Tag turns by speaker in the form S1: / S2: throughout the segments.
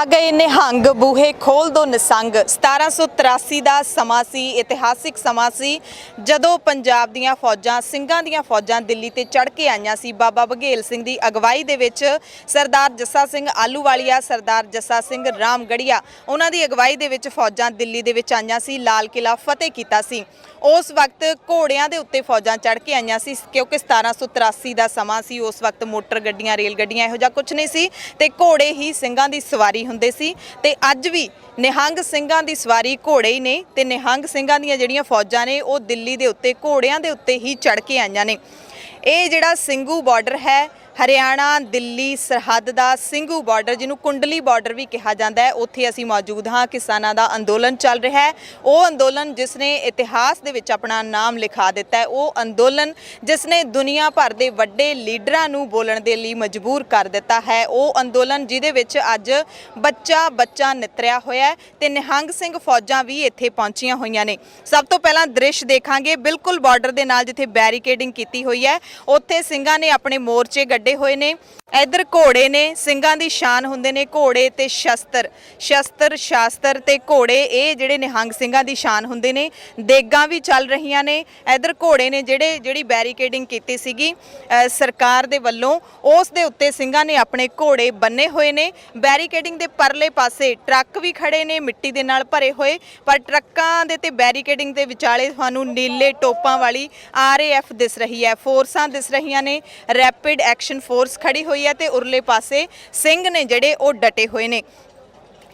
S1: आ गए निहंग बूहे खोल दो निसंग। 1783 ਦਾ ਸਮਾਂ ਸੀ, ਇਤਿਹਾਸਿਕ ਸਮਾਂ ਸੀ ਜਦੋਂ ਪੰਜਾਬ ਦੀਆਂ ਫੌਜਾਂ ਸਿੰਘਾਂ ਦੀਆਂ ਫੌਜਾਂ ਦਿੱਲੀ ਤੇ ਚੜ੍ਹ ਕੇ ਆਈਆਂ ਸੀ। ਬਾਬਾ ਬਘੇਲ ਸਿੰਘ ਦੀ ਅਗਵਾਈ ਦੇ ਵਿੱਚ ਸਰਦਾਰ ਜੱਸਾ ਸਿੰਘ ਆਲੂਵਾਲੀਆ, ਸਰਦਾਰ ਜੱਸਾ ਸਿੰਘ ਰਾਮਗੜੀਆ, ਉਹਨਾਂ ਦੀ ਅਗਵਾਈ ਦੇ ਵਿੱਚ ਫੌਜਾਂ ਦਿੱਲੀ ਦੇ ਵਿੱਚ ਆਈਆਂ ਸੀ, ਲਾਲ ਕਿਲਾ ਫਤਿਹ ਕੀਤਾ ਸੀ। उस वक्त घोड़ियां दे उत्ते फौजां चढ़ के आईयां सी क्योंकि 1783 का समा सी। उस वक्त मोटर गड्डियां रेल गड्डियां इहो जिहा कुछ नहीं सी ते घोड़े ही ਸਿੰਘਾਂ ਦੀ सवारी हुंदे सी। ते अज भी निहंग ਸਿੰਘਾਂ ਦੀ सवारी घोड़े ही ने ते निहंग ਸਿੰਘਾਂ ਦੀਆਂ ਜਿਹੜੀਆਂ फौजां ने वो दिल्ली दे उत्ते घोड़ियां दे उत्ते ही चढ़ के आईयां ने। ਇਹ ਜਿਹੜਾ ਸਿੰਘੂ ਬਾਰਡਰ है हरियाणा दिल्ली सरहद का ਸਿੰਘੂ ਬਾਰਡਰ, जिन्हों कुंडली बार्डर भी कहा जाता है, उत्थे असीं मौजूद हाँ। किसानां दा अंदोलन चल रहा है, वो अंदोलन जिसने इतिहास दे विच अपना नाम लिखा दिता है, वो अंदोलन जिसने दुनिया भर के वड्डे लीडरां नूं बोलण दे लई मजबूर कर दिता है, वो अंदोलन जिहदे विच अज बच्चा बच्चा नितरिया होया है ते निहंग सिंह फौजां भी इत्थे पहुंचियां होईयां ने। सब तो पहलां दृश्य देखांगे बिल्कुल बार्डर दे नाल जिथे बैरीकेडिंग कीती हुई है, उत्थे ਸਿੰਘਾਂ ने अपने मोर्चे गड्ढे होए ने। इधर घोड़े ने, ਸਿੰਘਾਂ ਦੀ शान हुंदे ने घोड़े ते शस्त्र शास्त्र ते घोड़े, ये जिहड़े निहंग ਸਿੰਘਾਂ ਦੀ शान हुंदे ने। देगां भी चल रहीआं ने। इधर घोड़े ने जिहड़ी बैरीकेडिंग कीती सीगी सरकार दे वल्लों, उस दे उत्ते ਸਿੰਘਾਂ ने अपने घोड़े बन्ने होए ने। बैरीकेडिंग दे परले पासे ट्रक भी खड़े ने मिट्टी दे नाल भरे होए, पर ट्रक्कां दे ते बैरीकेडिंग दे विचाले तुहानूं नीले टोपां वाली RAF दिस रही है, फोर्सां दिस रहीआं ने, रैपिड एक्शन फोर्स खड़ी हुई है ते उरले पासे सिंह ने जिहड़े वो डटे हुए ने।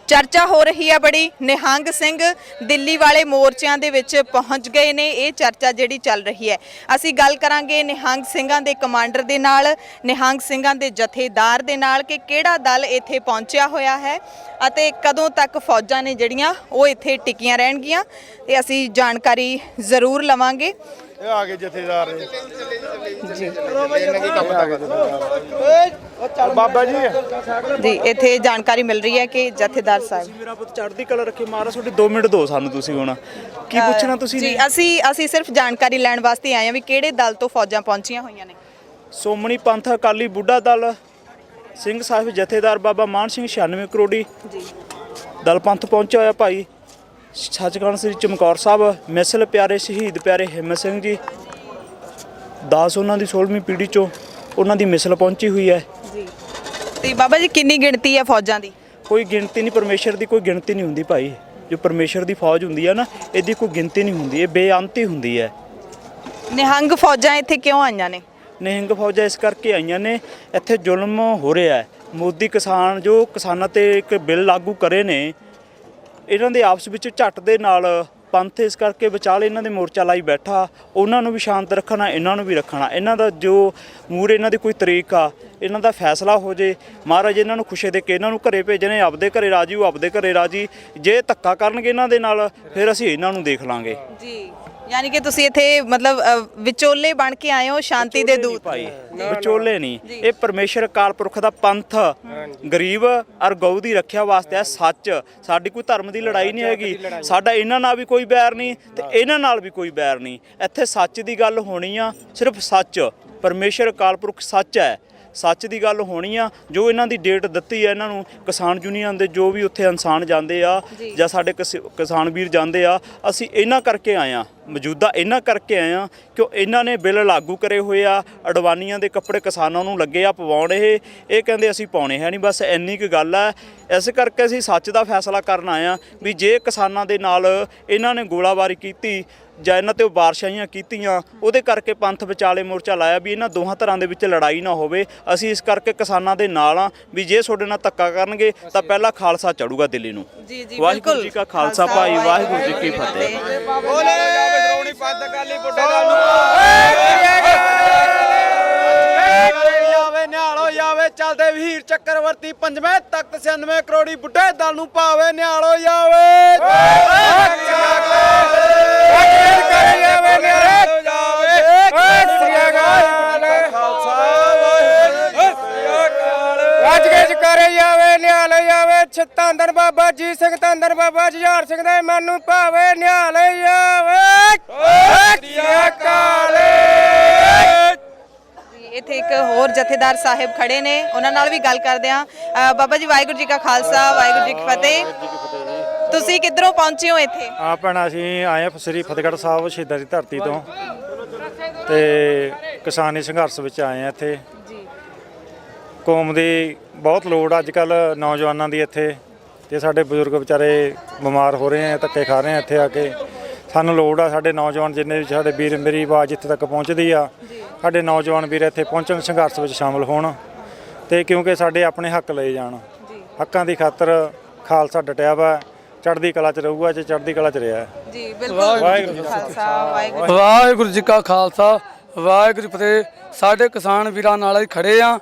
S1: चर्चा हो रही है बड़ी, निहंग सिंह दिल्ली वाले मोर्चों के विच पहुँच गए ने। ये चर्चा जिहड़ी चल रही है, असी गल करांगे निहंग ਸਿੰਘਾਂ दे कमांडर दे नाल, निहंग ਸਿੰਘਾਂ दे जथेदार दे नाल कि किहड़ा दल इत्थे पहुंचिया होया है अते कदों तक फौजां ने जिहड़ियां वो इत्थे टिकियां रहणगीਆਂ। ते असी जानकारी जरूर लवांगे।
S2: आगे जथेदार
S1: जी
S2: बाबा जी
S1: जी इत्थे जानकारी मिल रही है कि जथेदार साहब
S2: मेरा पुੱਤ ਚੜ੍ਹਦੀ ਕਲਾ ਰੱਖੇ ਮਹਾਰਾਜ, ਤੁਹਾਡੇ 2 ਮਿੰਟ ਦਿਓ ਸਾਨੂੰ। ਤੁਸੀਂ ਹੁਣ ਕੀ ਪੁੱਛਣਾ ਤੁਸੀਂ?
S1: जी ਅਸੀਂ ਸਿਰਫ ਜਾਣਕਾਰੀ ਲੈਣ ਵਾਸਤੇ ਆਏ ਹਾਂ ਵੀ ਕਿਹੜੇ ਦਲ ਤੋਂ ਫੌਜਾਂ ਪਹੁੰਚੀਆਂ ਹੋਈਆਂ ਨੇ।
S2: ਸੋਮਣੀ ਪੰਥ ਅਕਾਲੀ ਬੁੱਢਾ ਦਲ ਸਿੰਘ ਸਾਹਿਬ ਜਥੇਦਾਰ ਬਾਬਾ ਮਾਨ ਸਿੰਘ 96 ਕਰੋੜੀ
S1: ਜੀ
S2: ਦਲ ਪੰਥ ਪਹੁੰਚਿਆ ਹੋਇਆ ਭਾਈ ਸੱਚਖੰਡ ਸ੍ਰੀ ਚਮਕੌਰ ਸਾਹਿਬ, ਮਿਸਲ ਪਿਆਰੇ ਸ਼ਹੀਦ ਪਿਆਰੇ ਹਿੰਮਤ ਸਿੰਘ ਜੀ ਦਾਸ, ਉਹਨਾਂ ਦੀ 16ਵੀਂ ਪੀੜ੍ਹੀ ਚੋਂ ਉਹਨਾਂ ਦੀ ਮਿਸਲ ਪਹੁੰਚੀ ਹੋਈ ਹੈ
S1: ਜੀ। ਤੇ ਬਾਬਾ ਜੀ ਕਿੰਨੀ ਗਿਣਤੀ ਹੈ ਫੌਜਾਂ ਦੀ?
S2: ਕੋਈ ਗਿਣਤੀ ਨਹੀਂ, ਪਰਮੇਸ਼ਰ ਦੀ ਕੋਈ ਗਿਣਤੀ ਨਹੀਂ ਹੁੰਦੀ ਭਾਈ। ਜੋ ਪਰਮੇਸ਼ਰ ਦੀ ਫੌਜ ਹੁੰਦੀ ਹੈ ਨਾ, ਇਹਦੀ ਕੋਈ ਗਿਣਤੀ ਨਹੀਂ ਹੁੰਦੀ, ਇਹ ਬੇਅੰਤ ਹੀ ਹੁੰਦੀ ਹੈ।
S1: ਨਿਹੰਗ ਫੌਜਾਂ ਇੱਥੇ ਕਿਉਂ ਆਈਆਂ ਨੇ?
S2: ਨਿਹੰਗ ਫੌਜਾਂ ਇਸ ਕਰਕੇ ਆਈਆਂ ਨੇ, ਇੱਥੇ ਜ਼ੁਲਮ ਹੋ ਰਿਹਾ ਹੈ। ਮੋਦੀ ਕਿਸਾਨ ਜੋ ਕਿਸਾਨਾਂ 'ਤੇ ਇੱਕ ਬਿੱਲ ਲਾਗੂ ਕਰੇ ਨੇ, ਇਹਨਾਂ ਦੇ ਆਪਸ ਵਿੱਚ ਝੱਟ ਦੇ ਨਾਲ ਪੰਥ ਇਸ ਕਰਕੇ ਵਿਚਾਲੇ ਇਹਨਾਂ ਦੇ ਮੋਰਚਾ ਲਾਈ ਬੈਠਾ। ਉਹਨਾਂ ਨੂੰ ਵੀ ਸ਼ਾਂਤ ਰੱਖਣਾ, ਇਹਨਾਂ ਨੂੰ ਵੀ ਰੱਖਣਾ। ਇਹਨਾਂ ਦਾ ਜੋ ਮੂਹਰੇ ਇਹਨਾਂ ਦੀ ਕੋਈ ਤਰੀਕ ਆ, ਇਹਨਾਂ ਦਾ ਫੈਸਲਾ ਹੋ ਜੇ। ਮਹਾਰਾਜ ਇਹਨਾਂ ਨੂੰ ਖੁਸ਼ੀ ਦੇ ਕੇ ਇਹਨਾਂ ਨੂੰ ਘਰੇ ਭੇਜਣੇ, ਆਪਦੇ ਘਰੇ ਰਾਜੀ, ਉਹ ਆਪਦੇ ਘਰੇ ਰਾਜੀ। ਜੇ ਧੱਕਾ ਕਰਨਗੇ ਇਹਨਾਂ ਦੇ ਨਾਲ, ਫਿਰ ਅਸੀਂ ਇਹਨਾਂ ਨੂੰ ਦੇਖ ਲਾਂਗੇ
S1: ਜੀ। यानी कि तुसी इत्थे मतलब विचोले बन के आए हो, शांति दे दूत
S2: भाई। विचोले नहीं, ये परमेश्वर अकाल पुरख दा पंथ गरीब और गौ दी रखिया वास्ते है। सच साडी कोई धर्म की लड़ाई नहीं हैगी, साडा इन्हां नाल भी कोई बैर नहीं ते इन्हां नाल भी कोई बैर नहीं। इत्थे सच की गल होनी आ, सिर्फ सच। परमेश्वर अकाल पुरख सच है, सच की गल होनी आ। जो इन्हां दी डेट दित्ती है इन्हां नूं, किसान यूनीअन दे जो भी उत्थे इंसान जाते आ जां साडे किसान वीर जाते आ, असीं इन्हां करके आए आ, मौजूदा इन्हां करके आए आ कि इन्हां ने बिल लागू करे हुए आ। अडवानियां दे कपड़े किसानां नूं लगे आ पवाउण, ये कहंदे असीं पाउणे है नहीं, बस इन्नी क गल है। इस करके असीं सच दा फैसला करन आए आ भी जे किसानां दे नाल इन्हां ने गोलाबारी कीती ਜਾਂ ਇਹਨਾਂ 'ਤੇ ਵਾਰਸ਼ਾਈਆਂ ਕੀਤੀਆਂ, ਉਹਦੇ ਕਰਕੇ ਪੰਥ ਵਿਚਾਲੇ ਮੋਰਚਾ ਲਾਇਆ ਵੀ ਇਹਨਾਂ ਦੋਹਾਂ ਧਿਰਾਂ ਦੇ ਵਿੱਚ ਲੜਾਈ ਨਾ ਹੋਵੇ। ਅਸੀਂ ਇਸ ਕਰਕੇ ਕਿਸਾਨਾਂ ਦੇ ਨਾਲ ਆ ਵੀ ਜੇ ਤੁਹਾਡੇ ਨਾਲ ਧੱਕਾ ਕਰਨਗੇ ਤਾਂ ਪਹਿਲਾਂ ਖਾਲਸਾ ਚੜੂਗਾ ਦਿੱਲੀ ਨੂੰ।
S1: ਜੀ ਜੀ
S2: ਵਾਹਿਗੁਰੂ ਜੀ ਕਾ ਖਾਲਸਾ ਭਾਈ, ਵਾਹਿਗੁਰੂ ਜੀ ਕੀ ਫਤਿਹ।
S3: ਬੋਲੇ ਸ਼੍ਰੋਮਣੀ ਪੰਥ ਅਕਾਲੀ ਬੁੱਢੇ ਦਲ ਨੂੰ ਨਿਹਾਲ ਹੋ ਜਾਵੇ, ਚੱਲਦੇ ਵੀਰ ਚੱਕਰਵਰਤੀ ਪੰਜਵੇਂ ਤਖਤ 96 ਕਰੋੜੀ ਬੁੱਢੇ ਦਲ ਨੂੰ ਭਾਵੇ ਨਿਹਾਲ ਹੋ ਜਾਵੇ। ਧੰਨ ਬਾਬਾ ਜੀ ਸਿੰਘ, ਧੰਨ ਬਾਬਾ ਜੁਝਾਰ ਸਿੰਘ ਦੇ ਮਨ ਨੂੰ ਭਾਵੇ ਨਿਹਾਲ ਜਾਵੇ।
S1: ਇੱਥੇ ਇੱਕ ਹੋਰ ਜਥੇਦਾਰ ਸਾਹਿਬ ਖੜੇ ਨੇ, ਉਹਨਾਂ ਨਾਲ ਵੀ ਗੱਲ ਕਰਦੇ ਹਾਂ। ਬਾਬਾ ਜੀ ਵਾਹਿਗੁਰੂ ਜੀ ਕਾ ਖਾਲਸਾ, ਵਾਹਿਗੁਰੂ ਜੀ ਕੀ ਫਤਿਹ। ਤੁਸੀਂ ਕਿੱਧਰੋਂ ਪਹੁੰਚੇ ਹੋ ਇੱਥੇ?
S4: ਭੈਣਾਂ ਅਸੀਂ ਆਏ ਹਾਂ ਸ੍ਰੀ ਫਤਿਹਗੜ੍ਹ ਸਾਹਿਬ ਸ਼ਹੀਦਾਂ ਦੀ ਧਰਤੀ ਤੋਂ, ਤੇ ਕਿਸਾਨੀ ਸੰਘਰਸ਼ ਵਿੱਚ ਆਏ ਹਾਂ ਇੱਥੇ। ਕੌਮ ਦੀ ਬਹੁਤ ਲੋੜ ਅੱਜ ਕੱਲ ਨੌਜਵਾਨਾਂ ਦੀ ਇੱਥੇ, ਤੇ ਸਾਡੇ ਬਜ਼ੁਰਗ ਵਿਚਾਰੇ ਬਿਮਾਰ ਹੋ ਰਹੇ ਆ, ਧੱਕੇ ਖਾ ਰਹੇ ਆ। ਇੱਥੇ ਆ ਕੇ ਸਾਨੂੰ ਲੋੜ ਆ, ਸਾਡੇ ਨੌਜਵਾਨ ਜਿੰਨੇ ਵੀ ਸਾਡੇ ਵੀਰ, ਮੇਰੀ ਆਵਾਜ਼ ਜਿੱਥੇ ਤੱਕ ਪਹੁੰਚਦੀ ਆ, ਸਾਡੇ ਨੌਜਵਾਨ ਵੀਰ ਇੱਥੇ ਪਹੁੰਚਣ, ਸੰਘਰਸ਼ ਵਿੱਚ ਸ਼ਾਮਲ ਹੋਣ, ਤੇ ਕਿਉਂਕਿ ਸਾਡੇ ਆਪਣੇ ਹੱਕ ਲਏ ਜਾਣ। ਹੱਕਾਂ ਦੀ ਖਾਤਰ ਖਾਲਸਾ ਡਟਿਆ ਵਾ, ਚੜ੍ਹਦੀ ਕਲਾ 'ਚ ਰਹੂਗਾ ਜੇ ਚੜ੍ਹਦੀ ਕਲਾ 'ਚ ਰਿਹਾ
S1: ਜੀ। ਬਿਲਕੁਲ। ਵਾਹਿਗੁਰੂ ਜੀ ਕਾ ਖਾਲਸਾ,
S5: ਵਾਹਿਗੁਰੂ ਜੀ ਕਾ ਖਾਲਸਾ, ਵਾਹਿਗੁਰੂ ਜੀ ਫਤਿਹ। ਸਾਡੇ ਕਿਸਾਨ ਵੀਰਾਂ ਨਾਲ ਹੀ ਖੜੇ ਆ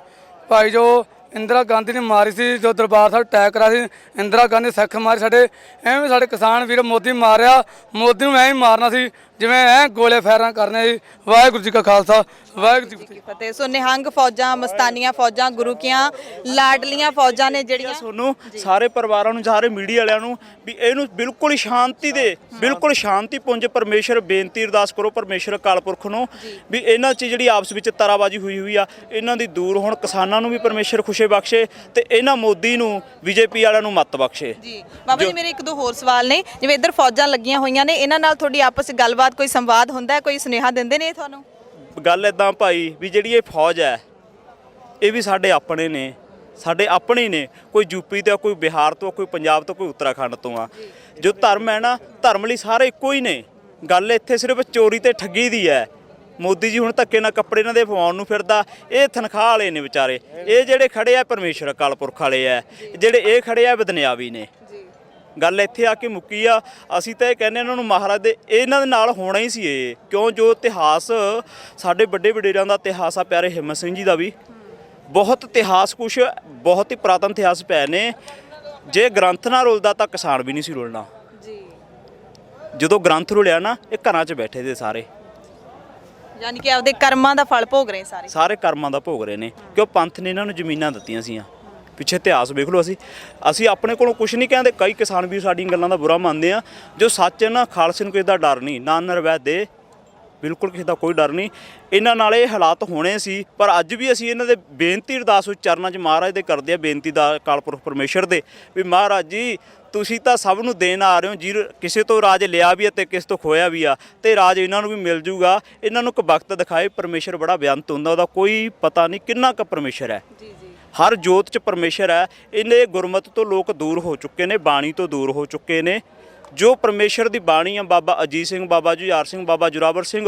S5: ਭਾਈ। ਜੋ ਇੰਦਰਾ ਗਾਂਧੀ ਨੇ ਮਾਰੀ ਸੀ, ਜੋ ਦਰਬਾਰ ਸਾਹਿਬ ਅਟੈਕ ਕਰਾ ਸੀ, ਇੰਦਰਾ ਗਾਂਧੀ ਸਿੱਖ ਮਾਰੇ ਸਾਡੇ, ਐਵੇਂ ਸਾਡੇ ਕਿਸਾਨ ਵੀਰ ਮੋਦੀ ਮਾਰਿਆ, ਮੋਦੀ ਨੂੰ ਐਂ ਹੀ ਮਾਰਨਾ ਸੀ ਜਿਵੇਂ ਐ ਗੋਲੇ ਫੈਰਾਂ ਕਰਨੇ ਸੀ। ਵਾਹਿਗੁਰੂ ਜੀ ਕਾ ਖਾਲਸਾ, ਵਾਹਿਗੁਰੂ ਜੀ ਕੀ
S1: ਫਤਿਹ। ਸੋ ਨਿਹੰਗ ਫੌਜਾਂ, ਮਸਤਾਨੀਆਂ ਫੌਜਾਂ, ਗੁਰੂ ਕੀਆਂ ਲਾਡਲੀਆਂ ਫੌਜਾਂ ਨੇ ਜਿਹੜੀਆਂ।
S2: ਤੁਹਾਨੂੰ ਸਾਰੇ ਪਰਿਵਾਰਾਂ ਨੂੰ, ਸਾਰੇ ਮੀਡੀਆ ਵਾਲਿਆਂ ਨੂੰ ਵੀ ਇਹਨੂੰ ਬਿਲਕੁਲ ਸ਼ਾਂਤੀ ਦੇ, ਬਿਲਕੁਲ ਸ਼ਾਂਤੀਪੂੰਜ ਪਰਮੇਸ਼ਰ ਬੇਨਤੀ ਅਰਦਾਸ ਕਰੋ ਪਰਮੇਸ਼ਰ ਅਕਾਲ ਪੁਰਖ ਨੂੰ ਵੀ ਇਹਨਾਂ 'ਚ ਜਿਹੜੀ ਆਪਸ ਵਿੱਚ ਤਰਾਬਾਜੀ ਹੋਈ ਆ, ਇਹਨਾਂ ਦੀ ਦੂਰ ਹੋਣ। ਕਿਸਾਨਾਂ ਨੂੰ ਵੀ ਪਰਮੇਸ਼ਰ ਖੁਸ਼ੀ ਬਖਸ਼ੇ, ਤੇ ਇਹਨਾਂ ਮੋਦੀ ਨੂੰ, ਬੀਜੇਪੀ ਵਾਲਿਆਂ ਨੂੰ ਮੱਤ ਬਖਸ਼ੇ।
S1: ਜੀ ਬਾਬਾ ਜੀ, ਮੇਰੇ ਇੱਕ ਦੋ ਹੋਰ ਸਵਾਲ ਨੇ। ਜਿਵੇਂ ਇੱਧਰ ਫੌਜਾਂ ਲੱਗੀਆਂ ਹੋਈਆਂ ਨੇ, ਇਹਨਾਂ ਨਾਲ ਤੁਹਾਡੀ ਆਪਸ ਵਿੱਚ ਗੱਲਬਾਤ, ਕੋਈ ਸੰਵਾਦ ਹੁੰਦਾ, ਕੋਈ ਸੁਨੇਹਾ ਦਿੰਦੇ ਨੇ ਤੁਹਾਨੂੰ?
S2: ਗੱਲ ਇਦਾਂ ਭਾਈ ਵੀ ਜਿਹੜੀ ਇਹ ਫੌਜ ਹੈ, ਇਹ ਵੀ ਸਾਡੇ ਆਪਣੇ ਨੇ, ਸਾਡੇ ਆਪਣੇ ਹੀ ਨੇ। ਕੋਈ ਯੂਪੀ ਤੋਂ, ਕੋਈ ਬਿਹਾਰ ਤੋਂ, ਕੋਈ ਪੰਜਾਬ ਤੋਂ, ਕੋਈ ਉੱਤਰਾਖੰਡ ਤੋਂ ਆ। ਜੋ ਧਰਮ ਹੈ ਨਾ, ਧਰਮ ਲਈ ਸਾਰੇ ਇੱਕੋ ਹੀ ਨੇ। ਗੱਲ ਇੱਥੇ ਸਿਰਫ ਚੋਰੀ ਤੇ ਠੱਗੀ ਦੀ ਹੈ। ਮੋਦੀ ਜੀ ਹੁਣ ਧੱਕੇ ਨਾਲ ਕੱਪੜੇ ਇਹਨਾਂ ਦੇ ਪਵਾਉਣ ਨੂੰ ਫਿਰਦਾ, ਇਹ ਤਨਖਾਹ ਵਾਲੇ ਨੇ ਵਿਚਾਰੇ। ਇਹ ਜਿਹੜੇ ਖੜੇ ਆ ਪਰਮੇਸ਼ਰ ਅਕਾਲ ਪੁਰਖ ਵਾਲੇ ਆ, ਜਿਹੜੇ ਇਹ ਖੜੇ ਆ ਬਦਨਿਆਵੀ ਨੇ। ਗੱਲ ਇੱਥੇ ਆ ਕੇ ਮੁੱਕੀ ਆ। ਅਸੀਂ ਤਾਂ ਇਹ ਕਹਿੰਦੇ ਇਹਨਾਂ ਨੂੰ ਮਹਾਰਾਜ ਦੇ, ਇਹਨਾਂ ਦੇ ਨਾਲ ਹੋਣਾ ਹੀ ਸੀ ਇਹ। ਕਿਉਂ? ਜੋ ਇਤਿਹਾਸ ਸਾਡੇ ਵੱਡੇ ਵਡੇਰਿਆਂ ਦਾ ਇਤਿਹਾਸ ਆ, ਪਿਆਰੇ ਹਿੰਮਤ ਸਿੰਘ ਜੀ ਦਾ ਵੀ ਬਹੁਤ ਇਤਿਹਾਸ, ਕੁਛ ਬਹੁਤ ਹੀ ਪੁਰਾਤਨ ਇਤਿਹਾਸ ਪਏ ਨੇ। ਜੇ ਗ੍ਰੰਥ ਨਾ ਰੁਲਦਾ ਤਾਂ ਕਿਸਾਨ ਵੀ ਨਹੀਂ ਸੀ ਰੁਲਣਾ। ਜਦੋਂ ਗ੍ਰੰਥ ਰੁਲਿਆ ਨਾ, ਇਹ ਘਰਾਂ 'ਚ ਬੈਠੇ ਦੇ ਸਾਰੇ,
S1: ਯਾਨੀ ਕਿ ਆਪਦੇ ਕਰਮਾਂ ਦਾ ਫਲ ਭੋਗ ਰਹੇ
S2: ਸਾਰੇ ਕਰਮਾਂ ਦਾ ਭੋਗ ਰਹੇ ਨੇ। ਕਿਉਂ? ਪੰਥ ਨੇ ਇਹਨਾਂ ਨੂੰ ਜ਼ਮੀਨਾਂ ਦਿੱਤੀਆਂ ਸੀਆਂ। ਪਿੱਛੇ ਇਤਿਹਾਸ ਵੇਖ ਲਓ। ਅਸੀਂ ਆਪਣੇ ਕੋਲੋਂ ਕੁਝ ਨਹੀਂ ਕਹਿੰਦੇ। ਕਈ ਕਿਸਾਨ ਵੀ ਸਾਡੀਆਂ ਗੱਲਾਂ ਦਾ ਬੁਰਾ ਮੰਨਦੇ ਆ। ਜੋ ਸੱਚ ਹੈ ਨਾ, ਖਾਲਸੇ ਨੂੰ ਕਿਸੇ ਦਾ ਡਰ ਨਹੀਂ, ਨਾ ਨਰਵੈਦ ਦੇ, ਬਿਲਕੁਲ ਕਿਸੇ ਦਾ ਕੋਈ ਡਰ ਨਹੀਂ। ਇਹਨਾਂ ਨਾਲ ਇਹ ਹਾਲਾਤ ਹੋਣੇ ਸੀ, ਪਰ ਅੱਜ ਵੀ ਅਸੀਂ ਇਹਨਾਂ ਦੇ ਬੇਨਤੀ ਅਰਦਾਸ ਵਿੱਚ ਚਰਨਾਂ 'ਚ ਮਹਾਰਾਜ ਦੇ ਕਰਦੇ ਆ ਬੇਨਤੀ ਦਾ, ਅਕਾਲ ਪੁਰਖ ਪਰਮੇਸ਼ਰ ਦੇ, ਵੀ ਮਹਾਰਾਜ ਜੀ ਤੁਸੀਂ ਤਾਂ ਸਭ ਨੂੰ ਦੇਣ ਆ ਰਹੇ ਹੋ ਜੀ। ਕਿਸੇ ਤੋਂ ਰਾਜ ਲਿਆ ਵੀ ਹੈ ਤੇ ਕਿਸੇ ਤੋਂ ਖੋਇਆ ਵੀ ਆ, ਤੇ ਰਾਜ ਇਹਨਾਂ ਨੂੰ ਵੀ ਮਿਲ ਜੂਗਾ। ਇਹਨਾਂ ਨੂੰ ਇੱਕ ਵਕਤ ਦਿਖਾਏ। ਪਰਮੇਸ਼ਰ ਬੜਾ ਬੇਅੰਤ ਹੁੰਦਾ, ਉਹਦਾ ਕੋਈ ਪਤਾ ਨਹੀਂ ਕਿੰਨਾ ਕੁ ਪਰਮੇਸ਼ਰ ਹੈ। ਹਰ ਜੋਤ 'ਚ ਪਰਮੇਸ਼ਰ ਹੈ। ਇਹਨੇ ਗੁਰਮਤਿ ਤੋਂ ਲੋਕ ਦੂਰ ਹੋ ਚੁੱਕੇ ਨੇ, ਬਾਣੀ ਤੋਂ ਦੂਰ ਹੋ ਚੁੱਕੇ ਨੇ। ਜੋ ਪਰਮੇਸ਼ਰ ਦੀ ਬਾਣੀ ਆ, ਬਾਬਾ ਅਜੀਤ ਸਿੰਘ, ਬਾਬਾ ਜੁਝਾਰ ਸਿੰਘ, ਬਾਬਾ ਜੋਰਾਵਰ ਸਿੰਘ,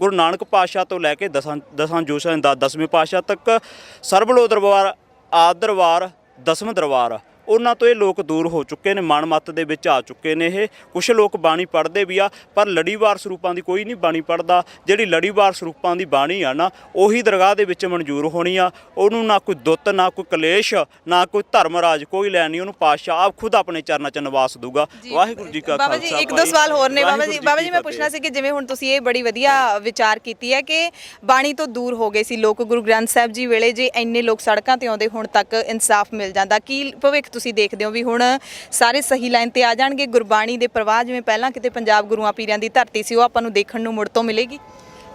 S2: ਗੁਰੂ ਨਾਨਕ ਪਾਤਸ਼ਾਹ ਤੋਂ ਲੈ ਕੇ ਦਸਾਂ ਜੋਸ਼ਾਂ 10ਵੇਂ ਪਾਤਸ਼ਾਹ ਤੱਕ, ਸਰਬਲੋ ਦਰਬਾਰ, ਆਦਿ ਦਰਬਾਰ, 10ਵਾਂ ਦਰਬਾਰ, ਉਹਨਾਂ ਤੋਂ ਇਹ ਲੋਕ ਦੂਰ ਹੋ ਚੁੱਕੇ ਨੇ, ਮਨ ਮੱਤ ਦੇ ਵਿੱਚ ਆ ਚੁੱਕੇ ਨੇ। ਇਹ ਕੁਛ ਲੋਕ ਬਾਣੀ ਪੜ੍ਹਦੇ ਵੀ ਆ, ਪਰ ਲੜੀਵਾਰ ਸਰੂਪਾਂ ਦੀ ਕੋਈ ਨਹੀਂ ਬਾਣੀ ਪੜ੍ਹਦਾ। ਜਿਹੜੀ ਲੜੀਵਾਰ ਸਰੂਪਾਂ ਦੀ ਬਾਣੀ ਆ ਨਾ, ਉਹੀ ਦਰਗਾਹ ਦੇ ਵਿੱਚ ਮਨਜ਼ੂਰ ਹੋਣੀ ਆ। ਉਹਨੂੰ ਨਾ ਕੋਈ ਦੁੱਤ, ਨਾ ਕੋਈ ਕਲੇਸ਼, ਨਾ ਕੋਈ ਧਰਮ ਰਾਜ, ਕੋਈ ਲੈਣ ਨਹੀਂ। ਉਹਨੂੰ ਪਾਤਸ਼ਾਹ ਆਪ ਖੁਦ ਆਪਣੇ ਚਰਨਾਂ 'ਚ ਨਿਵਾਸ ਦੂਗਾ। ਵਾਹਿਗੁਰੂ ਜੀ ਕਾ ਖਾਲਸਾ।
S1: ਬਾਬਾ ਜੀ, ਇੱਕ ਦੋ ਸਵਾਲ ਹੋਰ ਨੇ। ਬਾਬਾ ਜੀ ਮੈਂ ਪੁੱਛਣਾ ਸੀ ਕਿ ਜਿਵੇਂ ਹੁਣ ਤੁਸੀਂ ਇਹ ਬੜੀ ਵਧੀਆ ਵਿਚਾਰ ਕੀਤੀ ਹੈ ਕਿ ਬਾਣੀ ਤੋਂ ਦੂਰ ਹੋ ਗਏ ਸੀ ਲੋਕ ਗੁਰੂ ਗ੍ਰੰਥ ਸਾਹਿਬ ਜੀ ਵੇਲੇ, ਜੇ ਇੰਨੇ ਲੋਕ ਸੜਕਾਂ ਤੇ ਆਉਂਦੇ ਹੁਣ ਤੱਕ ਇਨਸਾਫ ਮਿਲ ਜਾਂਦਾ, ਕੀ ਭਵਿੱਖ ਤੁਸੀਂ ਦੇਖਦੇ ਹੋ ਵੀ ਹੁਣ ਸਾਰੇ ਸਹੀ ਲਾਈਨ ਤੇ ਆ ਜਾਣਗੇ? ਗੁਰਬਾਣੀ ਦੇ ਪ੍ਰਵਾਹ ਜਿਵੇਂ ਪਹਿਲਾਂ ਕਿਤੇ ਪੰਜਾਬ ਗੁਰੂਆਂ ਪੀਰਾਂ ਦੀ ਧਰਤੀ ਸੀ, ਉਹ ਆਪਾਂ ਨੂੰ ਦੇਖਣ ਨੂੰ ਮੁੜ ਤੋਂ ਮਿਲੇਗੀ?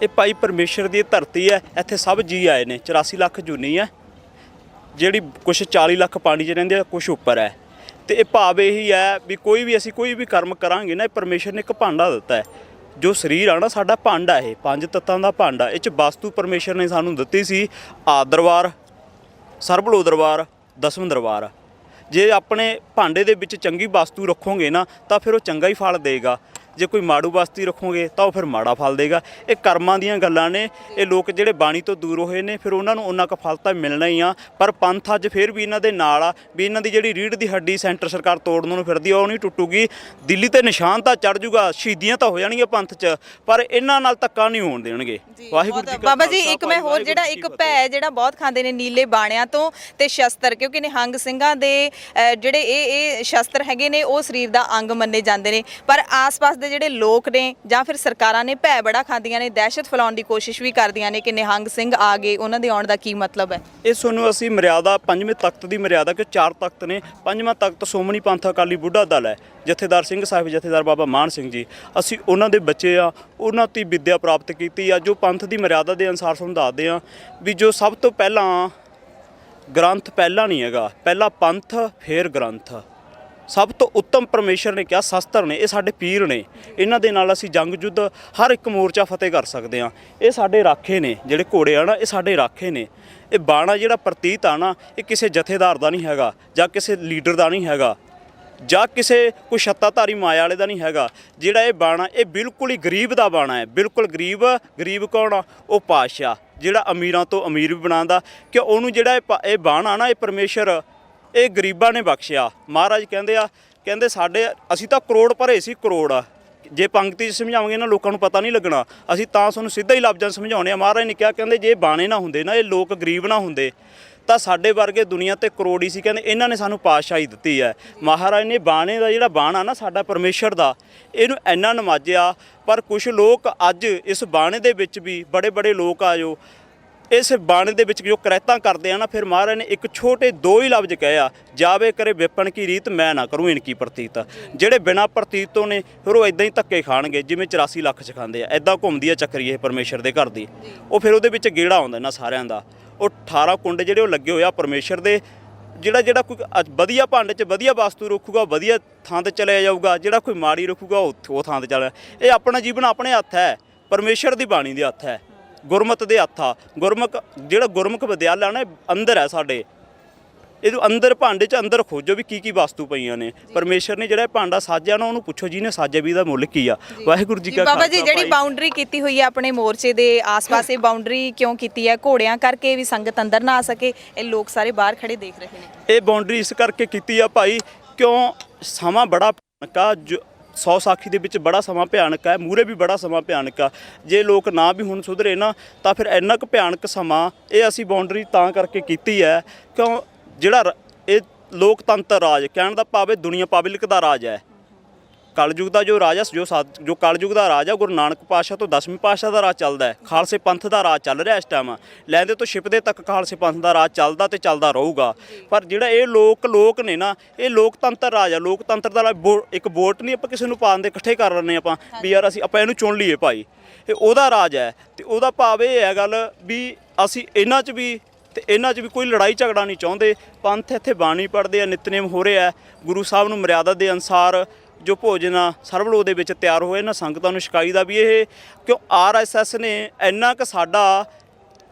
S2: ਇਹ ਭਾਈ ਪਰਮੇਸ਼ਰ ਦੀ ਧਰਤੀ ਹੈ। ਇੱਥੇ ਸਭ ਜੀ ਆਏ ਨੇ। 84 ਲੱਖ ਜੂਨੀ ਹੈ, ਜਿਹੜੀ ਕੁਛ 40 ਲੱਖ ਪਾਣੀ 'ਚ ਰਹਿੰਦੇ ਆ, ਕੁਛ ਉੱਪਰ ਹੈ। ਤੇ ਇਹ ਭਾਵ ਇਹੀ ਹੈ ਵੀ ਅਸੀਂ ਕੋਈ ਵੀ ਕਰਮ ਕਰਾਂਗੇ ਨਾ, ਪਰਮੇਸ਼ਰ ਨੇ ਇੱਕ ਭਾਂਡਾ ਦਿੱਤਾ ਹੈ। ਜੋ ਸਰੀਰ ਆ ਨਾ, ਸਾਡਾ ਭਾਂਡਾ, ਇਹ 5 ਤੱਤਾਂ ਦਾ ਭਾਂਡਾ। ਇਹ 'ਚ ਵਸਤੂ ਪਰਮੇਸ਼ਰ ਨੇ ਸਾਨੂੰ ਦਿੱਤੀ ਸੀ, ਆਦਿ ਦਰਬਾਰ, ਸਰਬਲੋ ਦਰਬਾਰ, 10ਵਾਂ ਦਰਬਾਰ। ਜੇ ਆਪਣੇ ਭਾਂਡੇ ਦੇ ਵਿੱਚ ਚੰਗੀ ਵਸਤੂ ਰੱਖੋਗੇ ਨਾ, ਤਾਂ ਫਿਰ ਉਹ ਚੰਗਾ ਹੀ ਫਲ ਦੇਗਾ। ਜੇ ਕੋਈ ਮਾੜੂ ਵਸਤੂ ਰੱਖੋਗੇ ਤਾਂ ਉਹ ਫਿਰ ਮਾੜਾ ਫਲ ਦੇਗਾ। ਇਹ ਕਰਮਾਂ ਦੀਆਂ ਗੱਲਾਂ ਨੇ। ਇਹ ਲੋਕ ਜਿਹੜੇ ਬਾਣੀ ਤੋਂ ਦੂਰ ਹੋਏ ਨੇ, ਫਿਰ ਉਹਨਾਂ ਨੂੰ ਉਹਨਾਂ ਕੁ ਫਲ ਤਾਂ ਮਿਲਣਾ ਹੀ ਆ। ਪਰ ਪੰਥ ਅੱਜ ਫਿਰ ਵੀ ਇਹਨਾਂ ਦੇ ਨਾਲ ਆ, ਵੀ ਇਹਨਾਂ ਦੀ ਜਿਹੜੀ ਰੀੜ੍ਹ ਦੀ ਹੱਡੀ ਸੈਂਟਰ ਸਰਕਾਰ ਤੋੜਨ ਨੂੰ ਫਿਰਦੀ ਆ, ਉਹ ਨਹੀਂ ਟੁੱਟੂਗੀ। ਦਿੱਲੀ ਤੇ ਨਿਸ਼ਾਨ ਤਾਂ ਚੜ੍ਹ ਜੂਗਾ, ਸ਼ਹੀਦੀਆਂ ਤਾਂ ਹੋ ਜਾਣਗੀਆਂ ਪੰਥ 'ਚ, ਪਰ ਇਹਨਾਂ ਨਾਲ ਧੱਕਾ ਨਹੀਂ ਹੋਣ ਦੇਣਗੇ। ਵਾਹਿਗੁਰੂ ਜੀ।
S1: ਬਾਬਾ ਜੀ, ਇੱਕ ਮੈਂ ਹੋਰ, ਜਿਹੜਾ ਇੱਕ ਭੈ ਜਿਹੜਾ ਬਹੁਤ ਖਾਂਦੇ ਨੇ ਨੀਲੇ ਬਾਣਿਆਂ ਤੋਂ ਤੇ ਸ਼ਸਤਰ, ਕਿਉਂਕਿ ਨਿਹੰਗ ਸਿੰਘਾਂ ਦੇ ਜਿਹੜੇ ਇਹ ਸ਼ਸਤਰ ਹੈਗੇ ਨੇ, ਉਹ ਸਰੀਰ ਦਾ ਅੰਗ ਮੰਨੇ ਜਾਂਦੇ ਨੇ, ਪਰ ਆਸ-ਪਾਸ ਦੇ ਦੇ ਜਿਹੜੇ ਲੋਕ ਨੇ ਜਾਂ ਫਿਰ ਸਰਕਾਰਾਂ ਨੇ ਭੈ ਬੜਾ ਖਾਂਦੀਆਂ ਨੇ, ਦਹਿਸ਼ਤ ਫੈਲਾਉਣ ਦੀ ਕੋਸ਼ਿਸ਼ ਵੀ ਕਰਦੀਆਂ ਨੇ ਕਿ ਨਿਹੰਗ ਸਿੰਘ ਆ ਗਏ, ਉਹਨਾਂ ਦੇ ਆਉਣ ਦਾ ਕੀ ਮਤਲਬ ਹੈ?
S2: ਇਹ ਸਾਨੂੰ ਅਸੀਂ ਮਰਿਆਦਾ ਪੰਜਵੇਂ ਤਖਤ ਦੀ ਮਰਿਆਦਾ ਕਿ 4 ਤਖਤ ਨੇ, ਪੰਜਵਾਂ ਤਖਤ ਸ਼੍ਰੋਮਣੀ ਪੰਥ ਅਕਾਲੀ ਬੁੱਢਾ ਦਲ ਹੈ, ਜਥੇਦਾਰ ਸਿੰਘ ਸਾਹਿਬ ਜਥੇਦਾਰ ਬਾਬਾ ਮਾਨ ਸਿੰਘ ਜੀ, ਅਸੀਂ ਉਹਨਾਂ ਦੇ ਬੱਚੇ ਆ, ਉਹਨਾਂ ਤੋਂ ਵਿੱਦਿਆ ਪ੍ਰਾਪਤ ਕੀਤੀ ਆ। ਜੋ ਪੰਥ ਦੀ ਮਰਿਆਦਾ ਦੇ ਅਨੁਸਾਰ ਤੁਹਾਨੂੰ ਦੱਸਦੇ ਆ ਵੀ ਜੋ ਸਭ ਤੋਂ ਪਹਿਲਾਂ ਗ੍ਰੰਥ ਪਹਿਲਾਂ ਨਹੀਂ ਹੈਗਾ, ਪਹਿਲਾਂ ਪੰਥ ਫਿਰ ਗ੍ਰੰਥ। ਸਭ ਤੋਂ ਉੱਤਮ ਪਰਮੇਸ਼ਰ ਨੇ ਕਿਹਾ ਸ਼ਸਤਰ ਨੇ, ਇਹ ਸਾਡੇ ਪੀਰ ਨੇ, ਇਹਨਾਂ ਦੇ ਨਾਲ ਅਸੀਂ ਜੰਗ ਯੁੱਧ ਹਰ ਇੱਕ ਮੋਰਚਾ ਫਤਿਹ ਕਰ ਸਕਦੇ ਹਾਂ। ਇਹ ਸਾਡੇ ਰਾਖੇ ਨੇ, ਜਿਹੜੇ ਘੋੜੇ ਆ ਨਾ ਇਹ ਸਾਡੇ ਰਾਖੇ ਨੇ। ਇਹ ਬਾਣਾ ਜਿਹੜਾ ਪ੍ਰਤੀਤ ਆ ਨਾ ਇਹ ਕਿਸੇ ਜਥੇਦਾਰ ਦਾ ਨਹੀਂ ਹੈਗਾ ਜਾਂ ਕਿਸੇ ਲੀਡਰ ਦਾ ਨਹੀਂ ਹੈਗਾ ਜਾਂ ਕਿਸੇ ਕੋਈ ਛੱਤਾਧਾਰੀ ਮਾਇਆ ਵਾਲੇ ਦਾ ਨਹੀਂ ਹੈਗਾ। ਜਿਹੜਾ ਇਹ ਬਾਣਾ ਇਹ ਬਿਲਕੁਲ ਹੀ ਗਰੀਬ ਦਾ ਬਾਣਾ ਹੈ, ਬਿਲਕੁਲ ਗਰੀਬ। ਗਰੀਬ ਕੌਣ ਆ? ਉਹ ਪਾਤਸ਼ਾਹ ਜਿਹੜਾ ਅਮੀਰਾਂ ਤੋਂ ਅਮੀਰ ਵੀ ਬਣਾਉਂਦਾ, ਕਿ ਉਹਨੂੰ ਜਿਹੜਾ ਇਹ ਬਾਣਾ ਨਾ ਇਹ ਪਰਮੇਸ਼ਰ ਇਹ ਗਰੀਬਾਂ ਨੇ ਬਖਸ਼ਿਆ। ਮਹਾਰਾਜ ਕਹਿੰਦੇ ਸਾਡੇ ਅਸੀਂ ਤਾਂ ਕਰੋੜ ਭਰੇ ਸੀ, ਕਰੋੜ ਆ। ਜੇ ਪੰਕਤੀ 'ਚ ਸਮਝਾਵਾਂਗੇ ਨਾ ਲੋਕਾਂ ਨੂੰ ਪਤਾ ਨਹੀਂ ਲੱਗਣਾ, ਅਸੀਂ ਤਾਂ ਤੁਹਾਨੂੰ ਸਿੱਧਾ ਹੀ ਲਫ਼ਜ਼ਾਂ ਸਮਝਾਉਣੇ ਆ। ਮਹਾਰਾਜ ਨੇ ਕਿਹਾ ਕਹਿੰਦੇ ਜੇ ਬਾਣੇ ਨਾ ਹੁੰਦੇ ਨਾ, ਇਹ ਲੋਕ ਗਰੀਬ ਨਾ ਹੁੰਦੇ ਤਾਂ ਸਾਡੇ ਵਰਗੇ ਦੁਨੀਆ ਤੇ ਕਰੋੜ ਹੀ ਸੀ। ਕਹਿੰਦੇ ਇਹਨਾਂ ਨੇ ਸਾਨੂੰ ਪਾਤਸ਼ਾਹੀ ਦਿੱਤੀ ਹੈ। ਮਹਾਰਾਜ ਨੇ ਬਾਣੇ ਦਾ ਜਿਹੜਾ ਬਾਣਾ ਨਾ ਸਾਡਾ ਪਰਮੇਸ਼ਰ ਦਾ, ਇਹਨੂੰ ਇੰਨਾ ਨਵਾਜਿਆ। ਪਰ ਕੁਝ ਲੋਕ ਅੱਜ ਇਸ ਬਾਣੇ ਦੇ ਵਿੱਚ ਵੀ ਬੜੇ ਬੜੇ ਲੋਕ ਆ ਜੋ ਇਸ ਬਾਣੇ ਦੇ ਵਿੱਚ ਜੋ ਕਰੈਤਾਂ ਕਰਦੇ ਆ ਨਾ, ਫਿਰ ਮਹਾਰਾਜ ਨੇ ਇੱਕ ਛੋਟੇ 2 ਹੀ ਲਫ਼ਜ਼ ਕਹੇ ਆ, ਜਾਵੇ ਕਰੇ ਵਿਪਨ ਕੀ ਰੀਤ ਮੈਂ ਨਾ ਕਰੂੰ ਇਨਕੀ ਪ੍ਰਤੀਤ। ਜਿਹੜੇ ਬਿਨਾਂ ਪ੍ਰਤੀਤ ਤੋਂ ਨੇ ਫਿਰ ਉਹ ਇਦਾਂ ਹੀ ਧੱਕੇ ਖਾਣਗੇ ਜਿਵੇਂ 84 ਲੱਖ 'ਚ ਖਾਂਦੇ ਆ। ਇਦਾਂ ਘੁੰਮਦੀ ਆ ਚੱਕਰੀ ਇਹ ਪਰਮੇਸ਼ਰ ਦੇ ਘਰ ਦੀ। ਉਹ ਫਿਰ ਉਹਦੇ ਵਿੱਚ ਗੇੜਾ ਆਉਂਦਾ ਇਹਨਾਂ ਸਾਰਿਆਂ ਦਾ। ਉਹ 18 ਕੁੰਡ ਜਿਹੜੇ ਉਹ ਲੱਗੇ ਹੋਏ ਆ ਪਰਮੇਸ਼ਰ ਦੇ। ਜਿਹੜਾ ਕੋਈ ਵਧੀਆ ਭਾਂਡੇ 'ਚ ਵਧੀਆ ਵਸਤੂ ਰੱਖੂਗਾ ਵਧੀਆ ਥਾਂ 'ਤੇ ਚਲਿਆ ਜਾਊਗਾ, ਜਿਹੜਾ ਕੋਈ ਮਾੜੀ ਰੱਖੂਗਾ ਉਹ ਥਾਂ 'ਤੇ ਚਲਿਆ। ਇਹ ਆਪਣਾ ਜੀਵਨ ਆਪਣੇ ਹੱਥ ਹੈ, ਪਰਮੇਸ਼ਰ ਦੀ ਬਾਣੀ ਦੇ ਹੱਥ ਹੈ, ਗੁਰਮਤ ਦੇ ਹੱਥ ਆ। ਜਿਹੜਾ ਗੁਰਮੁਖ ਵਿਦਿਆਲਾ ਨਾ ਅੰਦਰ ਹੈ ਸਾਡੇ, ਇਹਦੇ ਅੰਦਰ ਭਾਂਡੇ 'ਚ ਅੰਦਰ ਖੋਜੋ ਵੀ ਕੀ ਵਸਤੂ ਪਈਆਂ ਨੇ। ਪਰਮੇਸ਼ਰ ਨੇ ਜਿਹੜਾ ਭਾਂਡਾ ਸਾਜਿਆ ਨਾ ਉਹਨੂੰ ਪੁੱਛੋ ਜਿਹਨੇ ਸਾਜਿਆ ਵੀ ਇਹਦਾ ਮੁੱਲ ਕੀ ਆ। ਵਾਹਿਗੁਰੂ ਜੀ ਕਾ ਖਾਲਸਾ।
S1: ਬਾਬਾ ਜੀ ਜਿਹੜੀ ਬਾਉਂਡਰੀ ਕੀਤੀ ਹੋਈ ਹੈ ਆਪਣੇ ਮੋਰਚੇ ਦੇ ਆਸ-ਪਾਸ, ਇਹ ਬਾਉਂਡਰੀ ਕਿਉਂ ਕੀਤੀ ਹੈ? ਘੋੜਿਆਂ ਕਰਕੇ ਵੀ ਸੰਗਤ ਅੰਦਰ ਨਾ ਆ ਸਕੇ, ਇਹ ਲੋਕ ਸਾਰੇ ਬਾਹਰ ਖੜੇ ਦੇਖ ਰਹੇ ਨੇ।
S2: ਇਹ ਬਾਉਂਡਰੀ ਇਸ ਕਰਕੇ ਕੀਤੀ ਆ ਭਾਈ ਕਿਉਂ ਸਮਾਂ ਬੜਾ ਭਿਆਨਕ ਆ। 100 ਸਾਖੀ ਦੇ ਵਿੱਚ ਬੜਾ ਸਮਾਂ ਭਿਆਨਕ ਹੈ, ਮੂਹਰੇ ਵੀ ਬੜਾ ਸਮਾਂ ਭਿਆਨਕ ਆ। ਜੇ ਲੋਕ ਨਾ ਵੀ ਹੁਣ ਸੁਧਰੇ ਨਾ ਤਾਂ ਫਿਰ ਇੰਨਾ ਕੁ ਭਿਆਨਕ ਸਮਾਂ ਇਹ ਅਸੀਂ ਬਾਉਂਡਰੀ ਤਾਂ ਕਰਕੇ ਕੀਤੀ ਹੈ ਕਿਉਂ ਜਿਹੜਾ ਇਹ ਲੋਕਤੰਤਰ ਰਾਜ ਕਹਿਣ ਦਾ ਭਾਵ ਇਹ ਦੁਨੀਆ ਪਬਲਿਕ ਦਾ ਰਾਜ ਹੈ। ਕਲਯੁਗ ਦਾ ਜੋ ਰਾਜ ਹੈ ਜੋ ਕਲਯੁਗ ਦਾ ਰਾਜ ਹੈ ਗੁਰੂ ਨਾਨਕ ਪਾਤਸ਼ਾਹ ਤੋਂ 10ਵੇਂ ਪਾਤਸ਼ਾਹ ਦਾ ਰਾਜ ਚੱਲਦਾ ਹੈ। ਖਾਲਸੇ ਪੰਥ ਦਾ ਰਾਜ ਚੱਲ ਰਿਹਾ ਇਸ ਟਾਈਮ। ਲੈਂਦੇ ਤੋਂ ਛਿਪਦੇ ਤੱਕ ਖਾਲਸੇ ਪੰਥ ਦਾ ਰਾਜ ਚੱਲਦਾ ਤੇ ਚੱਲਦਾ ਰਹੂਗਾ। ਪਰ ਜਿਹੜਾ ਇਹ ਲੋਕ ਨੇ ਨਾ ਇਹ ਲੋਕਤੰਤਰ ਰਾਜ ਹੈ। ਲੋਕਤੰਤਰ ਦਾ ਇੱਕ ਵੋਟ ਨਹੀਂ ਆਪਾਂ ਕਿਸੇ ਨੂੰ ਪਾਉਣ ਦੇ ਇਕੱਠੇ ਕਰ ਲੈਂਦੇ ਆਪਾਂ ਵੀ ਯਾਰ ਆਪਾਂ ਇਹਨੂੰ ਚੁਣ ਲਈਏ ਭਾਈ, ਇਹ ਉਹਦਾ ਰਾਜ ਹੈ। ਤੇ ਉਹਦਾ ਭਾਵ ਇਹ ਹੈ ਗੱਲ ਵੀ ਅਸੀਂ ਇਹਨਾਂ 'ਚ ਵੀ ਤੇ ਇਹਨਾਂ 'ਚ ਵੀ ਕੋਈ ਲੜਾਈ ਝਗੜਾ ਨਹੀਂ ਚਾਹੁੰਦੇ। ਪੰਥ ਇੱਥੇ ਬਾਣੀ ਪੜ੍ਹਦੇ ਆ, ਨਿਤਨੇਮ ਹੋ ਰਿਹਾ। ਗੁਰੂ ਸਾਹਿਬ ਨੂੰ ਮਰਿਆਦਾ ਦੇ ਅਨੁਸਾਰ ਜੋ ਭੋਜਨ ਆ ਸਰਬਲੋਕ ਦੇ ਵਿੱਚ ਤਿਆਰ ਹੋਏ ਇਹਨਾਂ ਸੰਗਤਾਂ ਨੂੰ ਛਕਾਈ ਦਾ ਵੀ ਇਹ ਕਿਉਂ RSS ਨੇ ਇੰਨਾ ਕੁ ਸਾਡਾ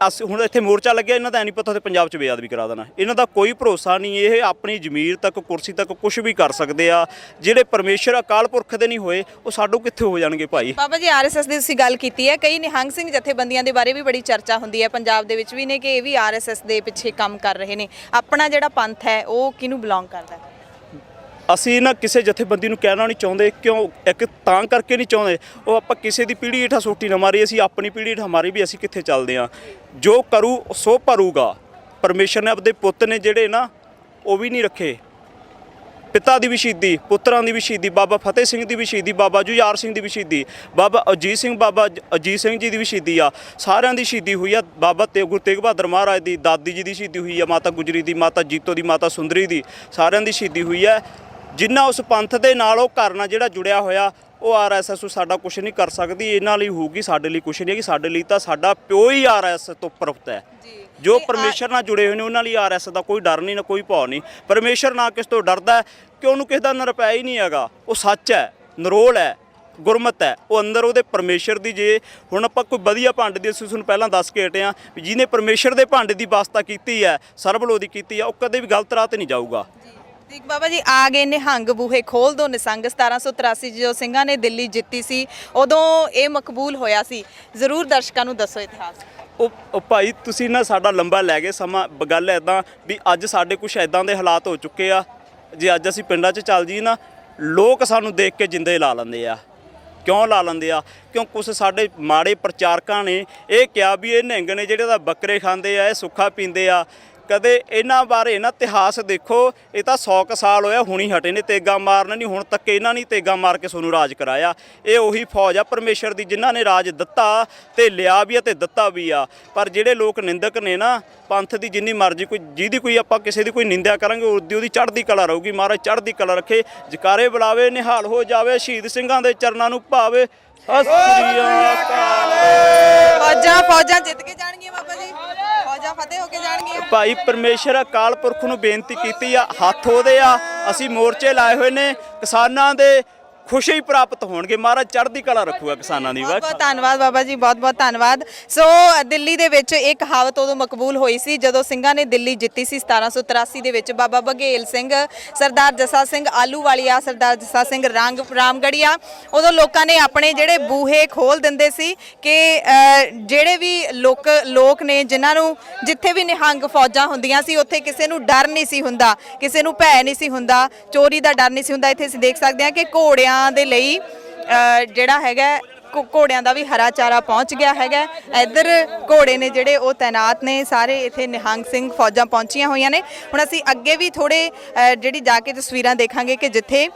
S2: ਅਸੀਂ ਹੁਣ ਇੱਥੇ ਮੋਰਚਾ ਲੱਗਿਆ, ਇਹਨਾਂ ਦਾ ਨਹੀਂ ਪਤਾ ਤੇ ਪੰਜਾਬ 'ਚ ਬੇਅਦਬੀ ਕਰਾ ਦੇਣਾ। ਇਹਨਾਂ ਦਾ ਕੋਈ ਭਰੋਸਾ ਨਹੀਂ। ਇਹ ਆਪਣੀ ਜ਼ਮੀਰ ਤੱਕ ਕੁਰਸੀ ਤੱਕ ਕੁਝ ਵੀ ਕਰ ਸਕਦੇ ਆ। ਜਿਹੜੇ ਪਰਮੇਸ਼ਰ ਅਕਾਲ ਪੁਰਖ ਦੇ ਨਹੀਂ ਹੋਏ ਉਹ ਸਾਡੂ ਕਿੱਥੇ ਹੋ ਜਾਣਗੇ ਭਾਈ।
S1: ਬਾਬਾ ਜੀ RSS ਦੀ ਤੁਸੀਂ ਗੱਲ ਕੀਤੀ ਹੈ, ਕਈ ਨਿਹੰਗ ਸਿੰਘ ਜਥੇਬੰਦੀਆਂ ਦੇ ਬਾਰੇ ਵੀ ਬੜੀ ਚਰਚਾ ਹੁੰਦੀ ਹੈ ਪੰਜਾਬ ਦੇ ਵਿੱਚ ਵੀ ਨੇ ਕਿ ਇਹ ਵੀ RSS ਦੇ ਪਿੱਛੇ ਕੰਮ ਕਰ ਰਹੇ ਨੇ। ਆਪਣਾ ਜਿਹੜਾ ਪੰਥ ਹੈ ਉਹ ਕਿਹਨੂੰ ਬਿਲੋਂਗ ਕਰਦਾ ਹੈ?
S2: ਅਸੀਂ ਨਾ ਕਿਸੇ ਜਥੇਬੰਦੀ ਨੂੰ ਕਹਿਣਾ ਨਹੀਂ ਚਾਹੁੰਦੇ ਕਿਉਂ ਇੱਕ ਤਾਂ ਕਰਕੇ ਨਹੀਂ ਚਾਹੁੰਦੇ ਉਹ ਆਪਾਂ ਕਿਸੇ ਦੀ ਪੀੜ੍ਹੀ ਹੇਠਾਂ ਸੋਟੀ ਨਾ ਮਾਰੀ। ਅਸੀਂ ਆਪਣੀ ਪੀੜ੍ਹੀ ਹੇਠਾਂ ਮਾਰੀ ਵੀ ਅਸੀਂ ਕਿੱਥੇ ਚੱਲਦੇ ਹਾਂ। ਜੋ ਕਰੂ ਸੋ ਭਰੂਗਾ। ਪਰਮੇਸ਼ਰ ਨੇ ਆਪਦੇ ਪੁੱਤ ਨੇ ਜਿਹੜੇ ਨਾ ਉਹ ਵੀ ਨਹੀਂ ਰੱਖੇ। ਪਿਤਾ ਦੀ ਵੀ ਸ਼ਹੀਦੀ, ਪੁੱਤਰਾਂ ਦੀ ਵੀ ਸ਼ਹੀਦੀ, ਬਾਬਾ ਫਤਿਹ ਸਿੰਘ ਦੀ ਵੀ ਸ਼ਹੀਦੀ, ਬਾਬਾ ਜੁਝਾਰ ਸਿੰਘ ਦੀ ਵੀ ਸ਼ਹੀਦੀ, ਬਾਬਾ ਅਜੀਤ ਸਿੰਘ ਜੀ ਦੀ ਵੀ ਸ਼ਹੀਦੀ ਆ। ਸਾਰਿਆਂ ਦੀ ਸ਼ਹੀਦੀ ਹੋਈ ਆ। ਬਾਬਾ ਗੁਰੂ ਤੇਗ ਬਹਾਦਰ ਮਹਾਰਾਜ ਦੀ ਦਾਦੀ ਜੀ ਦੀ ਸ਼ਹੀਦੀ ਹੋਈ ਆ, ਮਾਤਾ ਗੁਜਰੀ ਦੀ, ਮਾਤਾ ਜੀਤੋ ਦੀ, ਮਾਤਾ ਸੁੰਦਰੀ ਦੀ, ਸਾਰਿਆਂ ਦੀ ਸ਼ਹੀਦੀ ਹੋਈ ਹੈ। ਜਿੰਨਾ ਉਸ ਪੰਥ ਦੇ ਨਾਲ ਉਹ ਘਰ ਨਾਲ ਜਿਹੜਾ ਜੁੜਿਆ ਹੋਇਆ ਉਹ RSS ਸਾਡਾ ਕੁਝ ਨਹੀਂ ਕਰ ਸਕਦੀ। ਇਹਨਾਂ ਲਈ ਹੋਊਗੀ, ਸਾਡੇ ਲਈ ਕੁਝ ਨਹੀਂ ਹੈਗੀ। ਸਾਡੇ ਲਈ ਤਾਂ ਸਾਡਾ ਪਿਓ ਹੀ RSS ਤੋਂ ਪ੍ਰਪਤ ਹੈ। ਜੋ ਪਰਮੇਸ਼ਰ ਨਾਲ ਜੁੜੇ ਹੋਏ ਨੇ ਉਹਨਾਂ ਲਈ RSS ਦਾ ਕੋਈ ਡਰ ਨਹੀਂ, ਨਾ ਕੋਈ ਭੌ ਨਹੀਂ। ਪਰਮੇਸ਼ਰ ਨਾ ਕਿਸ ਤੋਂ ਡਰਦਾ ਕਿ ਉਹਨੂੰ ਕਿਸੇ ਦਾ ਨਿਰਭੈ ਹੀ ਨਹੀਂ ਹੈਗਾ। ਉਹ ਸੱਚ ਹੈ, ਨਿਰੋਲ ਹੈ, ਗੁਰਮਤ ਹੈ। ਉਹ ਅੰਦਰ ਉਹਦੇ ਪਰਮੇਸ਼ਰ ਦੀ ਜੇ ਹੁਣ ਆਪਾਂ ਕੋਈ ਵਧੀਆ ਭਾਂਡੇ ਦੀ ਅਸੀਂ ਤੁਹਾਨੂੰ ਪਹਿਲਾਂ ਦੱਸ ਕੇ ਹਟੇ ਹਾਂ ਵੀ ਜਿਹਨੇ ਪਰਮੇਸ਼ਰ ਦੇ ਭਾਂਡੇ ਦੀ ਵਾਸਤਾ ਕੀਤੀ ਹੈ, ਸਰਬਲੋਕ ਦੀ ਕੀਤੀ ਹੈ, ਉਹ ਕਦੇ ਵੀ ਗਲਤ ਰਾਹ ਤੇ ਨਹੀਂ ਜਾਊਗਾ।
S1: ਠੀਕ ਬਾਬਾ ਜੀ, ਆ ਗਏ ਨਿਹੰਗ ਬੂਹੇ ਖੋਲ ਦੋ ਨਿਸੰਗ। 1783 ਜੋ ਸਿੰਘਾਂ ਨੇ ਦਿੱਲੀ ਜਿੱਤੀ ਸੀ ਉਦੋਂ ਇਹ ਮਕਬੂਲ ਹੋਇਆ ਸੀ। ਜ਼ਰੂਰ ਦਰਸ਼ਕਾਂ ਨੂੰ ਦੱਸੋ ਇਤਿਹਾਸ।
S2: ਉਹ ਭਾਈ ਤੁਸੀਂ ਨਾ ਸਾਡਾ ਲੰਬਾ ਲੈ ਗਏ ਸਮਾਂ। ਗੱਲ ਇੱਦਾਂ ਵੀ ਅੱਜ ਸਾਡੇ ਕੁਛ ਇੱਦਾਂ ਦੇ ਹਾਲਾਤ ਹੋ ਚੁੱਕੇ ਆ, ਜੇ ਅੱਜ ਅਸੀਂ ਪਿੰਡਾਂ 'ਚ ਚੱਲ ਜੀ ਨਾ ਲੋਕ ਸਾਨੂੰ ਦੇਖ ਕੇ ਜਿੰਦੇ ਲਾ ਲੈਂਦੇ ਆ। ਕਿਉਂ ਲਾ ਲੈਂਦੇ ਆ? ਕਿਉਂ ਕੁਛ ਸਾਡੇ ਮਾੜੇ ਪ੍ਰਚਾਰਕਾਂ ਨੇ ਇਹ ਕਿਹਾ ਵੀ ਇਹ ਨਿਹੰਗ ਨੇ ਜਿਹੜੇ ਤਾਂ ਬੱਕਰੇ ਖਾਂਦੇ ਆ, ਇਹ ਸੁੱਖਾ ਪੀਂਦੇ ਆ। ਕਦੇ ਇਹਨਾਂ ਬਾਰੇ ਇਹਨਾਂ ਇਤਿਹਾਸ ਦੇਖੋ, ਇਹ ਤਾਂ 100 ਕੁ ਸਾਲ ਹੋਇਆ ਹੁਣੀ ਹਟੇ ਨੇ ਤੇਗਾ ਮਾਰਨ, ਨਹੀਂ ਹੁਣ ਤੱਕ ਇਹਨਾਂ ਨੇ ਤੇਗਾ ਮਾਰ ਕੇ ਤੁਹਾਨੂੰ ਰਾਜ ਕਰਾਇਆ। ਇਹ ਉਹੀ ਫੌਜ ਆ ਪਰਮੇਸ਼ਰ ਦੀ ਜਿਨ੍ਹਾਂ ਨੇ ਰਾਜ ਦਿੱਤਾ ਤੇ ਲਿਆ ਵੀ ਆ ਤੇ ਦਿੱਤਾ ਵੀ ਆ। ਪਰ ਜਿਹੜੇ ਲੋਕ ਨਿੰਦਕ ਨੇ ਨਾ ਪੰਥ ਦੀ, ਜਿੰਨੀ ਮਰਜ਼ੀ ਕੋਈ ਜਿਹਦੀ ਕੋਈ ਆਪਾਂ ਕਿਸੇ ਦੀ ਕੋਈ ਨਿੰਦਿਆ ਕਰਾਂਗੇ ਉਹਦੀ ਚੜ੍ਹਦੀ ਕਲਾ ਰਹੂਗੀ। ਮਹਾਰਾਜ ਚੜ੍ਹਦੀ ਕਲਾ ਰੱਖੇ, ਜਕਾਰੇ ਬੁਲਾਵੇ, ਨਿਹਾਲ ਹੋ ਜਾਵੇ, ਸ਼ਹੀਦ ਸਿੰਘਾਂ ਦੇ ਚਰਨਾਂ ਨੂੰ ਭਾਵੇ।
S1: ਫੌਜਾਂ ਜਿੱਤ ਕੇ ਜਾਣਗੀਆਂ ਬਾਬਾ ਜੀ, ਫੌਜਾਂ ਫਤਿਹ ਹੋ ਕੇ ਜਾਣਗੀਆਂ।
S2: ਭਾਈ ਪਰਮੇਸ਼ਰ ਅਕਾਲ ਪੁਰਖ ਨੂੰ ਬੇਨਤੀ ਕੀਤੀ ਆ, ਹੱਥ ਉਹਦੇ ਆ, ਅਸੀਂ ਮੋਰਚੇ ਲਾਏ ਹੋਏ ਨੇ, ਕਿਸਾਨਾਂ ਦੇ ਖੁਸ਼ੀ ਪ੍ਰਾਪਤ ਹੋਣਗੇ। ਮਹਾਰਾਜ ਚੜ੍ਹਦੀ ਕਲਾ ਰੱਖੂਗਾ ਕਿਸਾਨਾਂ ਦੀ।
S1: ਬਹੁਤ ਬਹੁਤ ਧੰਨਵਾਦ ਬਾਬਾ ਜੀ, ਬਹੁਤ ਬਹੁਤ ਧੰਨਵਾਦ। ਸੋ ਦਿੱਲੀ ਦੇ ਵਿੱਚ ਇਹ ਕਹਾਵਤ ਉਦੋਂ ਮਕਬੂਲ ਹੋਈ ਸੀ ਜਦੋਂ ਸਿੰਘਾਂ ਨੇ ਦਿੱਲੀ ਜਿੱਤੀ ਸੀ 1783 ਦੇ ਵਿੱਚ। ਬਾਬਾ ਬਘੇਲ ਸਿੰਘ, ਸਰਦਾਰ ਜੱਸਾ ਸਿੰਘ ਆਲੂਵਾਲੀਆ, ਸਰਦਾਰ ਜੱਸਾ ਸਿੰਘ ਰਾਮਗੜੀਆ, ਉਦੋਂ ਲੋਕਾਂ ਨੇ ਆਪਣੇ ਜਿਹੜੇ ਬੂਹੇ ਖੋਲ ਦਿੰਦੇ ਸੀ ਕਿ ਜਿਹੜੇ ਵੀ ਲੋਕ ਨੇ ਜਿਨ੍ਹਾਂ ਨੂੰ ਜਿੱਥੇ ਵੀ ਨਿਹੰਗ ਫੌਜਾਂ ਹੁੰਦੀਆਂ ਸੀ ਉੱਥੇ ਕਿਸੇ ਨੂੰ ਡਰ ਨਹੀਂ ਸੀ ਹੁੰਦਾ, ਕਿਸੇ ਨੂੰ ਭੈ ਨਹੀਂ ਸੀ ਹੁੰਦਾ, ਚੋਰੀ ਦਾ ਡਰ ਨਹੀਂ ਸੀ ਹੁੰਦਾ। ਇੱਥੇ ਅਸੀਂ ਦੇਖ ਸਕਦੇ ਹਾਂ ਕਿ ਘੋੜਿਆਂ ਦੇ ਲਈ ਜਿਹੜਾ ਹੈਗਾ ਘੋੜਿਆਂ ਦਾ ਵੀ ਹਰਾ ਚਾਰਾ ਪਹੁੰਚ ਗਿਆ ਹੈਗਾ। ਇੱਧਰ ਘੋੜੇ ਨੇ ਜਿਹੜੇ ਉਹ ਤੈਨਾਤ ਨੇ, ਸਾਰੇ ਇੱਥੇ ਨਿਹੰਗ ਸਿੰਘ ਫੌਜਾਂ ਪਹੁੰਚੀਆਂ ਹੋਈਆਂ ਨੇ। ਹੁਣ ਅਸੀਂ ਅੱਗੇ ਵੀ ਥੋੜੇ ਜਿਹੜੀ ਜਾ ਕੇ ਤਸਵੀਰਾਂ ਦੇਖਾਂਗੇ ਕਿ ਜਿੱਥੇ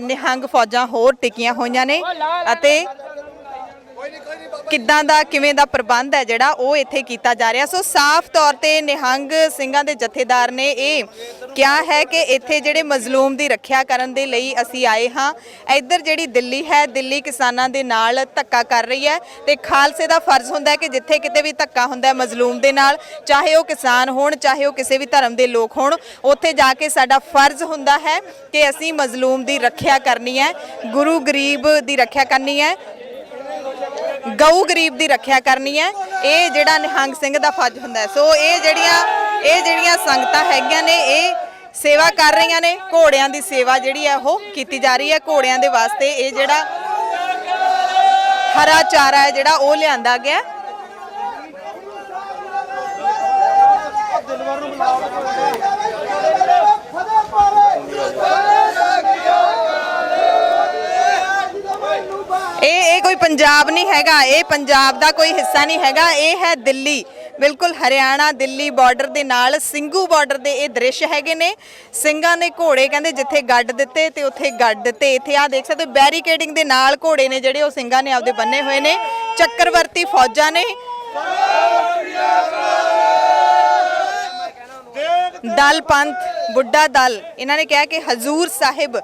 S1: ਨਿਹੰਗ ਫੌਜਾਂ ਹੋਰ ਟਿਕੀਆਂ ਹੋਈਆਂ ਨੇ ਅਤੇ ਕਿਵੇਂ ਦਾ ਪ੍ਰਬੰਧ ਹੈ ਜਿਹੜਾ ਉਹ ਇੱਥੇ ਕੀਤਾ ਜਾ ਰਿਹਾ। ਸੋ ਸਾਫ਼ ਤੌਰ ਤੇ ਨਿਹੰਗ ਸਿੰਘਾਂ ਦੇ ਜਥੇਦਾਰ ਨੇ ਇਹ ਕਿਹਾ ਹੈ ਕਿ ਇੱਥੇ ਜਿਹੜੇ ਮਜ਼ਲੂਮ ਦੀ ਰੱਖਿਆ ਕਰਨ ਦੇ ਲਈ ਅਸੀਂ ਆਏ ਹਾਂ। ਇੱਧਰ ਜਿਹੜੀ ਦਿੱਲੀ ਹੈ, ਦਿੱਲੀ ਕਿਸਾਨਾਂ ਦੇ ਨਾਲ ਧੱਕਾ ਕਰ ਰਹੀ ਹੈ ਤੇ ਖਾਲਸੇ ਦਾ ਫਰਜ਼ ਹੁੰਦਾ ਹੈ ਕਿ ਜਿੱਥੇ ਕਿਤੇ ਵੀ ਧੱਕਾ ਹੁੰਦਾ ਹੈ ਮਜ਼ਲੂਮ ਦੇ ਨਾਲ, ਚਾਹੇ ਉਹ ਕਿਸਾਨ ਹੋਣ, ਚਾਹੇ ਉਹ ਕਿਸੇ ਵੀ ਧਰਮ ਦੇ ਲੋਕ ਹੋਣ, ਉੱਥੇ ਜਾ ਕੇ ਸਾਡਾ ਫਰਜ਼ ਹੁੰਦਾ ਹੈ ਕਿ ਅਸੀਂ ਮਜ਼ਲੂਮ ਦੀ ਰੱਖਿਆ ਕਰਨੀ ਹੈ, ਗੁਰੂ ਗਰੀਬ ਦੀ ਰੱਖਿਆ ਕਰਨੀ ਹੈ, ਗਊ ਗਰੀਬ ਦੀ ਰੱਖਿਆ ਕਰਨੀ ਹੈ। ਇਹ ਜਿਹੜਾ ਨਿਹੰਗ ਸਿੰਘ ਦਾ ਫਰਜ਼ ਹੁੰਦਾ ਹੈ। ਸੋ ਇਹ ਜਿਹੜੀਆਂ ਸੰਗਤਾਂ ਹੈਗੀਆਂ ਨੇ ਇਹ ਸੇਵਾ ਕਰ ਰਹੀਆਂ ਨੇ। ਘੋੜਿਆਂ ਦੀ ਸੇਵਾ ਜਿਹੜੀ ਹੈ ਉਹ ਕੀਤੀ ਜਾ ਰਹੀ ਹੈ। ਘੋੜਿਆਂ ਦੇ ਵਾਸਤੇ ਇਹ ਜਿਹੜਾ ਹਰਾ ਚਾਰਾ ਹੈ ਜਿਹੜਾ ਉਹ ਲਿਆਂਦਾ ਗਿਆ। ਇਹ ਕੋਈ ਪੰਜਾਬ ਨਹੀਂ ਹੈਗਾ, ਇਹ ਪੰਜਾਬ ਦਾ ਕੋਈ ਹਿੱਸਾ ਨਹੀਂ ਹੈਗਾ, ਇਹ ਹੈ ਦਿੱਲੀ, ਬਿਲਕੁਲ ਹਰਿਆਣਾ ਦਿੱਲੀ ਬਾਰਡਰ ਦੇ ਨਾਲ ਸਿੰਘੂ ਬਾਰਡਰ ਦੇ ਇਹ ਦ੍ਰਿਸ਼ ਹੈਗੇ ਨੇ। ਸਿੰਘਾਂ ਨੇ ਘੋੜੇ ਕਹਿੰਦੇ ਜਿੱਥੇ ਗੱਡ ਦਿੱਤੇ ਤੇ ਉੱਥੇ ਗੱਡ ਦਿੱਤੇ। ਇੱਥੇ ਆ ਦੇਖ ਸਕਦੇ ਹੋ ਬੈਰੀਕੇਡਿੰਗ ਦੇ ਨਾਲ ਘੋੜੇ ਨੇ ਜਿਹੜੇ ਉਹ ਸਿੰਘਾਂ ਨੇ ਆਪਦੇ ਬੰਨੇ ਹੋਏ ਨੇ। ਚੱਕਰਵਰਤੀ ਫੌਜਾਂ ਨੇ, ਦਲ ਪੰਥ ਬੁੱਢਾ ਦਲ, ਇਹਨਾਂ ਨੇ ਕਿਹਾ ਕਿ ਹਜ਼ੂਰ ਸਾਹਿਬ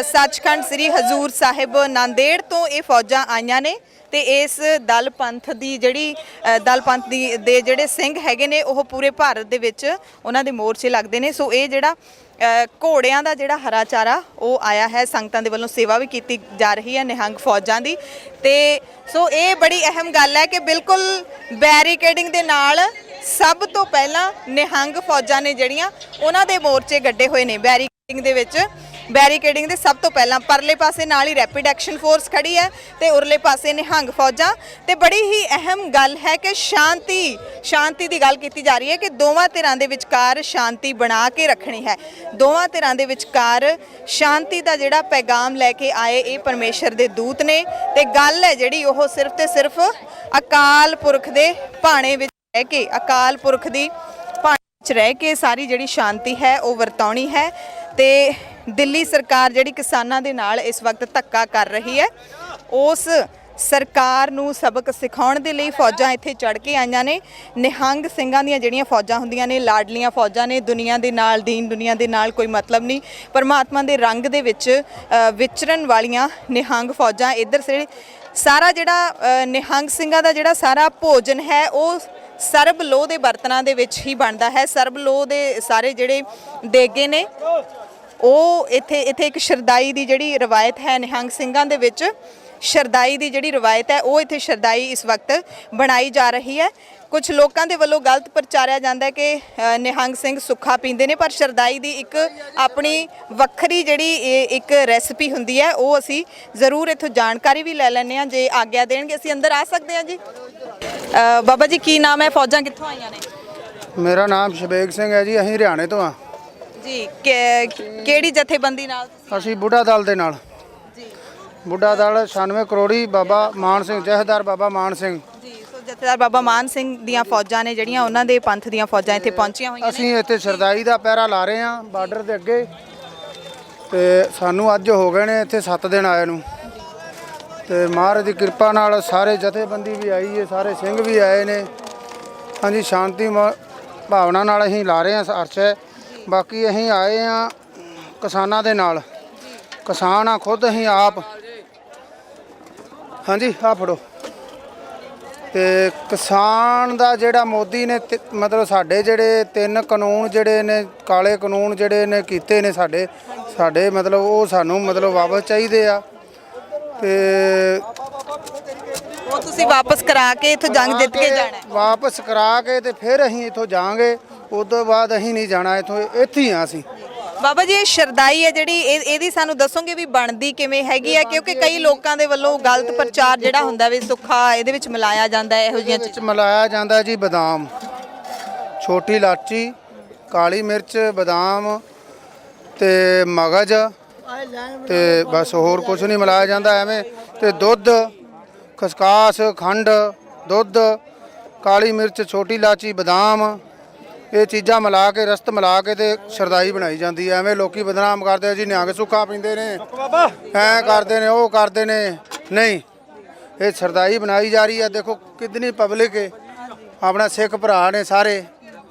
S1: ਸੱਚਖੰਡ ਸ੍ਰੀ ਹਜ਼ੂਰ ਸਾਹਿਬ ਨਾਂਦੇੜ ਤੋਂ ਇਹ ਫੌਜਾਂ ਆਈਆਂ ਨੇ ਤੇ ਇਸ ਦਲ ਪੰਥ ਦੀ ਜਿਹੜੀ ਦੇ ਜਿਹੜੇ ਸਿੰਘ ਹੈਗੇ ਨੇ ਉਹ ਪੂਰੇ ਭਾਰਤ ਦੇ ਵਿੱਚ ਉਹਨਾਂ ਦੇ ਮੋਰਚੇ ਲੱਗਦੇ ਨੇ। ਸੋ ਇਹ ਜਿਹੜਾ ਘੋੜਿਆਂ ਦਾ ਜਿਹੜਾ ਹਰਾ ਚਾਰਾ ਉਹ ਆਇਆ ਹੈ, ਸੰਗਤਾਂ ਦੇ ਵੱਲੋਂ ਸੇਵਾ ਵੀ ਕੀਤੀ ਜਾ ਰਹੀ ਹੈ ਨਿਹੰਗ ਫੌਜਾਂ ਦੀ। ਤੇ ਸੋ ਇਹ ਬੜੀ ਅਹਿਮ ਗੱਲ ਹੈ ਕਿ ਬਿਲਕੁਲ ਬੈਰੀਕੇਡਿੰਗ ਦੇ ਨਾਲ ਸਭ ਤੋਂ ਪਹਿਲਾਂ ਨਿਹੰਗ ਫੌਜਾਂ ਨੇ ਜਿਹੜੀਆਂ ਉਹਨਾਂ ਦੇ ਮੋਰਚੇ ਗੱਡੇ ਹੋਏ ਨੇ ਬੈਰੀਕੇਡਿੰਗ ਦੇ ਵਿੱਚ। ਬੈਰੀਕੇਡਿੰਗ ਦੇ ਸਭ ਤੋਂ ਪਹਿਲਾਂ ਪਰਲੇ ਪਾਸੇ ਨਾਲ ਹੀ ਰੈਪਿਡ ਐਕਸ਼ਨ ਫੋਰਸ ਖੜੀ ਹੈ ਤੇ ਉਰਲੇ ਪਾਸੇ ਨਿਹੰਗ ਫੌਜਾਂ। ਤੇ ਬੜੀ ਹੀ ਅਹਿਮ ਗੱਲ ਹੈ ਕਿ ਸ਼ਾਂਤੀ ਦੀ ਗੱਲ ਕੀਤੀ ਜਾ ਰਹੀ ਹੈ ਕਿ ਦੋਵਾਂ ਧਿਰਾਂ ਦੇ ਵਿਚਕਾਰ ਸ਼ਾਂਤੀ ਬਣਾ ਕੇ ਰੱਖਣੀ ਹੈ। ਦੋਵਾਂ ਧਿਰਾਂ ਦੇ ਵਿਚਕਾਰ ਸ਼ਾਂਤੀ ਦਾ ਜਿਹੜਾ ਪੈਗਾਮ ਲੈ ਕੇ ਆਏ ਇਹ ਪਰਮੇਸ਼ਰ ਦੇ ਦੂਤ ਨੇ ਤੇ ਗੱਲ ਹੈ ਜਿਹੜੀ ਉਹ ਸਿਰਫ ਤੇ ਸਿਰਫ ਅਕਾਲ ਪੁਰਖ ਦੇ ਭਾਣੇ ਵਿੱਚ ਰਹਿ ਕੇ, ਅਕਾਲ ਪੁਰਖ ਦੀ ਭਾਣੇ ਵਿੱਚ ਰਹਿ ਕੇ ਸਾਰੀ ਜਿਹੜੀ ਸ਼ਾਂਤੀ ਹੈ ਉਹ ਵਰਤਾਉਣੀ ਹੈ। ਤੇ ਦਿੱਲੀ ਸਰਕਾਰ ਜਿਹੜੀ ਕਿਸਾਨਾਂ ਦੇ ਨਾਲ ਇਸ ਵਕਤ ਧੱਕਾ ਕਰ ਰਹੀ ਹੈ, ਉਸ ਸਰਕਾਰ ਨੂੰ ਸਬਕ ਸਿਖਾਉਣ ਦੇ ਲਈ ਫੌਜਾਂ ਇੱਥੇ ਚੜ੍ਹ ਕੇ ਆਈਆਂ ਨੇ। ਨਿਹੰਗ ਸਿੰਘਾਂ ਦੀਆਂ ਜਿਹੜੀਆਂ ਫੌਜਾਂ ਹੁੰਦੀਆਂ ਨੇ ਲਾਡਲੀਆਂ ਫੌਜਾਂ ਨੇ, ਦੁਨੀਆ ਦੇ ਨਾਲ, ਦੀਨ ਦੁਨੀਆ ਦੇ ਨਾਲ ਕੋਈ ਮਤਲਬ ਨਹੀਂ, ਪਰਮਾਤਮਾ ਦੇ ਰੰਗ ਦੇ ਵਿੱਚ ਵਿਚਰਨ ਵਾਲੀਆਂ ਨਿਹੰਗ ਫੌਜਾਂ। ਇੱਧਰ ਸਾਰਾ ਜਿਹੜਾ ਨਿਹੰਗ ਸਿੰਘਾਂ ਦਾ ਜਿਹੜਾ ਸਾਰਾ ਭੋਜਨ ਹੈ ਉਹ ਸਰਬ ਲੋਹ ਦੇ ਬਰਤਨਾਂ ਦੇ ਵਿੱਚ ਹੀ ਬਣਦਾ ਹੈ। ਸਰਬ ਲੋਹ ਦੇ ਸਾਰੇ ਜਿਹੜੇ ਦੇਗੇ ਨੇ ਉਹ ਇੱਥੇ ਇੱਕ ਸ਼ਰਦਾਈ ਦੀ ਜਿਹੜੀ ਰਵਾਇਤ ਹੈ ਨਿਹੰਗ ਸਿੰਘਾਂ ਦੇ ਵਿੱਚ, ਸ਼ਰਦਾਈ ਦੀ ਜਿਹੜੀ ਰਵਾਇਤ ਹੈ ਉਹ ਇੱਥੇ ਸ਼ਰਦਾਈ ਇਸ ਵਕਤ ਬਣਾਈ ਜਾ ਰਹੀ ਹੈ। ਕੁਝ ਲੋਕਾਂ ਦੇ ਵੱਲੋਂ ਗਲਤ ਪ੍ਰਚਾਰਿਆ ਜਾਂਦਾ ਹੈ ਕਿ ਨਿਹੰਗ ਸਿੰਘ ਸੁੱਖਾ ਪੀਂਦੇ ਨੇ, ਪਰ ਸ਼ਰਦਾਈ ਦੀ ਇੱਕ ਆਪਣੀ ਵੱਖਰੀ ਜਿਹੜੀ ਇੱਕ ਰੈਸਪੀ ਹੁੰਦੀ ਹੈ ਉਹ ਅਸੀਂ ਜ਼ਰੂਰ ਇੱਥੋਂ ਜਾਣਕਾਰੀ ਵੀ ਲੈ ਲੈਂਦੇ ਹਾਂ। ਜੇ ਆਗਿਆ ਦੇਣਗੇ ਅਸੀਂ ਅੰਦਰ ਆ ਸਕਦੇ ਹਾਂ ਜੀ। ਬਾਬਾ ਜੀ ਕੀ ਨਾਮ ਹੈ, ਫੌਜਾਂ ਕਿੱਥੋਂ ਆਈਆਂ ਨੇ?
S6: ਮੇਰਾ ਨਾਮ ਸ਼ਬੇਗ ਸਿੰਘ ਹੈ ਜੀ, ਅਸੀਂ ਹਰਿਆਣੇ ਤੋਂ ਆ
S1: ਜੀ। ਕਿਹੜੀ ਜਥੇਬੰਦੀ ਨਾਲ?
S6: ਅਸੀਂ ਬੁੱਢਾ ਦਲ ਦੇ ਨਾਲ
S1: ਜੀ।
S6: ਬੁੱਢਾ ਦਲ 96 ਕਰੋੜੀ ਬਾਬਾ ਮਾਨ ਸਿੰਘ, ਜਥੇਦਾਰ ਬਾਬਾ ਮਾਨ ਸਿੰਘ।
S1: ਜੀ। ਸੋ ਜਥੇਦਾਰ ਬਾਬਾ ਮਾਨ ਸਿੰਘ ਦੀਆਂ ਫੌਜਾਂ ਨੇ ਜਿਹੜੀਆਂ ਉਹਨਾਂ ਦੇ ਪੰਥ ਦੀਆਂ ਫੌਜਾਂ ਇੱਥੇ ਪਹੁੰਚੀਆਂ ਹੋਈਆਂ ਨੇ।
S6: ਅਸੀਂ ਇੱਥੇ ਸਰਦਾਈ ਦਾ ਪਹਿਰਾ ਲਾ ਰਹੇ ਹਾਂ ਬਾਰਡਰ ਦੇ ਅੱਗੇ, ਤੇ ਸਾਨੂੰ ਅੱਜ ਹੋ ਗਏ ਨੇ ਇੱਥੇ 7 ਦਿਨ ਆਏ ਨੂੰ, ਤੇ ਮਹਾਰਾਜ ਦੀ ਕਿਰਪਾ ਨਾਲ ਸਾਰੇ ਜਥੇਬੰਦੀ ਵੀ ਆਈ ਹੈ, ਸਾਰੇ ਸਿੰਘ ਵੀ ਆਏ ਨੇ। ਹਾਂਜੀ, ਸ਼ਾਂਤੀ ਭਾਵਨਾ ਨਾਲ ਅਸੀਂ ਲਾ ਰਹੇ ਹਾਂ ਅਰਸ਼। ਬਾਕੀ ਅਸੀਂ ਆਏ ਹਾਂ ਕਿਸਾਨਾਂ ਦੇ ਨਾਲ, ਕਿਸਾਨ ਆ ਖੁਦ ਅਸੀਂ ਆਪ। ਹਾਂਜੀ, ਆ ਫੜੋ। ਤੇ ਕਿਸਾਨ ਦਾ ਜਿਹੜਾ ਮੋਦੀ ਨੇ ਮਤਲਬ ਸਾਡੇ ਜਿਹੜੇ 3 ਕਾਨੂੰਨ ਜਿਹੜੇ ਨੇ, ਕਾਲੇ ਕਾਨੂੰਨ ਜਿਹੜੇ ਨੇ ਕੀਤੇ ਨੇ ਸਾਡੇ ਮਤਲਬ ਉਹ ਸਾਨੂੰ ਮਤਲਬ ਵਾਪਸ ਚਾਹੀਦੇ ਆ। ਤੇ
S1: ਉਹ ਤੁਸੀਂ ਵਾਪਸ ਕਰਾ ਕੇ ਇੱਥੋਂ ਜੰਗ ਜਿੱਤ ਕੇ ਜਾਣਾ ਹੈ।
S6: ਵਾਪਸ ਕਰਾ ਕੇ ਤੇ ਫਿਰ ਅਸੀਂ ਇੱਥੋਂ ਜਾਵਾਂਗੇ। ਉਸ ਤੋਂ ਬਾਅਦ ਅਸੀਂ ਨਹੀਂ ਜਾਣਾ ਇੱਥੋਂ, ਇੱਥੇ ਹੀ ਆ ਅਸੀਂ।
S1: ਬਾਬਾ ਜੀ, ਇਹ ਸ਼ਰਦਾਈ ਹੈ ਜਿਹੜੀ ਇਹਦੀ ਸਾਨੂੰ ਦੱਸੋਗੇ ਵੀ ਬਣਦੀ ਕਿਵੇਂ ਹੈਗੀ ਹੈ? ਕਿਉਂਕਿ ਕਈ ਲੋਕਾਂ ਦੇ ਵੱਲੋਂ ਗਲਤ ਪ੍ਰਚਾਰ ਜਿਹੜਾ ਹੁੰਦਾ ਵੀ ਸੁੱਖਾ ਇਹਦੇ ਵਿੱਚ ਮਿਲਾਇਆ ਜਾਂਦਾ ਹੈ, ਇਹੋ ਜਿਹੀਆਂ
S6: ਵਿੱਚ ਮਿਲਾਇਆ ਜਾਂਦਾ ਜੀ ਬਦਾਮ, ਛੋਟੀ ਇਲਾਚੀ, ਕਾਲੀ ਮਿਰਚ, ਬਦਾਮ ਤੇ ਮਗਜ਼, ਤੇ ਬਸ ਹੋਰ ਕੁਝ ਨਹੀਂ ਮਿਲਾਇਆ ਜਾਂਦਾ ਐਵੇਂ। ਤੇ ਦੁੱਧ, ਖਸਕਾਸ, ਖੰਡ, ਦੁੱਧ, ਕਾਲੀ ਮਿਰਚ, ਛੋਟੀ ਇਲਾਚੀ, ਬਦਾਮ, ਇਹ ਚੀਜ਼ਾਂ ਮਿਲਾ ਕੇ ਰਸਤ ਮਿਲਾ ਕੇ ਤੇ ਸ਼ਰਦਾਈ ਬਣਾਈ ਜਾਂਦੀ ਹੈ। ਐਵੇਂ ਲੋਕੀ ਬਦਨਾਮ ਕਰਦੇ ਆ ਜੀ, ਨਿਹੰਗ ਸੁੱਖਾ ਪੀਂਦੇ ਨੇ, ਐ ਕਰਦੇ ਨੇ, ਉਹ ਕਰਦੇ ਨੇ। ਨਹੀਂ, ਇਹ ਸ਼ਰਦਾਈ ਬਣਾਈ ਜਾ ਰਹੀ ਹੈ। ਦੇਖੋ ਕਿੰਨੀ ਪਬਲਿਕ ਹੈ, ਆਪਣਾ ਸਿੱਖ ਭਰਾ ਨੇ ਸਾਰੇ,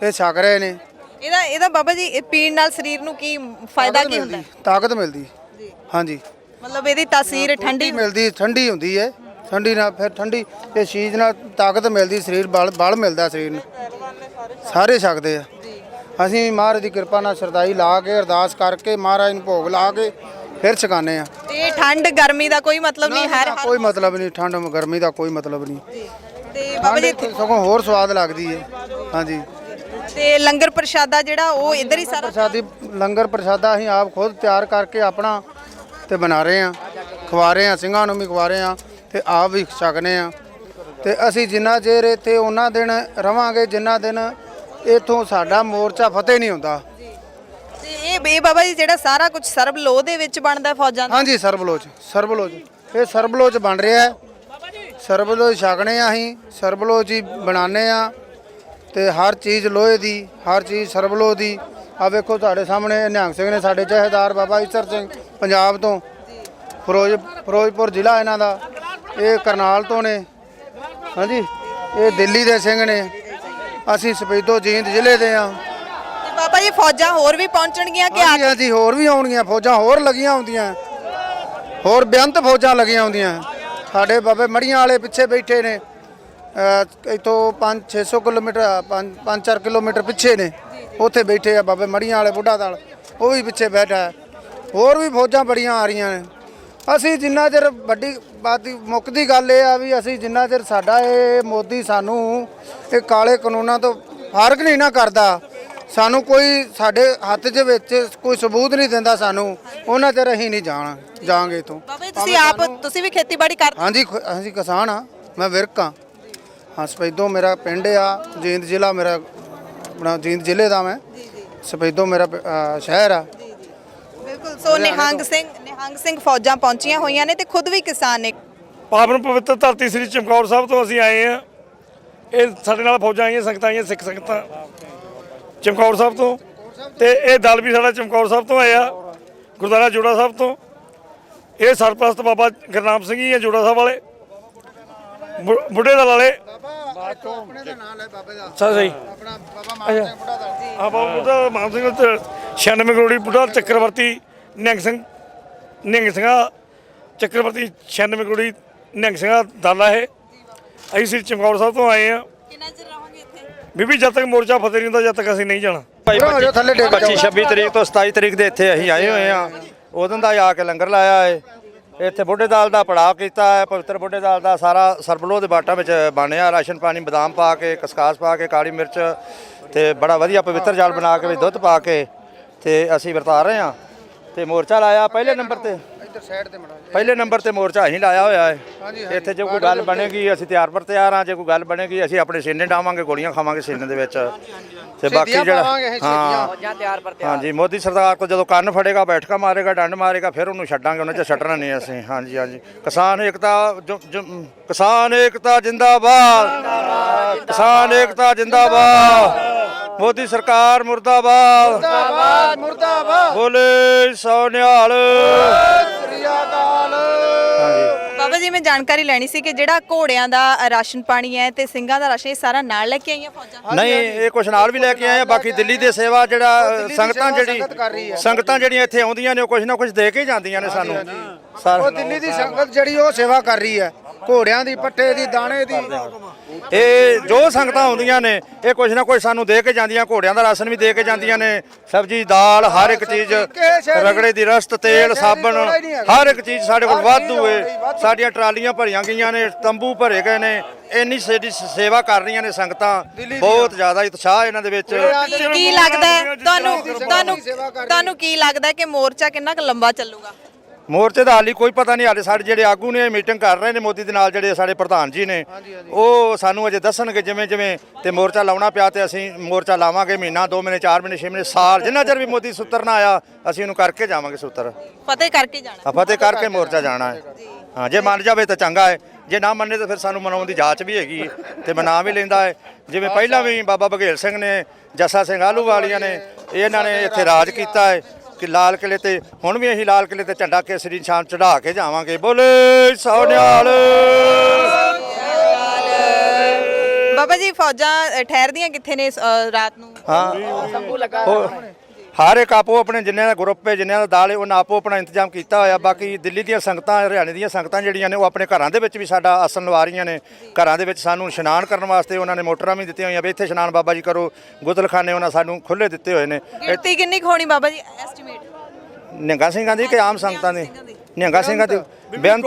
S6: ਇਹ ਛਕ ਰਹੇ ਨੇ।
S1: ਇਹਦਾ ਬਾਬਾ ਜੀ ਇਹ ਪੀਣ ਨਾਲ ਸਰੀਰ ਨੂੰ ਕੀ ਫਾਇਦਾ ਕੀ ਹੁੰਦਾ?
S6: ਤਾਕਤ ਮਿਲਦੀ। ਹਾਂਜੀ,
S1: ਮਤਲਬ ਇਹਦੀ ਤਾਸੀਰ ਠੰਡੀ
S6: ਮਿਲਦੀ, ਠੰਡੀ ਹੁੰਦੀ ਹੈ। ਠੰਡੀ ਨਾਲ ਫਿਰ ਠੰਡੀ ਇਹ ਚੀਜ਼ ਨਾਲ ਤਾਕਤ ਮਿਲਦੀ, ਸਰੀਰ ਬਲ ਮਿਲਦਾ ਸਰੀਰ ਨੂੰ, ਸਾਰੇ ਛਕਦੇ ਆ। ਅਸੀਂ ਵੀ ਮਹਾਰਾਜ ਦੀ ਕਿਰਪਾ ਨਾਲ ਸ਼ਰਦਾਈ ਲਾ ਕੇ ਅਰਦਾਸ ਕਰਕੇ ਮਹਾਰਾਜ ਨੂੰ ਭੋਗ ਲਾ ਕੇ ਫਿਰ ਛਕਾਉਂਦੇ ਆ।
S1: ਤੇ ਠੰਡ ਗਰਮੀ ਦਾ ਕੋਈ ਮਤਲਬ ਨਹੀਂ?
S6: ਕੋਈ ਮਤਲਬ ਨਹੀਂ, ਠੰਡ ਗਰਮੀ ਦਾ ਕੋਈ ਮਤਲਬ ਨਹੀਂ।
S1: ਤੇ ਬਾਬਾ ਜੀ
S6: ਸਗੋਂ ਹੋਰ ਸਵਾਦ ਲੱਗਦੀ ਹੈ। ਹਾਂਜੀ,
S1: ਤੇ ਲੰਗਰ ਪ੍ਰਸ਼ਾਦਾ ਜਿਹੜਾ ਉਹ ਇੱਧਰ ਹੀ ਸਾਰਾ
S6: ਪ੍ਰਸ਼ਾਦੀ, ਲੰਗਰ ਪ੍ਰਸ਼ਾਦਾ ਅਸੀਂ ਆਪ ਖੁਦ ਤਿਆਰ ਕਰਕੇ ਆਪਣਾ ਤੇ ਬਣਾ ਰਹੇ ਆ, ਖਵਾ ਰਹੇ ਆ, ਸਿੰਘਾਂ ਨੂੰ ਵੀ ਖਵਾ ਰਹੇ ਆ ਤੇ ਆਪ ਵੀ ਛਕਨੇ ਆ। ਤੇ ਅਸੀਂ ਜਿੰਨਾ ਚਿਰ ਇੱਥੇ ਉਹਨਾਂ ਦਿਨ ਰਵਾਂਗੇ ਜਿੰਨਾ ਦਿਨ ਇੱਥੋਂ ਸਾਡਾ ਮੋਰਚਾ ਫਤਿਹ ਨਹੀਂ ਹੁੰਦਾ।
S1: ਤੇ ਇਹ ਬਾਬਾ ਜੀ ਜਿਹੜਾ ਸਾਰਾ ਕੁਝ ਸਰਬਲੋਹ ਦੇ ਵਿੱਚ ਬਣਦਾ ਫੌਜਾਂ ਦਾ?
S6: ਹਾਂਜੀ, ਸਰਬਲੋਚ ਇਹ ਸਰਬਲੋਚ ਬਣ ਰਿਹਾ ਹੈ। ਸਰਬਲੋਚ ਛਕਣੇ ਆ, ਅਸੀਂ ਸਰਬਲੋਚ ਹੀ ਬਣਾਉਂਦੇ ਆ। ਤੇ ਹਰ ਚੀਜ਼ ਲੋਹੇ ਦੀ, ਹਰ ਚੀਜ਼ ਸਰਬਲੋਹ ਦੀ। ਆ ਵੇਖੋ ਤੁਹਾਡੇ ਸਾਹਮਣੇ ਨਿਹੰਗ ਸਿੰਘ ਨੇ, ਸਾਡੇ ਜਥੇਦਾਰ ਬਾਬਾ ਈਸਰ ਸਿੰਘ ਪੰਜਾਬ ਤੋਂ, ਫਿਰੋਜ਼ਪੁਰ ਜ਼ਿਲ੍ਹਾ ਇਹਨਾਂ ਦਾ, ਇਹ ਕਰਨਾਲ ਤੋਂ ਨੇ। ਹਾਂਜੀ, ਇਹ ਦਿੱਲੀ ਦੇ ਸਿੰਘ ਨੇ, ਅਸੀਂ ਸਪੈਦੋ ਜੀਂਦ ਜ਼ਿਲ੍ਹੇ ਦੇ ਆ।
S1: ਤੇ ਬਾਬਾ ਜੀ ਫੌਜਾਂ ਹੋਰ ਵੀ ਪਹੁੰਚਣਗੀਆਂ ਕਿ
S6: ਹਾਂਜੀ, ਹੋਰ ਵੀ ਆਉਣਗੀਆਂ ਫੌਜਾਂ, ਹੋਰ ਲੱਗੀਆਂ ਹੁੰਦੀਆਂ, ਹੋਰ ਬੇਅੰਤ ਫੌਜਾਂ ਲੱਗੀਆਂ ਹੁੰਦੀਆਂ। ਸਾਡੇ ਬਾਬੇ ਮੜੀਆਂ ਵਾਲੇ ਪਿੱਛੇ ਬੈਠੇ ਨੇ, ਇੱਥੋਂ 500-600 ਕਿਲੋਮੀਟਰ 5-4 ਕਿਲੋਮੀਟਰ ਪਿੱਛੇ ਨੇ, ਉੱਥੇ ਬੈਠੇ ਆ ਬਾਬੇ ਮੜੀਆਂ ਵਾਲੇ, ਬੁੱਢਾ ਦਲ ਉਹ ਵੀ ਪਿੱਛੇ ਬੈਠਾ ਹੈ। ਹੋਰ ਵੀ ਫੌਜਾਂ ਬੜੀਆਂ ਆ ਰਹੀਆਂ ਨੇ। ਅਸੀਂ ਜਿੰਨਾ ਚਿਰ ਵੱਡੀ ਬਾਤ ਮੁੱਖ ਦੀ ਗੱਲ ਇਹ ਆ ਵੀ ਅਸੀਂ ਜਿੰਨਾ ਚਿਰ ਸਾਡਾ ਇਹ ਮੋਦੀ ਸਾਨੂੰ ਇਹ ਕਾਲੇ ਕਾਨੂੰਨਾਂ ਤੋਂ ਫਰਕ ਨਹੀਂ ਨਾ ਕਰਦਾ, ਸਾਨੂੰ ਕੋਈ ਸਾਡੇ ਹੱਥ ਦੇ ਵਿੱਚ ਕੋਈ ਸਬੂਤ ਨਹੀਂ ਦਿੰਦਾ ਸਾਨੂੰ, ਉਹਨਾਂ ਚਿਰ ਅਸੀਂ ਨਹੀਂ ਜਾਵਾਂਗੇ ਇੱਥੋਂ।
S1: ਬਾਬਾ ਜੀ ਤੁਸੀਂ ਵੀ ਖੇਤੀਬਾੜੀ ਕਰਦੇ?
S6: ਹਾਂਜੀ, ਅਸੀਂ ਕਿਸਾਨ ਆ, ਮੈਂ ਵਿਰਕ ਆ। ਹਾਂ, ਸਪੈਦੋ ਮੇਰਾ ਪਿੰਡ ਆ, ਜੀਂਦ ਜ਼ਿਲ੍ਹਾ ਮੇਰਾ, ਆਪਣਾ ਜੀਂਦ ਜ਼ਿਲ੍ਹੇ ਦਾ ਮੈਂ, ਸਪੈਦੋ ਮੇਰਾ ਸ਼ਹਿਰ ਆ।
S1: ਬਿਲਕੁਲ। ਸੋ ਨਿਹੰਗ ਸਿੰਘ ਫੌਜਾਂ ਪਹੁੰਚੀਆਂ ਹੋਈਆਂ ਨੇ ਤੇ ਖੁਦ ਵੀ ਕਿਸਾਨ ਨੇ।
S7: ਪਾਵਨ ਪਵਿੱਤਰ ਧਰਤੀ ਸ੍ਰੀ ਚਮਕੌਰ ਸਾਹਿਬ ਤੋਂ ਅਸੀਂ ਆਏ ਆ। ਇਹ ਸਾਡੇ ਨਾਲ ਫੌਜਾਂ ਆਈਆਂ, ਸੰਗਤਾਂ ਆਈਆਂ, ਸਿੱਖ ਸੰਗਤਾਂ ਚਮਕੌਰ ਸਾਹਿਬ ਤੋਂ, ਤੇ ਇਹ ਦਲ ਵੀ ਸਾਡਾ ਚਮਕੌਰ ਸਾਹਿਬ ਤੋਂ ਆਇਆ, ਗੁਰਦੁਆਰਾ ਜੋੜਾ ਸਾਹਿਬ ਤੋਂ। ਇਹ ਸਰਪ੍ਰਸਤ ਬਾਬਾ ਗੁਰਨਾਮ ਸਿੰਘ ਜੀ ਆ, ਜੋੜਾ ਸਾਹਿਬ ਵਾਲੇ, ਬੁੱਢੇ ਦਲ ਵਾਲੇ। ਸਹੀ ਬਾਬਾ ਬੁੱਢਾ ਮਾਨ ਸਿੰਘ 96 ਕਰੋੜੀ ਬੁੱਢਾ ਚੱਕਰਵਰਤੀ ਨਿਹੰਗ ਸਿੰਘਾਂ ਚੱਕਰਵਰਤੀ 96 ਕਰੋੜੀ ਨਿਹੰਗ ਸਿੰਘਾਂ ਦਲ ਆ ਇਹ। ਅਸੀਂ ਸ੍ਰੀ ਚਮਕੌਰ ਸਾਹਿਬ ਤੋਂ ਆਏ ਆ।
S1: ਕਿੰਨਾ ਚਿਰ ਰਹੋਗੇ ਇੱਥੇ?
S7: ਬੀਬੀ ਜਦ ਤੱਕ ਮੋਰਚਾ ਫਤਿਹ ਨਹੀਂ ਹੁੰਦਾ ਜਦ ਤੱਕ ਅਸੀਂ ਨਹੀਂ ਜਾਣਾ।
S8: 25-26 ਤਰੀਕ ਤੋਂ 27 ਤਰੀਕ ਦੇ ਇੱਥੇ ਅਸੀਂ ਆਏ ਹੋਏ ਆ। ਉਦੋਂ ਦਾ ਆ ਕੇ ਲੰਗਰ ਲਾਇਆ ਹੈ ਇੱਥੇ। ਬੁੱਢੇ ਦਾਲ ਦਾ ਪੜਾਅ ਕੀਤਾ ਹੈ, ਪਵਿੱਤਰ ਬੁੱਢੇ ਦਾਲ ਦਾ ਸਾਰਾ ਸਰਬਲੋਹ ਦੇ ਬਾਟਾਂ ਵਿੱਚ ਬਣਿਆ, ਰਾਸ਼ਨ ਪਾਣੀ, ਬਦਾਮ ਪਾ ਕੇ, ਕਸਕਾਸ ਪਾ ਕੇ, ਕਾਲੀ ਮਿਰਚ ਤੇ ਬੜਾ ਵਧੀਆ ਪਵਿੱਤਰ ਜਲ ਬਣਾ ਕੇ ਵਿੱਚ ਦੁੱਧ ਪਾ ਕੇ ਤੇ ਅਸੀਂ ਵਰਤਾ ਰਹੇ ਹਾਂ ਤੇ ਮੋਰਚਾ ਲਾਇਆ ਪਹਿਲੇ ਨੰਬਰ ਤੇ।
S6: ਇੱਧਰ ਸਾਈਡ ਤੇ ਮੜਾ
S8: ਪਹਿਲੇ ਨੰਬਰ ਤੇ ਮੋਰਚਾ ਅਸੀਂ ਲਾਇਆ ਹੋਇਆ ਹੈ।
S6: ਹਾਂਜੀ,
S8: ਇੱਥੇ ਜੇ ਕੋਈ ਗੱਲ ਬਣੇਗੀ ਅਸੀਂ ਤਿਆਰ ਪਰ ਤਿਆਰ ਹਾਂ, ਜੇ ਕੋਈ ਗੱਲ ਬਣੇਗੀ ਅਸੀਂ ਆਪਣੇ ਸੀਨੇ ਡਾਵਾਂਗੇ, ਗੋਲੀਆਂ ਖਾਵਾਂਗੇ ਸੀਨੇ ਦੇ ਵਿੱਚ। ਤੇ ਬਾਕੀ ਜਿਹੜਾ ਹਾਂਜੀ ਮੋਦੀ ਸਰਕਾਰ ਤੋਂ ਜਦੋਂ ਕੰਨ ਫੜੇਗਾ, ਬੈਠਕਾ ਮਾਰੇਗਾ, ਡੰਡ ਮਾਰੇਗਾ, ਫਿਰ ਉਹਨੂੰ ਛੱਡਾਂਗੇ, ਉਹਨਾਂ 'ਚ ਛੱਡਣਾ ਨਹੀਂ ਅਸੀਂ। ਹਾਂਜੀ ਹਾਂਜੀ ਕਿਸਾਨ ਏਕਤਾ ਜਿੰਦਾਬਾਦ, ਕਿਸਾਨ ਏਕਤਾ ਜਿੰਦਾਬਾਦ, ਮੋਦੀ ਸਰਕਾਰ ਮੁਰਦਾਬਾਦ,
S6: ਮੁਰਦਾਬਾਦ ਮੁਰਦਾਬਾਦ,
S8: ਬੋਲੇ ਸੋ ਨਿਹਾਲ।
S1: ਬਾਬਾ ਜੀ ਮੈਂ ਜਾਣਕਾਰੀ ਲੈਣੀ ਸੀ ਕਿ ਜਿਹੜਾ ਘੋੜਿਆਂ ਦਾ ਰਾਸ਼ਨ ਪਾਣੀ ਹੈ ਤੇ ਸਿੰਘਾਂ ਦਾ ਰਾਸ਼ਨ, ਇਹ ਸਾਰਾ ਨਾਲ ਲੈ ਕੇ ਆਈਆਂ ਫੌਜਾਂ?
S8: ਨਹੀਂ, ਇਹ ਕੁਛ ਨਾਲ ਵੀ ਲੈ ਕੇ ਆਏ ਆ। ਬਾਕੀ ਦਿੱਲੀ ਦੇ ਸੇਵਾ ਜਿਹੜਾ ਸੰਗਤਾਂ ਜਿਹੜੀਆਂ ਇੱਥੇ ਆਉਂਦੀਆਂ ਨੇ ਉਹ ਕੁਛ ਨਾ ਕੁਛ ਦੇ ਕੇ ਜਾਂਦੀਆਂ ਨੇ ਸਾਨੂੰ।
S6: ਉਹ ਦਿੱਲੀ ਦੀ ਸੰਗਤ ਜਿਹੜੀ ਉਹ ਸੇਵਾ ਕਰ ਰਹੀ ਹੈ, ਘੋੜਿਆਂ ਦੀ, ਪੱਠੇ ਦੀ, ਦਾਣੇ ਦੀ।
S8: ਇਹ ਜੋ ਸੰਗਤਾਂ ਆਉਂਦੀਆਂ ਨੇ ਇਹ ਕੁਛ ਨਾ ਕੁਛ ਸਾਨੂੰ ਦੇ ਕੇ ਜਾਂਦੀਆਂ। ਘੋੜਿਆਂ ਦਾ ਰਾਸ਼ਨ ਵੀ ਦੇ ਕੇ ਜਾਂਦੀਆਂ ਨੇ, ਸਬਜ਼ੀ, ਦਾਲ, ਹਰ ਇੱਕ ਚੀਜ਼, ਰਗੜੇ ਦੀ ਰਸਤ, ਤੇਲ, ਸਾਬਣ, ਹਰ ਇੱਕ ਚੀਜ਼ ਸਾਡੇ ਕੋਲ ਵਾਧੂ ਏ। ਸਾਡੀਆਂ ਟਰਾਲੀਆਂ ਭਰੀਆਂ ਗਈਆਂ ਨੇ, ਤੰਬੂ ਭਰੇ ਗਏ ਨੇ। ਇੰਨੀ ਸੇਵਾ ਕਰ ਰਹੀਆਂ ਨੇ ਸੰਗਤਾਂ, ਬਹੁਤ ਜ਼ਿਆਦਾ ਉਤਸ਼ਾਹ ਇਹਨਾਂ ਦੇ ਵਿੱਚ।
S1: ਕੀ ਲੱਗਦਾ ਹੈ ਤੁਹਾਨੂੰ ਕੀ ਲੱਗਦਾ ਹੈ ਕਿ ਮੋਰਚਾ ਕਿੰਨਾ ਕੁ ਲੰਬਾ ਚੱਲੂਗਾ?
S8: ਮੋਰਚੇ ਦਾ ਹਾਲੀ ਕੋਈ ਪਤਾ ਨਹੀਂ। ਹਾਲੇ ਸਾਡੇ ਜਿਹੜੇ ਆਗੂ ਨੇ ਮੀਟਿੰਗ ਕਰ ਰਹੇ ਨੇ ਮੋਦੀ ਦੇ ਨਾਲ, ਜਿਹੜੇ ਸਾਡੇ ਪ੍ਰਧਾਨ ਜੀ ਨੇ, ਉਹ ਸਾਨੂੰ ਅਜੇ ਦੱਸਣਗੇ ਜਿਵੇਂ ਜਿਵੇਂ। ਤੇ ਮੋਰਚਾ ਲਾਉਣਾ ਪਿਆ ਤੇ ਅਸੀਂ ਮੋਰਚਾ ਲਾਵਾਂਗੇ, ਮਹੀਨਾ, 2 ਮਹੀਨੇ, 4 ਮਹੀਨੇ, 6 ਮਹੀਨੇ, ਸਾਲ, ਜਿੰਨਾ ਚਿਰ ਵੀ ਮੋਦੀ ਸੂਤਰ ਨਾ ਆਇਆ ਅਸੀਂ ਉਹਨੂੰ ਕਰਕੇ ਜਾਵਾਂਗੇ ਸੂਤਰ।
S1: ਫਤਿਹ ਕਰਕੇ ਜਾਣਾ?
S8: ਫਤਿਹ ਕਰਕੇ ਮੋਰਚਾ ਜਾਣਾ ਹੈ। ਹਾਂ, ਜੇ ਮੰਨ ਜਾਵੇ ਤਾਂ ਚੰਗਾ ਹੈ, ਜੇ ਨਾ ਮੰਨੇ ਤਾਂ ਫਿਰ ਸਾਨੂੰ ਮਨਾਉਣ ਦੀ ਜਾਂਚ ਵੀ ਹੈਗੀ ਤੇ ਮਨਾ ਵੀ ਲੈਂਦਾ ਹੈ। ਜਿਵੇਂ ਪਹਿਲਾਂ ਵੀ ਬਾਬਾ ਬਘੇਲ ਸਿੰਘ ਨੇ, ਜੱਸਾ ਸਿੰਘ ਆਹਲੂਵਾਲੀਆ ਨੇ, ਇਹਨਾਂ ਨੇ ਇੱਥੇ ਰਾਜ ਕੀਤਾ ਹੈ ਕਿ ਲਾਲ ਕਿਲੇ ਤੇ। ਹੁਣ ਵੀ ਅਸੀਂ ਲਾਲ ਕਿਲੇ ਤੇ ਝੰਡਾ ਕੇਸਰੀ ਨਿਸ਼ਾਨ ਚੜਾ ਕੇ ਜਾਵਾਂਗੇ। ਬੋਲੇ ਸੋ ਨਿਹਾਲ।
S1: ਬਾਬਾ ਜੀ ਫੌਜਾਂ ਠਹਿਰਦੀਆਂ ਕਿੱਥੇ ਨੇ ਰਾਤ ਨੂੰ?
S8: ਹਾਂ, ਹਰ ਇੱਕ ਆਪੋ ਆਪਣੇ ਜਿੰਨਿਆਂ ਦਾ ਗਰੁੱਪ ਹੈ, ਜਿੰਨਿਆਂ ਦਾ ਦਲ ਹੈ, ਉਹਨਾਂ ਆਪੋ ਆਪਣਾ ਇੰਤਜ਼ਾਮ ਕੀਤਾ ਹੋਇਆ। ਬਾਕੀ ਦਿੱਲੀ ਦੀਆਂ ਸੰਗਤਾਂ, ਹਰਿਆਣੇ ਦੀਆਂ ਸੰਗਤਾਂ ਜਿਹੜੀਆਂ ਨੇ ਉਹ ਆਪਣੇ ਘਰਾਂ ਦੇ ਵਿੱਚ ਵੀ ਸਾਡਾ ਆਸਣ ਲਵਾ ਰਹੀਆਂ ਨੇ। ਘਰਾਂ ਦੇ ਵਿੱਚ ਸਾਨੂੰ ਇਸ਼ਨਾਨ ਕਰਨ ਵਾਸਤੇ ਉਹਨਾਂ ਨੇ ਮੋਟਰਾਂ ਵੀ ਦਿੱਤੀਆਂ ਹੋਈਆਂ ਵੀ ਇੱਥੇ ਇਸ਼ਨਾਨ ਬਾਬਾ ਜੀ ਕਰੋ। ਗੁਸਲਖਾਨੇ ਉਹਨਾਂ ਸਾਨੂੰ ਖੁੱਲ੍ਹੇ ਦਿੱਤੇ ਹੋਏ ਨੇ।
S1: ਗਿਣਤੀ ਕਿੰਨੀ ਕੁ ਹੋਣੀ ਬਾਬਾ ਜੀ ਐਸਟੀਮੇਟ?
S8: ਨਿਹੰਗਾਂ ਸਿੰਘਾਂ ਦੀ ਕਿ ਆਮ ਸੰਗਤਾਂ ਦੀ? ਨਿਹੰਗਾਂ ਸਿੰਘਾਂ ਦੀ ਬੇਅੰਤ।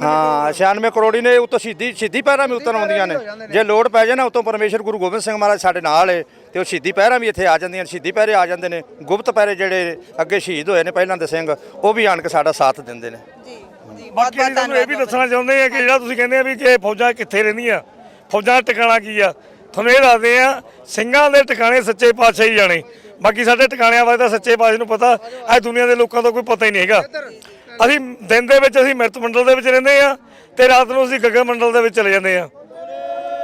S8: ਹਾਂ, 96 ਕਰੋੜੀ ਨੇ। ਉਤੋਂ ਸ਼ਹੀਦੀ ਪਹਿਰਾਂ ਵੀ ਉਤਰ ਆਉਂਦੀਆਂ ਨੇ। ਜੇ ਲੋੜ ਪੈ ਜਾਏ ਨਾ ਉਤੋਂ ਪਰਮੇਸ਼ਰ ਗੁਰੂ ਗੋਬਿੰਦ ਸਿੰਘ ਮਹਾਰਾਜ ਸਾਡੇ ਨਾਲ ਹੈ ਤੇ ਉਹ ਸ਼ਹੀਦੀ ਪਹਿਰਾਂ ਵੀ ਇੱਥੇ ਆ ਜਾਂਦੀਆਂ। ਸ਼ਹੀਦੀ ਪਹਿਰੇ ਆ ਜਾਂਦੇ ਨੇ, ਗੁਪਤ ਪਹਿਰੇ ਜਿਹੜੇ ਅੱਗੇ ਸ਼ਹੀਦ ਹੋਏ ਨੇ ਪਹਿਲਾਂ ਦੇ ਸਿੰਘ, ਉਹ ਵੀ ਆਣ ਕੇ ਸਾਡਾ ਸਾਥ ਦਿੰਦੇ ਨੇ।
S7: ਬਾਕੀ ਅਸੀਂ ਤੁਹਾਨੂੰ ਇਹ ਵੀ ਦੱਸਣਾ ਚਾਹੁੰਦੇ ਆ ਕਿ ਜਿਹੜਾ ਤੁਸੀਂ ਕਹਿੰਦੇ ਆ ਵੀ ਕਿ ਫੌਜਾਂ ਕਿੱਥੇ ਰਹਿੰਦੀਆਂ, ਫੌਜਾਂ ਦਾ ਟਿਕਾਣਾ ਕੀ ਆ, ਤੁਹਾਨੂੰ ਇਹ ਦੱਸਦੇ ਆ ਸਿੰਘਾਂ ਦੇ ਟਿਕਾਣੇ ਸੱਚੇ ਪਾਤਸ਼ਾਹ ਹੀ ਜਾਣੇ। ਬਾਕੀ ਸਾਡੇ ਟਿਕਾਣਿਆਂ ਬਾਰੇ ਤਾਂ ਸੱਚੇ ਪਾਤਸ਼ਾਹ ਨੂੰ ਪਤਾ, ਅੱਜ ਦੁਨੀਆ ਦੇ ਲੋਕਾਂ ਤੋਂ ਕੋਈ ਪਤਾ ਹੀ ਨਹੀਂ ਹੈਗਾ। ਅਸੀਂ ਦਿਨ ਦੇ ਵਿੱਚ ਅਸੀਂ ਮਿਰਤ ਮੰਡਲ ਦੇ ਵਿੱਚ ਰਹਿੰਦੇ ਆ ਤੇ ਰਾਤ ਨੂੰ ਅਸੀਂ ਗਗਨ ਮੰਡਲ ਦੇ ਵਿੱਚ ਚਲੇ ਜਾਂਦੇ ਆ।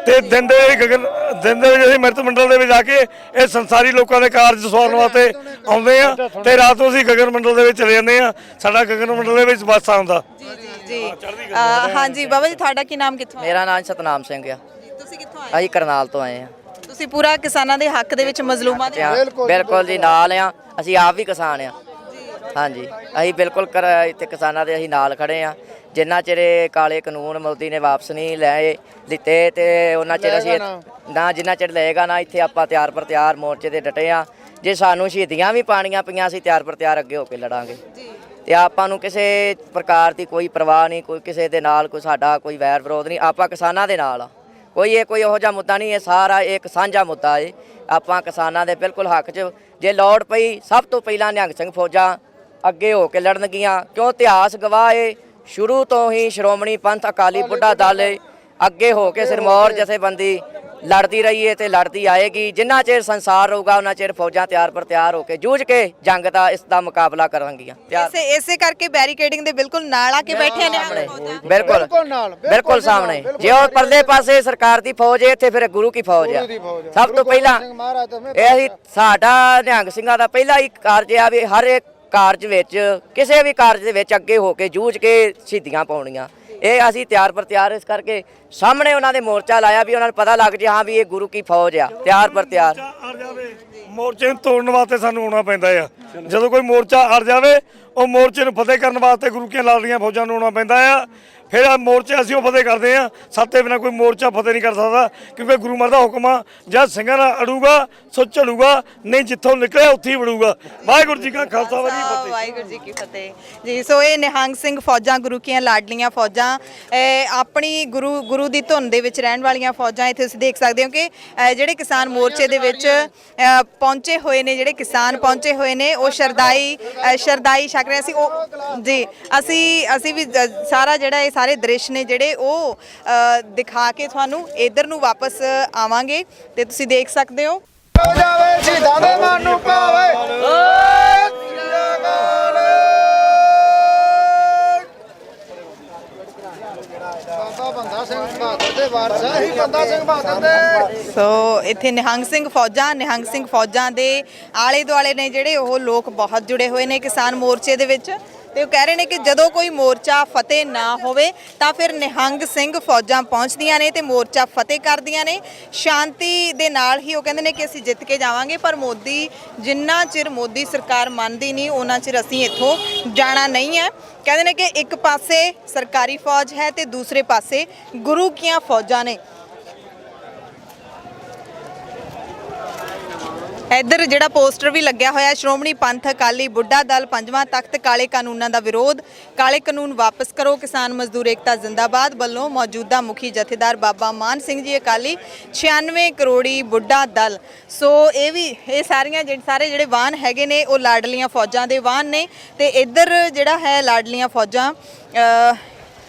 S7: ਤੇ ਦਿਨ ਦੇ ਵਿੱਚ ਅਸੀਂ ਮਿਰਤ ਮੰਡਲ ਦੇ ਵਿੱਚ ਆ ਕੇ ਇਹ ਸੰਸਾਰੀ ਲੋਕਾਂ ਦੇ ਕਾਰਜ ਸਵਾਰਨ ਵਾਸਤੇ ਆਉਂਦੇ ਆ ਤੇ ਰਾਤ ਨੂੰ ਅਸੀਂ ਗਗਨ ਮੰਡਲ ਦੇ ਵਿੱਚ ਚਲੇ ਜਾਂਦੇ ਆ। ਸਾਡਾ ਗਗਨ ਮੰਡਲ ਦੇ ਵਿੱਚ ਬੱਸ ਆਉਂਦਾ।
S1: ਜੀ ਹਾਂਜੀ ਬਾਬਾ ਜੀ ਤੁਹਾਡਾ ਕੀ ਨਾਮ, ਕਿੱਥੋਂ?
S9: ਮੇਰਾ ਨਾਮ ਸਤਨਾਮ ਸਿੰਘ ਆ।
S1: ਤੁਸੀਂ ਕਿੱਥੋਂ ਆਏ?
S9: ਅਸੀਂ ਕਰਨਾਲ ਤੋਂ ਆਏ ਆ।
S1: ਤੁਸੀਂ ਪੂਰਾ ਕਿਸਾਨਾਂ ਦੇ ਹੱਕ ਦੇ ਵਿੱਚ, ਮਜ਼ਲੂਮਾਂ ਦੇ?
S9: ਬਿਲਕੁਲ ਜੀ, ਨਾਲ ਆ। ਅਸੀਂ ਆਪ ਵੀ ਕਿਸਾਨ ਆ। ਹਾਂਜੀ, ਅਸੀਂ ਬਿਲਕੁਲ ਇੱਥੇ ਕਿਸਾਨਾਂ ਦੇ ਅਸੀਂ ਨਾਲ ਖੜੇ ਆ। ਜਿੰਨਾ ਚਿਰ ਕਾਲੇ ਕਾਨੂੰਨ ਮੋਦੀ ਨੇ ਵਾਪਸ ਨਹੀਂ ਲਿੱਤੇ ਤੇ ਉਹਨਾਂ ਚਿਰ ਅਸੀਂ ਨਾ, ਜਿੰਨਾ ਚਿਰ ਲਏਗਾ ਨਾ, ਇੱਥੇ ਆਪਾਂ ਤਿਆਰ ਪਰ ਤਿਆਰ ਮੋਰਚੇ ਤੇ ਡਟੇ ਆ। ਜੇ ਸਾਨੂੰ ਸ਼ਹੀਦੀਆਂ ਵੀ ਪਾਣੀਆਂ ਪਈਆਂ ਅਸੀਂ ਤਿਆਰ ਪਰ ਤਿਆਰ ਅੱਗੇ ਹੋ ਕੇ ਲੜਾਂਗੇ। ਤੇ ਆਪਾਂ ਨੂੰ ਕਿਸੇ ਪ੍ਰਕਾਰ ਦੀ ਕੋਈ ਪਰਵਾਹ ਨਹੀਂ, ਕੋਈ ਕਿਸੇ ਦੇ ਨਾਲ ਕੋਈ ਸਾਡਾ ਕੋਈ ਵੈਰ ਵਿਰੋਧ ਨਹੀਂ। ਆਪਾਂ ਕਿਸਾਨਾਂ ਦੇ ਨਾਲ ਆ। ਕੋਈ ਇਹੋ ਜਿਹਾ ਮੁੱਦਾ ਨਹੀਂ, ਇਹ ਸਾਰਾ ਇੱਕ ਸਾਂਝਾ ਮੁੱਦਾ ਏ। ਆਪਾਂ ਕਿਸਾਨਾਂ ਦੇ ਬਿਲਕੁਲ ਹੱਕ 'ਚ। ਜੇ ਲੋੜ ਪਈ ਸਭ ਤੋਂ ਪਹਿਲਾਂ ਨਿਹੰਗ ਸਿੰਘ ਫੌਜਾਂ ਅੱਗੇ ਹੋ ਕੇ ਲੜਨਗੀਆਂ, ਕਿਉਂ ਇਤਿਹਾਸ ਗਵਾਹ ਏ। ਸ਼ੁਰੂ ਤੋਂ ਹੀ ਸ਼੍ਰੋਮਣੀ ਪੰਥ ਅਕਾਲੀ ਬੁੱਢਾ ਦਲ ਅੱਗੇ ਹੋ ਕੇ ਸਿਰਮੌਰ ਜਥੇਬੰਦੀ ਲੜਦੀ ਰਹੀ ਏ ਤੇ ਲੜਦੀ ਆਏਗੀ। ਜਿੰਨਾ ਚਿਰ ਸੰਸਾਰ ਰਹੂਗਾ ਉਹਨਾਂ ਚਿਰ ਫੌਜਾਂ ਤਿਆਰ ਪਰ ਤਿਆਰ ਹੋ ਕੇ ਜੂਝ ਕੇ ਜੰਗ ਦਾ ਇਸ ਦਾ ਮੁਕਾਬਲਾ ਕਰਨਗੀਆਂ।
S1: ਇਸੇ ਕਰਕੇ ਬੈਰੀਕੇਡਿੰਗ ਦੇ ਬਿਲਕੁਲ ਨਾਲ ਆ ਕੇ ਬੈਠੇ ਨੇ
S9: ਬਿਲਕੁਲ ਸਾਹਮਣੇ। ਜੇ ਉਹ ਪਰਲੇ ਪਾਸੇ ਸਰਕਾਰ ਦੀ ਫੌਜ ਹੈ, ਇੱਥੇ ਫਿਰ ਗੁਰੂ ਕੀ ਫੌਜ ਆ। ਸਭ ਤੋਂ ਪਹਿਲਾਂ ਇਹ ਅਸੀਂ ਸਾਡਾ ਨਿਹੰਗ ਸਿੰਘਾਂ ਦਾ ਪਹਿਲਾ ਹੀ ਕਾਰਜ ਆ ਵੀ ਹਰ ਇੱਕ ਕਾਰਜ ਵਿੱਚ, ਕਿਸੇ ਵੀ ਕਾਰਜ ਦੇ ਵਿੱਚ ਅੱਗੇ ਹੋ ਕੇ ਜੂਝ ਕੇ ਸ਼ਹੀਦੀਆਂ ਪਾਉਣੀਆਂ। ਇਹ ਅਸੀਂ ਤਿਆਰ ਪਰ ਤਿਆਰ ਇਸ ਕਰਕੇ ਸਾਹਮਣੇ ਉਹਨਾਂ ਦੇ ਮੋਰਚਾ ਲਾਇਆ ਵੀ ਉਹਨਾਂ ਨੂੰ ਪਤਾ ਲੱਗ ਜੇ ਹਾਂ ਵੀ ਇਹ ਗੁਰੂ ਕੀ ਫੌਜ ਆ। ਤਿਆਰ ਪਰ ਤਿਆਰ
S7: ਮੋਰਚੇ ਨੂੰ ਤੋੜਨ ਵਾਸਤੇ ਸਾਨੂੰ ਆਉਣਾ ਪੈਂਦਾ ਆ। ਜਦੋਂ ਕੋਈ ਮੋਰਚਾ ਅੜ ਜਾਵੇ ਉਹ ਮੋਰਚੇ ਨੂੰ ਫਤਿਹ ਕਰਨ ਵਾਸਤੇ ਗੁਰੂ ਕੀਆਂ ਲਾਲੀਆਂ ਫੌਜਾਂ ਨੂੰ ਆਉਣਾ ਪੈਂਦਾ ਆ। ਫਿਰ ਆ ਮੋਰਚੇ ਅਸੀਂ ਉਹ ਫਤਿਹ ਕਰਦੇ ਆ। ਸਾਤੇ ਬਿਨਾਂ ਕੋਈ ਮੋਰਚਾ ਫਤਿਹ ਨਹੀਂ ਕਰ ਸਕਦਾ, ਕਿਉਂਕਿ ਗੁਰੂ ਮਹਾਰਾਜ ਦਾ ਹੁਕਮ ਆ, ਜਦ ਸਿੰਘਾਂ ਨਾਲ ਅੜੂਗਾ ਸੋ ਝੜੂਗਾ, ਨਹੀਂ ਜਿੱਥੋਂ ਨਿਕਲਿਆ ਉੱਥੇ ਹੀ ਵੜੂਗਾ। ਵਾਹਿਗੁਰੂ ਜੀ ਕਾ ਖਾਲਸਾ ਵਾਹਿਗੁਰੂ ਜੀ ਕੀ ਫਤਿਹ।
S1: ਵਾਹਿਗੁਰੂ ਜੀ ਕੀ ਫਤਿਹ ਜੀ। ਸੋ ਇਹ ਨਿਹੰਗ ਸਿੰਘ ਫੌਜਾਂ, ਗੁਰੂ ਕੀਆਂ ਲਾਡਲੀਆਂ ਫੌਜਾਂ, ਆਪਣੀ ਗੁਰੂ ਦੀ ਧੁਨ ਦੇ ਵਿੱਚ ਰਹਿਣ ਵਾਲੀਆਂ ਫੌਜਾਂ। ਇੱਥੇ ਤੁਸੀਂ ਦੇਖ ਸਕਦੇ ਹੋ ਕਿ ਜਿਹੜੇ ਕਿਸਾਨ ਮੋਰਚੇ ਦੇ ਵਿੱਚ ਪਹੁੰਚੇ ਹੋਏ ਨੇ, ਜਿਹੜੇ ਕਿਸਾਨ ਪਹੁੰਚੇ ਹੋਏ ਨੇ, ਉਹ ਸ਼ਰਦਾਈ ਛਕ ਰਹੇ ਸੀ। ਉਹ ਜੀ ਅਸੀਂ ਵੀ ਸਾਰਾ ਜਿਹੜਾ ਇਹ ਸਾਰੇ ਦ੍ਰਿਸ਼ ਨੇ ਜਿਹੜੇ ਉਹ ਦਿਖਾ ਕੇ ਤੁਹਾਨੂੰ ਇੱਧਰ ਨੂੰ ਵਾਪਸ ਆਵਾਂਗੇ ਤੇ ਤੁਸੀਂ ਦੇਖ ਸਕਦੇ ਹੋ।
S3: ਜਾਵੇ ਸ਼ਹੀਦਾਂ ਦੇ ਮਨ ਨੂੰ ਭਾਵੇ ਬਾਬਾ ਬੰਦਾ ਸਿੰਘ ਬਹਾਦਰ ਦੇ ਵਾਰਸ ਹੈ ਹੀ ਬੰਦਾ ਸਿੰਘ ਬਹਾਦਰ ਦੇ।
S1: ਸੋ ਇੱਥੇ ਨਿਹੰਗ ਸਿੰਘ ਫੌਜਾਂ ਦੇ ਆਲੇ ਦੁਆਲੇ ਨੇ ਜਿਹੜੇ ਉਹ ਲੋਕ ਬਹੁਤ ਜੁੜੇ ਹੋਏ ਨੇ ਕਿਸਾਨ ਮੋਰਚੇ ਦੇ ਵਿੱਚ ਤੇ ਉਹ ਕਹਿ ਰਹੇ ਨੇ ਕਿ ਜਦੋਂ ਕੋਈ ਮੋਰਚਾ ਫਤਿਹ ਨਾ ਹੋਵੇ ਤਾਂ ਫਿਰ ਨਿਹੰਗ ਸਿੰਘ ਫੌਜਾਂ ਪਹੁੰਚਦੀਆਂ ਨੇ ਤੇ ਮੋਰਚਾ ਫਤਿਹ ਕਰਦੀਆਂ ਨੇ ਸ਼ਾਂਤੀ ਦੇ ਨਾਲ ਹੀ। ਉਹ ਕਹਿੰਦੇ ਨੇ ਕਿ ਅਸੀਂ ਜਿੱਤ ਕੇ ਜਾਵਾਂਗੇ, ਪਰ ਜਿੰਨਾ ਚਿਰ ਮੋਦੀ ਸਰਕਾਰ ਮੰਨਦੀ ਨਹੀਂ ਉਹਨਾਂ ਚਿਰ ਅਸੀਂ ਇੱਥੋਂ ਜਾਣਾ ਨਹੀਂ ਹੈ। ਕਹਿੰਦੇ ਨੇ ਕਿ ਇੱਕ ਪਾਸੇ ਸਰਕਾਰੀ ਫੌਜ ਹੈ ਤੇ ਦੂਸਰੇ ਪਾਸੇ ਗੁਰੂ ਕੀਆਂ ਫੌਜਾਂ ਨੇ। ਇੱਧਰ ਜਿਹੜਾ ਪੋਸਟਰ ਵੀ ਲੱਗਿਆ ਹੋਇਆ, ਸ਼੍ਰੋਮਣੀ ਪੰਥ ਅਕਾਲੀ ਬੁੱਢਾ ਦਲ ਪੰਜਵਾਂ ਤਖਤ ਕਾਲੇ ਕਾਨੂੰਨਾਂ ਦਾ ਵਿਰੋਧ, ਕਾਲੇ ਕਾਨੂੰਨ ਵਾਪਸ ਕਰੋ, ਕਿਸਾਨ ਮਜ਼ਦੂਰ ਏਕਤਾ ਜ਼ਿੰਦਾਬਾਦ ਵੱਲੋਂ ਮੌਜੂਦਾ ਮੁਖੀ ਜਥੇਦਾਰ ਬਾਬਾ ਮਾਨ ਸਿੰਘ ਜੀ ਅਕਾਲੀ, 96 ਕਰੋੜੀ ਬੁੱਢਾ ਦਲ। ਸੋ ਇਹ ਸਾਰੇ ਜਿਹੜੇ ਵਾਹਨ ਹੈਗੇ ਨੇ ਉਹ ਲਾਡਲੀਆਂ ਫੌਜਾਂ ਦੇ ਵਾਹਨ ਨੇ ਤੇ ਇੱਧਰ ਜਿਹੜਾ ਹੈ ਲਾਡਲੀਆਂ ਫੌਜਾਂ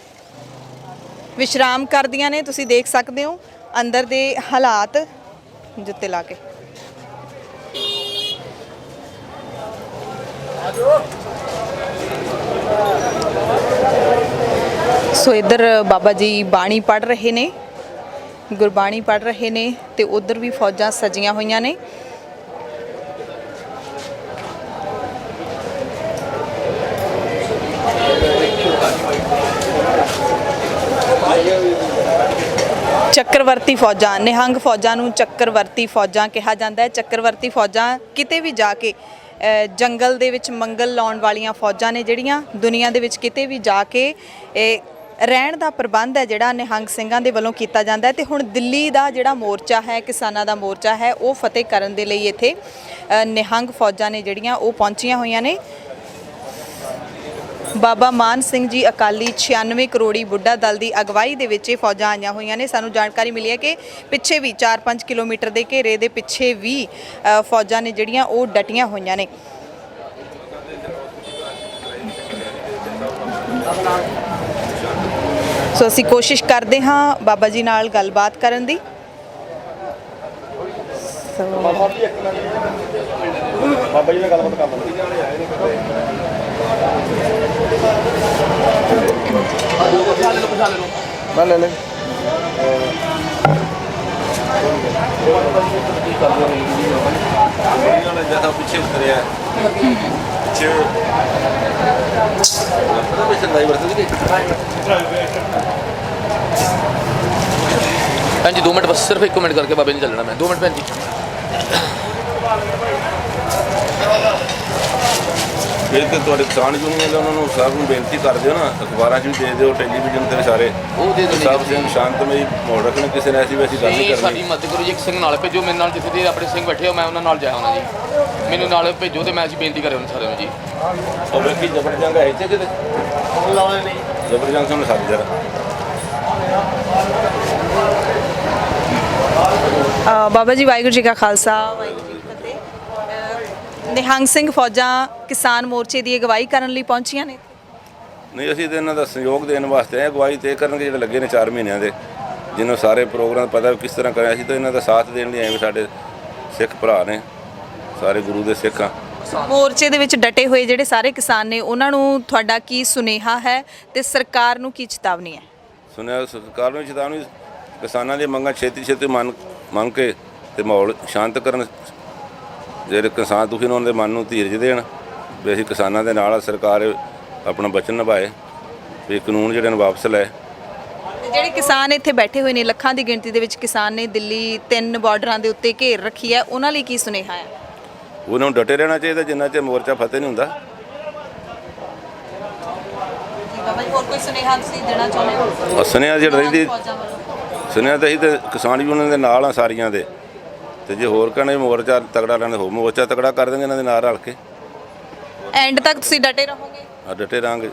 S1: ਵਿਸ਼ਰਾਮ ਕਰਦੀਆਂ ਨੇ। ਤੁਸੀਂ ਦੇਖ ਸਕਦੇ ਹੋ ਅੰਦਰ ਦੇ ਹਾਲਾਤ ਜੁੱਤੇ ਲਾ ਕੇ। ਸੋ ਇੱਧਰ ਬਾਬਾ ਜੀ ਬਾਣੀ ਪੜ੍ਹ ਰਹੇ ਨੇ, ਗੁਰਬਾਣੀ ਪੜ੍ਹ ਰਹੇ ਨੇ ਤੇ ਉਧਰ ਵੀ ਫੌਜਾਂ ਸਜੀਆਂ ਹੋਈਆਂ ਨੇ। ਚੱਕਰਵਰਤੀ ਫੌਜਾਂ, ਨਿਹੰਗ ਫੌਜਾਂ ਨੂੰ ਚੱਕਰਵਰਤੀ ਫੌਜਾਂ ਕਿਹਾ ਜਾਂਦਾ ਹੈ। ਚੱਕਰਵਰਤੀ ਫੌਜਾਂ ਕਿਤੇ ਵੀ ਜਾ ਕੇ ਜੰਗਲ ਦੇ ਵਿੱਚ ਮੰਗਲ ਲਾਉਣ ਵਾਲੀਆਂ ਫੌਜਾਂ ਨੇ ਜਿਹੜੀਆਂ ਦੁਨੀਆ ਦੇ ਵਿੱਚ ਕਿਤੇ ਵੀ ਜਾ ਕੇ ਰਹਿਣ ਦਾ ਪ੍ਰਬੰਧ ਹੈ ਜਿਹੜਾ ਨਿਹੰਗ ਸਿੰਘਾਂ ਦੇ ਵੱਲੋਂ ਕੀਤਾ ਜਾਂਦਾ ਹੈ। ਤੇ ਹੁਣ ਦਿੱਲੀ ਦਾ ਜਿਹੜਾ ਮੋਰਚਾ ਹੈ, ਕਿਸਾਨਾਂ ਦਾ ਮੋਰਚਾ ਹੈ, ਉਹ ਫਤਿਹ ਕਰਨ ਦੇ ਲਈ ਇੱਥੇ ਨਿਹੰਗ ਫੌਜਾਂ ਨੇ ਜਿਹੜੀਆਂ ਉਹ ਪਹੁੰਚੀਆਂ ਹੋਈਆਂ ਨੇ। ਬਾਬਾ ਮਾਨ ਸਿੰਘ ਜੀ ਅਕਾਲੀ 96 ਕਰੋੜੀ ਬੁੱਢਾ ਦਲ ਦੀ ਅਗਵਾਈ ਦੇ ਵਿੱਚ ਇਹ ਫੌਜਾਂ ਆਈਆਂ ਹੋਈਆਂ ਨੇ। ਸਾਨੂੰ ਜਾਣਕਾਰੀ ਮਿਲੀ ਹੈ ਕਿ ਪਿੱਛੇ ਵੀ 4-5 ਕਿਲੋਮੀਟਰ ਦੇ ਘੇਰੇ ਦੇ ਪਿੱਛੇ ਵੀ ਫੌਜਾਂ ਨੇ ਜਿਹੜੀਆਂ ਉਹ ਡਟੀਆਂ ਹੋਈਆਂ ਨੇ। ਸੋ ਅਸੀਂ ਕੋਸ਼ਿਸ਼ ਕਰਦੇ ਹਾਂ ਬਾਬਾ ਜੀ ਨਾਲ ਗੱਲਬਾਤ ਕਰਨ ਦੀ।
S8: ਬਾਬਾ ਜੀ ਨਾਲ ਗੱਲਬਾਤ ਕਰ ਮੈਂ ਲੈ ਲੈ ਜਿਆਦਾ ਪਿੱਛੇ ਉਤਰਿਆ ਪਿੱਛੇ ਪਤਾ ਵੀ ਸੰਦਾਈ ਵਰਤਦੀ
S10: ਭੈਣ ਜੀ 2 ਮਿੰਟ ਬਸ, ਸਿਰਫ 1 ਮਿੰਟ ਕਰਕੇ ਬਾਬੇ ਨੇ ਚੱਲਣਾ ਮੈਂ। 2 ਮਿੰਟ ਭੈਣ ਜੀ।
S11: ਫਿਰ ਤੇ ਤੁਹਾਡੇ ਕਿਸਾਨ ਯੂਨੀਅਨ ਦੇ ਉਹਨਾਂ ਨੂੰ ਸਭ ਨੂੰ ਬੇਨਤੀ ਕਰ ਦਿਓ ਨਾ, ਅਖਬਾਰਾਂ 'ਚ ਵੀ ਦੇ ਦਿਓ, ਟੈਲੀਵਿਜ਼ਨ ਤੇ ਸਾਰੇ
S10: ਉਹ ਦੇ ਦਿਓ।
S11: ਸਭ ਸਿੰਘ ਸ਼ਾਂਤਮਈ ਮਾਹੌਲ ਰੱਖਣ, ਕਿਸੇ ਨੇ ਐਸੀ ਵੈਸੀ ਗੱਲ ਨਹੀਂ ਕਰਨੀ।
S10: ਸਾਡੀ ਮਦਦ ਕਰੋ ਜੀ, ਇੱਕ ਸਿੰਘ ਨਾਲ ਭੇਜੋ ਮੇਰੇ ਨਾਲ, ਜਿੱਥੇ ਦੇ ਆਪਣੇ ਸਿੰਘ ਬੈਠੇ ਹੋ ਮੈਂ ਉਹਨਾਂ ਨਾਲ ਜਾਇਆ ਹੋਣਾ ਜੀ। ਮੈਨੂੰ ਨਾਲ ਭੇਜੋ ਤੇ ਮੈਂ ਅਸੀਂ ਬੇਨਤੀ ਕਰਿਆ ਉਹਨਾਂ ਸਾਰਿਆਂ ਨੂੰ ਜੀ।
S11: ਉਹ ਵੇਖੀ ਜਬਰ ਜੰਗ ਹੈ ਇੱਥੇ ਕਿਤੇ ਲਾਉਣੇ ਨਹੀਂ, ਜਬਰ ਜੰਗ ਸਾਨੂੰ ਸਾਡੀ ਜਰਾ
S1: ਬਾਬਾ ਜੀ ਵਾਹਿਗੁਰੂ ਜੀ ਕਾ ਖਾਲਸਾ ਵਾਹਿਗੁਰੂ ਜੀ ਕੀ ਫਤਿਹ। ਨਿਹੰਗ ਸਿੰਘ ਫੌਜਾਂ ਕਿਸਾਨ ਮੋਰਚੇ ਦੀ ਅਗਵਾਈ ਕਰਨ ਲਈ ਪਹੁੰਚੀਆਂ ਨੇ।
S11: ਨਹੀਂ, ਅਸੀਂ ਤਾਂ ਇਹਨਾਂ ਦਾ ਸਹਿਯੋਗ ਦੇਣ ਵਾਸਤੇ ਆਏ। ਅਗਵਾਈ ਤੇ ਕਰਨਗੇ ਜਿਹੜੇ ਲੱਗੇ ਨੇ 4 ਮਹੀਨਿਆਂ ਦੇ, ਜਿਹਨੂੰ ਸਾਰੇ ਪ੍ਰੋਗਰਾਮ ਪਤਾ ਕਿਸ ਤਰ੍ਹਾਂ ਕਰਿਆ ਸੀ, ਤਾਂ ਇਹਨਾਂ ਦਾ ਸਾਥ ਦੇਣ ਲਈ ਆਏ। ਸਾਡੇ ਸਿੱਖ ਭਰਾ ਨੇ, ਸਾਰੇ ਗੁਰੂ ਦੇ ਸਿੱਖ ਆ।
S1: ਮੋਰਚੇ ਦੇ ਵਿੱਚ ਡਟੇ ਹੋਏ ਜਿਹੜੇ ਸਾਰੇ ਕਿਸਾਨ ਨੇ ਉਹਨਾਂ ਨੂੰ ਤੁਹਾਡਾ ਕੀ ਸੁਨੇਹਾ ਹੈ ਤੇ ਸਰਕਾਰ ਨੂੰ ਕੀ ਚੇਤਾਵਨੀ ਹੈ?
S11: ਸੁਣਿਆ ਸਰਕਾਰ ਨੂੰ ਚੇਤਾਵਨੀ, ਕਿਸਾਨਾਂ ਦੀਆਂ ਮੰਗਾਂ ਛੇਤੀ ਮੰਗ ਕੇ ਤੇ ਮਾਹੌਲ ਸ਼ਾਂਤ ਕਰਨ। ਜਿਹੜੇ ਕਿਸਾਨ ਦੁਖੀ ਨੇ ਉਹਨਾਂ ਦੇ ਮਨ ਨੂੰ ਧੀਰਜ ਦੇਣ ਵੀ ਅਸੀਂ ਕਿਸਾਨਾਂ ਦੇ ਨਾਲ। ਸਰਕਾਰ ਆਪਣਾ ਵਚਨ ਨਿਭਾਏ ਵੀ ਕਾਨੂੰਨ ਜਿਹੜੇ ਨੇ ਵਾਪਸ ਲਏ।
S1: ਜਿਹੜੇ ਕਿਸਾਨ ਇੱਥੇ ਬੈਠੇ ਹੋਏ ਨੇ, ਲੱਖਾਂ ਦੀ ਗਿਣਤੀ ਦੇ ਵਿੱਚ ਕਿਸਾਨ ਨੇ, ਦਿੱਲੀ 3 ਬਾਰਡਰਾਂ ਦੇ ਉੱਤੇ ਘੇਰ ਰੱਖੀ ਹੈ, ਉਹਨਾਂ ਲਈ ਕੀ ਸੁਨੇਹਾ ਹੈ?
S11: ਉਹਨਾਂ ਨੂੰ ਡਟੇ ਰਹਿਣਾ ਚਾਹੀਦਾ ਜਿੰਨਾ ਚਿਰ ਮੋਰਚਾ ਫਤਿਹ ਨਹੀਂ ਹੁੰਦਾ।
S1: ਬਾਬਾ ਜੀ ਹੋਰ ਕੋਈ ਸੁਨੇਹਾ ਤੁਸੀਂ ਦੇਣਾ ਚਾਹੁੰਦੇ ਹੋ?
S11: ਸੁਨੇਹਾ ਜਿਹੜਾ ਰਹਿੰਦੀ
S1: ਫੌਜਾਂ ਵੱਲੋਂ
S11: ਸੁਨੇਹਾ ਤਾਂ ਅਸੀਂ ਤੇ ਕਿਸਾਨ ਯੂਨੀਅਨ ਦੇ ਨਾਲ ਆ ਸਾਰੀਆਂ ਦੇ, ਤੇ ਜੇ ਹੋਰ ਕਹਿੰਦੇ ਮੋਰਚਾ ਤਗੜਾ ਲੈਣ ਹੋ ਮੋਰਚਾ ਤਗੜਾ ਕਰ ਦੇਣਗੇ ਇਹਨਾਂ ਦੇ ਨਾਲ ਰਲ ਕੇ।
S1: ਐਂਡ ਤੱਕ ਤੁਸੀਂ ਡਟੇ ਰਹੋਗੇ?
S11: ਡਟੇ ਰਹਾਂਗੇ।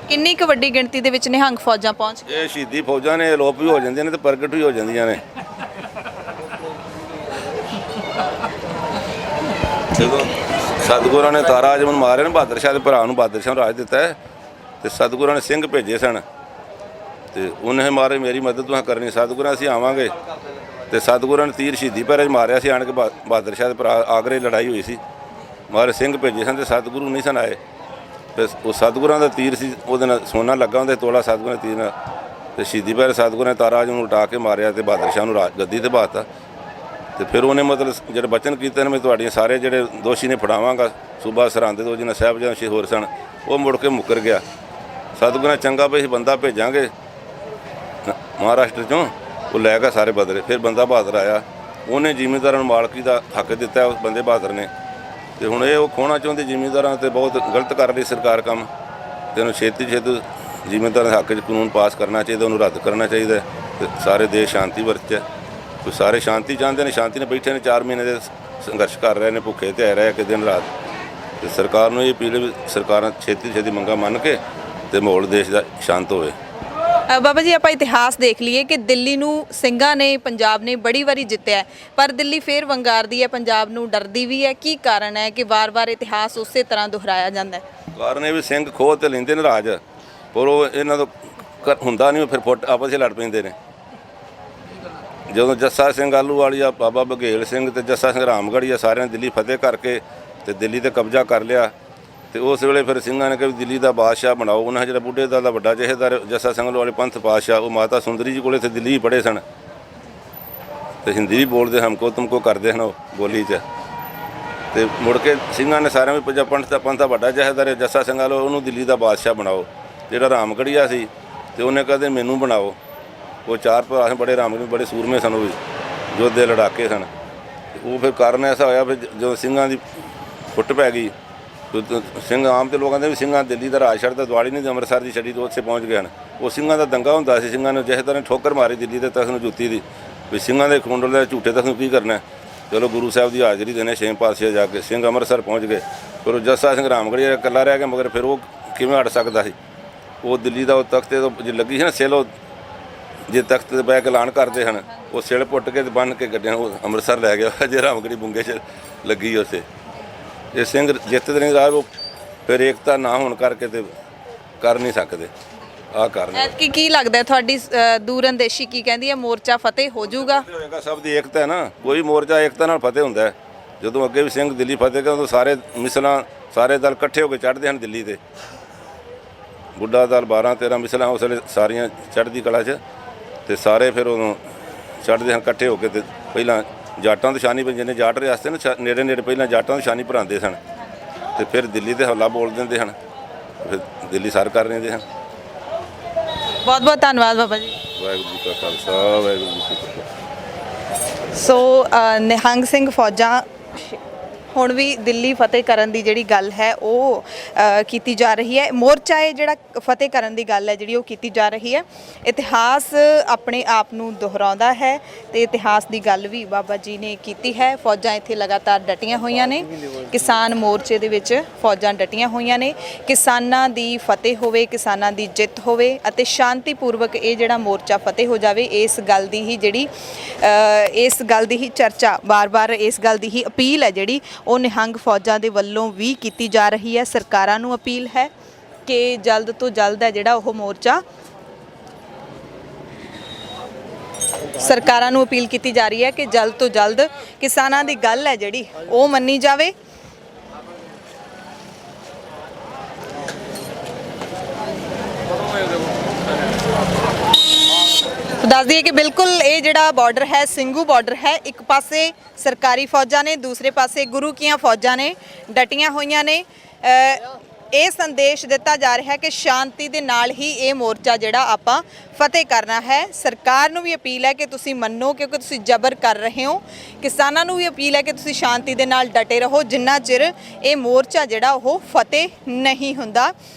S1: ਕਿੰਨੀ ਕੁ ਵੱਡੀ ਗਿਣਤੀ ਦੇ ਵਿੱਚ ਨਿਹੰਗ ਫੌਜਾਂ ਪਹੁੰਚ ਗਈਆਂ?
S11: ਇਹ ਸ਼ਹੀਦੀ ਫੌਜਾਂ ਨੇ ਅਲੋਪ ਵੀ ਹੋ ਜਾਂਦੀਆਂ ਨੇ ਤੇ ਪ੍ਰਗਟ ਵੀ ਹੋ ਜਾਂਦੀਆਂ ਨੇ। ਜਦੋਂ ਸਤਿਗੁਰਾਂ ਨੇ ਤਾਰਾ ਅਜਮਨ ਮਾਰਿਆ ਨਾ, ਬਹਾਦਰ ਸ਼ਾਹ ਦੇ ਭਰਾ ਨੂੰ ਬਹਾਦਰ ਸ਼ਾਹ ਨੂੰ ਰਾਜ ਦਿੱਤਾ ਹੈ, ਤੇ ਸਤਿਗੁਰਾਂ ਨੇ ਸਿੰਘ ਭੇਜੇ ਸਨ ਤੇ ਉਹਨੇ ਮਾਰੇ ਮੇਰੀ ਮਦਦ ਤੁਸੀਂ ਕਰਨੀ। ਸਤਿਗੁਰਾਂ ਅਸੀਂ ਆਵਾਂਗੇ ਤੇ ਸਤਿਗੁਰਾਂ ਨੇ ਤੀਰ ਸ਼ਹੀਦੀ ਪੈਰੇ 'ਚ ਮਾਰਿਆ ਸੀ ਆਣ ਕੇ। ਬਹਾਦਰ ਸ਼ਾਹ ਦੇ ਭਰਾ ਆਗਰੇ ਲੜਾਈ ਹੋਈ ਸੀ, ਮਾਰੇ ਸਿੰਘ ਭੇਜੇ ਸਨ ਤੇ ਸਤਿਗੁਰੂ ਨਹੀਂ ਸਨ ਆਏ। ਤੇ ਉਹ ਸਤਿਗੁਰਾਂ ਦਾ ਤੀਰ ਸੀ, ਉਹਦੇ ਨਾਲ ਸੋਨਾ ਲੱਗਾ ਉਹਦੇ ਤੋਲਾ ਸਤਿਗੁਰਾਂ ਦੇ ਤੀਰ ਨਾਲ, ਤੇ ਸ਼ਹੀਦੀ ਪੈਰੇ ਸਤਿਗੁਰਾਂ ਨੇ ਤਾਰਾ ਅਜਮਨ ਨੂੰ ਉਲਟਾ ਕੇ ਮਾਰਿਆ ਤੇ ਬਹਾਦਰ ਸ਼ਾਹ ਨੂੰ ਗੱਦੀ ਤੇ ਬਾਤਾ। ਤੇ ਫਿਰ ਉਹਨੇ ਮਤਲਬ ਜਿਹੜੇ ਬਚਨ ਕੀਤੇ ਨੇ ਮੈਂ ਤੁਹਾਡੀਆਂ ਸਾਰੇ ਜਿਹੜੇ ਦੋਸ਼ੀ ਨੇ ਫੜਾਵਾਂਗਾ, ਸੂਬਾ ਸਰਹੰਦ ਦੇ ਜਿਹਨਾਂ ਸਾਹਿਬਜ਼ਾਦੇ ਸ਼ਹੀਦ ਹੋਰ ਸਨ, ਉਹ ਮੁੜ ਕੇ ਮੁੱਕਰ ਗਿਆ। ਸਤਿਗੁਰਾਂ ਚੰਗਾ ਵੀ ਅਸੀਂ ਬੰਦਾ ਭੇਜਾਂਗੇ ਮਹਾਰਾਸ਼ਟਰ 'ਚੋਂ, ਉਹ ਲੈ ਗਿਆ ਸਾਰੇ ਬਦਲੇ। ਫਿਰ ਬੰਦਾ ਬਹਾਦਰ ਆਇਆ, ਉਹਨੇ ਜ਼ਿਮੀਂਦਾਰਾਂ ਨੂੰ ਮਾਲਕੀ ਦਾ ਹੱਕ ਦਿੱਤਾ ਉਸ ਬੰਦੇ ਬਹਾਦਰ ਨੇ। ਤੇ ਹੁਣ ਇਹ ਉਹ ਖੋਣਾ ਚਾਹੁੰਦੇ ਜ਼ਿਮੀਂਦਾਰਾਂ, ਤੇ ਬਹੁਤ ਗਲਤ ਕਰ ਰਹੀ ਸਰਕਾਰ ਕੰਮ। ਤੇ ਉਹਨੂੰ ਛੇਤੀ ਜ਼ਿਮੀਂਦਾਰਾਂ ਦੇ ਹੱਕ 'ਚ ਕਾਨੂੰਨ ਪਾਸ ਕਰਨਾ ਚਾਹੀਦਾ, ਉਹਨੂੰ ਰੱਦ ਕਰਨਾ ਚਾਹੀਦਾ ਤੇ ਸਾਰੇ ਦੇਸ਼ ਸ਼ਾਂਤੀ ਵਰਤੇ। ਕੋਈ ਸਾਰੇ ਸ਼ਾਂਤੀ ਚਾਹੁੰਦੇ ਨੇ, ਸ਼ਾਂਤੀ ਨਾਲ ਬੈਠੇ ਨੇ, 4 ਮਹੀਨੇ ਦੇ ਸੰਘਰਸ਼ ਕਰ ਰਹੇ ਨੇ, ਭੁੱਖੇ ਤੇ ਰਹੇ ਕਿ ਦਿਨ ਰਾਤ। ਤੇ ਸਰਕਾਰ ਨੂੰ ਇਹ ਅਪੀਲ ਵੀ ਸਰਕਾਰਾਂ ਛੇਤੀ ਮੰਗਾਂ ਮੰਨ ਕੇ ਤੇ ਮਾਹੌਲ ਦੇਸ਼ ਦਾ ਸ਼ਾਂਤ ਹੋਵੇ।
S1: ਬਾਬਾ ਜੀ ਆਪਾਂ ਇਤਿਹਾਸ ਦੇਖ ਲਈਏ ਕਿ ਦਿੱਲੀ ਨੂੰ ਸਿੰਘਾਂ ਨੇ, ਪੰਜਾਬ ਨੇ ਬੜੀ ਵਾਰੀ ਜਿੱਤਿਆ, ਪਰ ਦਿੱਲੀ ਫੇਰ ਵੰਗਾਰਦੀ ਹੈ, ਪੰਜਾਬ ਨੂੰ ਡਰਦੀ ਵੀ ਹੈ। ਕੀ ਕਾਰਨ ਹੈ ਕਿ ਵਾਰ-ਵਾਰ ਇਤਿਹਾਸ ਉਸੇ ਤਰ੍ਹਾਂ ਦੁਹਰਾਇਆ ਜਾਂਦਾ ਹੈ?
S11: ਕਾਰਨ ਇਹ ਵੀ ਸਿੰਘ ਖੋਹ ਤੇ ਲੈਂਦੇ ਨੇ ਰਾਜ, ਪਰ ਉਹ ਇਹਨਾਂ ਤੋਂ ਹੁੰਦਾ ਨਹੀਂ, ਫਿਰ ਫੁੱਟ ਆਪਸ 'ਚ ਲੜ ਪੈਂਦੇ ਨੇ। ਜਦੋਂ ਜੱਸਾ ਸਿੰਘ ਆਹਲੂਵਾਲੀਆ, ਬਾਬਾ ਬਘੇਲ ਸਿੰਘ ਤੇ ਜੱਸਾ ਸਿੰਘ ਰਾਮਗੜ੍ਹੀਆ ਸਾਰਿਆਂ ਨੇ ਦਿੱਲੀ ਫਤਿਹ ਕਰਕੇ ਤੇ ਦਿੱਲੀ ਤੇ ਕਬਜ਼ਾ ਕਰ ਲਿਆ, ਤੇ ਉਸ ਵੇਲੇ ਫਿਰ ਸਿੰਘਾਂ ਨੇ ਕਿਹਾ ਦਿੱਲੀ ਦਾ ਬਾਦਸ਼ਾਹ ਬਣਾਓ। ਉਹਨਾਂ ਜਿਹੜਾ ਬੁੱਢੇ ਦਲ ਦਾ ਵੱਡਾ ਜਥੇਦਾਰ ਜੱਸਾ ਸਿੰਘ ਆਹਲੂਵਾਲੀਆ ਪੰਥ ਪਾਤਸ਼ਾਹ, ਉਹ ਮਾਤਾ ਸੁੰਦਰੀ ਜੀ ਕੋਲ ਇੱਥੇ ਦਿੱਲੀ ਹੀ ਪੜ੍ਹੇ ਸਨ ਤੇ ਹਿੰਦੀ ਵੀ ਬੋਲਦੇ, ਹਮਕੋ ਤੁਮਕੋ ਕਰਦੇ ਹਨ ਉਹ ਬੋਲੀ 'ਚ। ਤੇ ਮੁੜ ਕੇ ਸਿੰਘਾਂ ਨੇ ਸਾਰਿਆਂ ਵੀ ਪੰਥ ਦਾ ਵੱਡਾ ਜਥੇਦਾਰ ਜੱਸਾ ਸਿੰਘ ਆਹਲੂਵਾਲੀਆ, ਉਹਨੂੰ ਦਿੱਲੀ ਦਾ ਬਾਦਸ਼ਾਹ ਬਣਾਓ। ਜਿਹੜਾ ਰਾਮਗੜ੍ਹੀਆ ਸੀ ਤੇ ਉਹਨੇ ਕਹਿੰਦੇ ਮੈਨੂੰ ਬਣਾਓ। ਉਹ 4 ਭਰਾ ਬੜੇ ਰਾਮਗੜ੍ਹੀ ਬੜੇ ਸੂਰਮੇ ਸਨ, ਉਹ ਵੀ ਯੋਧੇ ਲੜਾਕੇ ਸਨ। ਉਹ ਫਿਰ ਕਾਰਨ ਐਸਾ ਹੋਇਆ ਫਿਰ ਜਦੋਂ ਸਿੰਘਾਂ ਦੀ ਫੁੱਟ ਪੈ ਗਈ, ਸਿੰਘ ਆਮ ਤੇ ਲੋਕਾਂ ਦੇ ਵੀ ਸਿੰਘਾਂ ਦਿੱਲੀ ਦਾ ਰਾਜ ਛੱਡਦਾ, ਦਿਵਾਲੀ ਨਹੀਂ ਅੰਮ੍ਰਿਤਸਰ ਦੀ ਛੱਡੀ, ਤੋਂ ਉੱਥੇ ਪਹੁੰਚ ਗਏ ਹਨ। ਉਹ ਸਿੰਘਾਂ ਦਾ ਦੰਗਾ ਹੁੰਦਾ ਸੀ, ਸਿੰਘਾਂ ਨੇ ਜਥੇਦਾਰ ਨੇ ਠੋਕਰ ਮਾਰੀ ਦਿੱਲੀ ਦੇ ਤਖ਼ਤ ਨੂੰ ਜੁੱਤੀ ਦੀ, ਵੀ ਸਿੰਘਾਂ ਦੇ ਖੁੰਡਲ ਦੇ ਝੂਠੇ ਤਖ਼ਤ ਨੂੰ ਕੀ ਕਰਨਾ। ਚਲੋ ਗੁਰੂ ਸਾਹਿਬ ਦੀ ਹਾਜ਼ਰੀ ਦੇਣੇ 6 ਪਾਤਸ਼ਾਹ ਜਾ ਕੇ ਸਿੰਘ ਅੰਮ੍ਰਿਤਸਰ ਪਹੁੰਚ ਗਏ। ਫਿਰ ਉਹ ਜੱਸਾ ਸਿੰਘ ਰਾਮਗੜ੍ਹੀਆ ਇਕੱਲਾ ਰਹਿ ਗਿਆ, ਮਗਰ ਫਿਰ ਉਹ ਕਿਵੇਂ ਅੜ ਸਕਦਾ ਸੀ? ਉਹ ਦਿੱਲੀ ਦਾ ਉਹ ਤਖ਼ਤੇ ਤੋਂ ਜੇ ਲੱਗੀ ਸੀ ਨਾ ਸਿਲ, ਉਹ ਜੇ ਤਖ਼ਤ 'ਤੇ ਬਹਿ ਕੇ ਐਲਾਨ ਕਰਦੇ ਹਨ, ਉਹ ਸਿਲ ਪੁੱਟ ਕੇ ਤੇ ਬੰਨ੍ਹ ਕੇ ਗੱਡਿਆਂ ਉਹ ਅੰਮ੍ਰਿਤਸਰ ਲੈ ਗਿਆ। ਜੇ ਰਾਮਗੜ੍ਹੀ ਬੁੰਗੇ 'ਚ ਲੱਗੀ ਉੱਥੇ ਇਹ ਸਿੰਘ ਜਿੱਤਦੇ ਨਹੀਂ ਰਾਹ, ਉਹ ਫਿਰ ਏਕਤਾ ਨਾ ਹੋਣ ਕਰਕੇ ਤੇ ਕਰ ਨਹੀਂ ਸਕਦੇ। ਆਹ ਕਾਰਨ
S1: ਐਤਕੀ ਕੀ ਲੱਗਦਾ ਤੁਹਾਡੀ ਦੂਰਅੰਦੇਸ਼ੀ ਕੀ ਕਹਿੰਦੀ ਹੈ, ਮੋਰਚਾ ਫਤਿਹ ਹੋ ਜਾਊਗਾ?
S11: ਹੋਏਗਾ, ਸਭ ਦੀ ਏਕਤਾ ਹੈ ਨਾ, ਕੋਈ ਮੋਰਚਾ ਏਕਤਾ ਨਾਲ ਫਤਿਹ ਹੁੰਦਾ ਹੈ। ਜਦੋਂ ਅੱਗੇ ਵੀ ਸਿੰਘ ਦਿੱਲੀ ਫਤਿਹ ਕਰਦੇ ਉਦੋਂ ਸਾਰੇ ਮਿਸਲਾਂ ਸਾਰੇ ਦਲ ਇਕੱਠੇ ਹੋ ਕੇ ਚੜ੍ਹਦੇ ਹਨ ਦਿੱਲੀ ਤੇ। ਬੁੱਢਾ ਦਲ 12-13 ਮਿਸਲਾਂ ਉਸ ਵੇਲੇ ਸਾਰੀਆਂ ਚੜ੍ਹਦੀ ਕਲਾ 'ਚ, ਤੇ ਸਾਰੇ ਫਿਰ ਉਦੋਂ ਚੜ੍ਹਦੇ ਹਨ ਇਕੱਠੇ ਹੋ ਕੇ। ਤੇ ਪਹਿਲਾਂ ਜਾਟਾਂ ਤੋਂ ਸ਼ਾਨੀ ਜਿੰਨੇ ਜਾਟ ਰਿਆਸਤ ਨੇ ਨੇੜੇ ਪਹਿਲਾਂ ਜਾਟਾਂ ਤੋਂ ਸ਼ਾਨੀ ਭਰਾਉਂਦੇ ਸਨ, ਤੇ ਫਿਰ ਦਿੱਲੀ ਦੇ ਹੱਲਾ ਬੋਲ ਦਿੰਦੇ ਹਨ, ਫਿਰ ਦਿੱਲੀ ਸਰ ਕਰ ਲੈਂਦੇ ਹਨ।
S1: ਬਹੁਤ ਬਹੁਤ ਧੰਨਵਾਦ ਬਾਬਾ ਜੀ।
S11: ਵਾਹਿਗੁਰੂ ਜੀ ਕਾ ਖਾਲਸਾ, ਵਾਹਿਗੁਰੂ ਜੀ ਕੀ ਫਤਿਹ।
S1: ਸੋ ਨਿਹੰਗ ਸਿੰਘ ਫੌਜਾਂ ਹੁਣ ਵੀ ਦਿੱਲੀ ਫਤਿਹ ਕਰਨ ਦੀ ਜਿਹੜੀ ਗੱਲ ਹੈ ਉਹ ਕੀਤੀ ਜਾ ਰਹੀ ਹੈ। ਮੋਰਚਾ ਇਹ ਜਿਹੜਾ ਫਤਿਹ ਕਰਨ ਦੀ ਗੱਲ ਹੈ ਜਿਹੜੀ ਉਹ ਕੀਤੀ ਜਾ ਰਹੀ ਹੈ। ਇਤਿਹਾਸ ਆਪਣੇ ਆਪ ਨੂੰ ਦੁਹਰਾਉਂਦਾ ਹੈ ਤੇ ਇਤਿਹਾਸ ਦੀ ਗੱਲ ਵੀ ਬਾਬਾ ਜੀ ਨੇ ਕੀਤੀ ਹੈ। ਫੌਜਾਂ ਇੱਥੇ ਲਗਾਤਾਰ ਡਟੀਆਂ ਹੋਈਆਂ ਨੇ, ਕਿਸਾਨ ਮੋਰਚੇ ਦੇ ਵਿੱਚ ਫੌਜਾਂ ਡਟੀਆਂ ਹੋਈਆਂ ਨੇ। ਕਿਸਾਨਾਂ ਦੀ ਫਤਿਹ ਹੋਵੇ, ਕਿਸਾਨਾਂ ਦੀ ਜਿੱਤ ਹੋਵੇ ਅਤੇ ਸ਼ਾਂਤੀਪੂਰਵਕ ਇਹ ਜਿਹੜਾ ਮੋਰਚਾ ਫਤਿਹ ਹੋ ਜਾਵੇ, ਇਸ ਗੱਲ ਦੀ ਹੀ ਚਰਚਾ ਬਾਰ-ਬਾਰ, ਇਸ ਗੱਲ ਦੀ ਹੀ ਅਪੀਲ ਹੈ ਜਿਹੜੀ ਉਹ ਨਿਹੰਗ ਫੌਜਾਂ ਦੇ ਵੱਲੋਂ ਵੀ ਕੀਤੀ ਜਾ ਰਹੀ ਹੈ। ਸਰਕਾਰਾਂ ਨੂੰ ਅਪੀਲ ਹੈ ਕਿ ਜਲਦ ਤੋਂ ਜਲਦ ਹੈ ਜਿਹੜਾ ਉਹ ਮੋਰਚਾ, ਸਰਕਾਰਾਂ ਨੂੰ ਅਪੀਲ ਕੀਤੀ ਜਾ ਰਹੀ ਹੈ ਕਿ ਜਲਦ ਤੋਂ ਜਲਦ ਕਿਸਾਨਾਂ ਦੀ ਗੱਲ ਹੈ ਜਿਹੜੀ ਉਹ ਮੰਨੀ ਜਾਵੇ। ਦੱਸ ਦਈਏ ਕਿ ਬਿਲਕੁਲ ਇਹ ਜਿਹੜਾ ਬਾਰਡਰ ਹੈ ਸਿੰਘੂ ਬਾਰਡਰ ਹੈ। ਇੱਕ ਪਾਸੇ ਸਰਕਾਰੀ ਫੌਜਾਂ ਨੇ, ਦੂਸਰੇ ਪਾਸੇ ਗੁਰੂ ਕੀਆਂ ਫੌਜਾਂ ਨੇ ਡਟੀਆਂ ਹੋਈਆਂ ਨੇ। ਇਹ ਸੰਦੇਸ਼ ਦਿੱਤਾ ਜਾ ਰਿਹਾ ਹੈ ਕਿ ਸ਼ਾਂਤੀ ਦੇ ਨਾਲ ਹੀ ਇਹ ਮੋਰਚਾ ਜਿਹੜਾ ਆਪਾਂ ਫਤਿਹ ਕਰਨਾ ਹੈ। ਸਰਕਾਰ ਨੂੰ ਵੀ ਅਪੀਲ ਹੈ ਕਿ ਤੁਸੀਂ ਮੰਨੋ, ਕਿਉਂਕਿ ਤੁਸੀਂ ਜ਼ਬਰ ਕਰ ਰਹੇ ਹੋ। ਕਿਸਾਨਾਂ ਨੂੰ ਵੀ ਅਪੀਲ ਹੈ ਕਿ ਤੁਸੀਂ ਸ਼ਾਂਤੀ ਦੇ ਨਾਲ ਡਟੇ ਰਹੋ ਜਿੰਨਾ ਚਿਰ ਇਹ ਮੋਰਚਾ ਜਿਹੜਾ ਉਹ ਫਤਿਹ ਨਹੀਂ ਹੁੰਦਾ।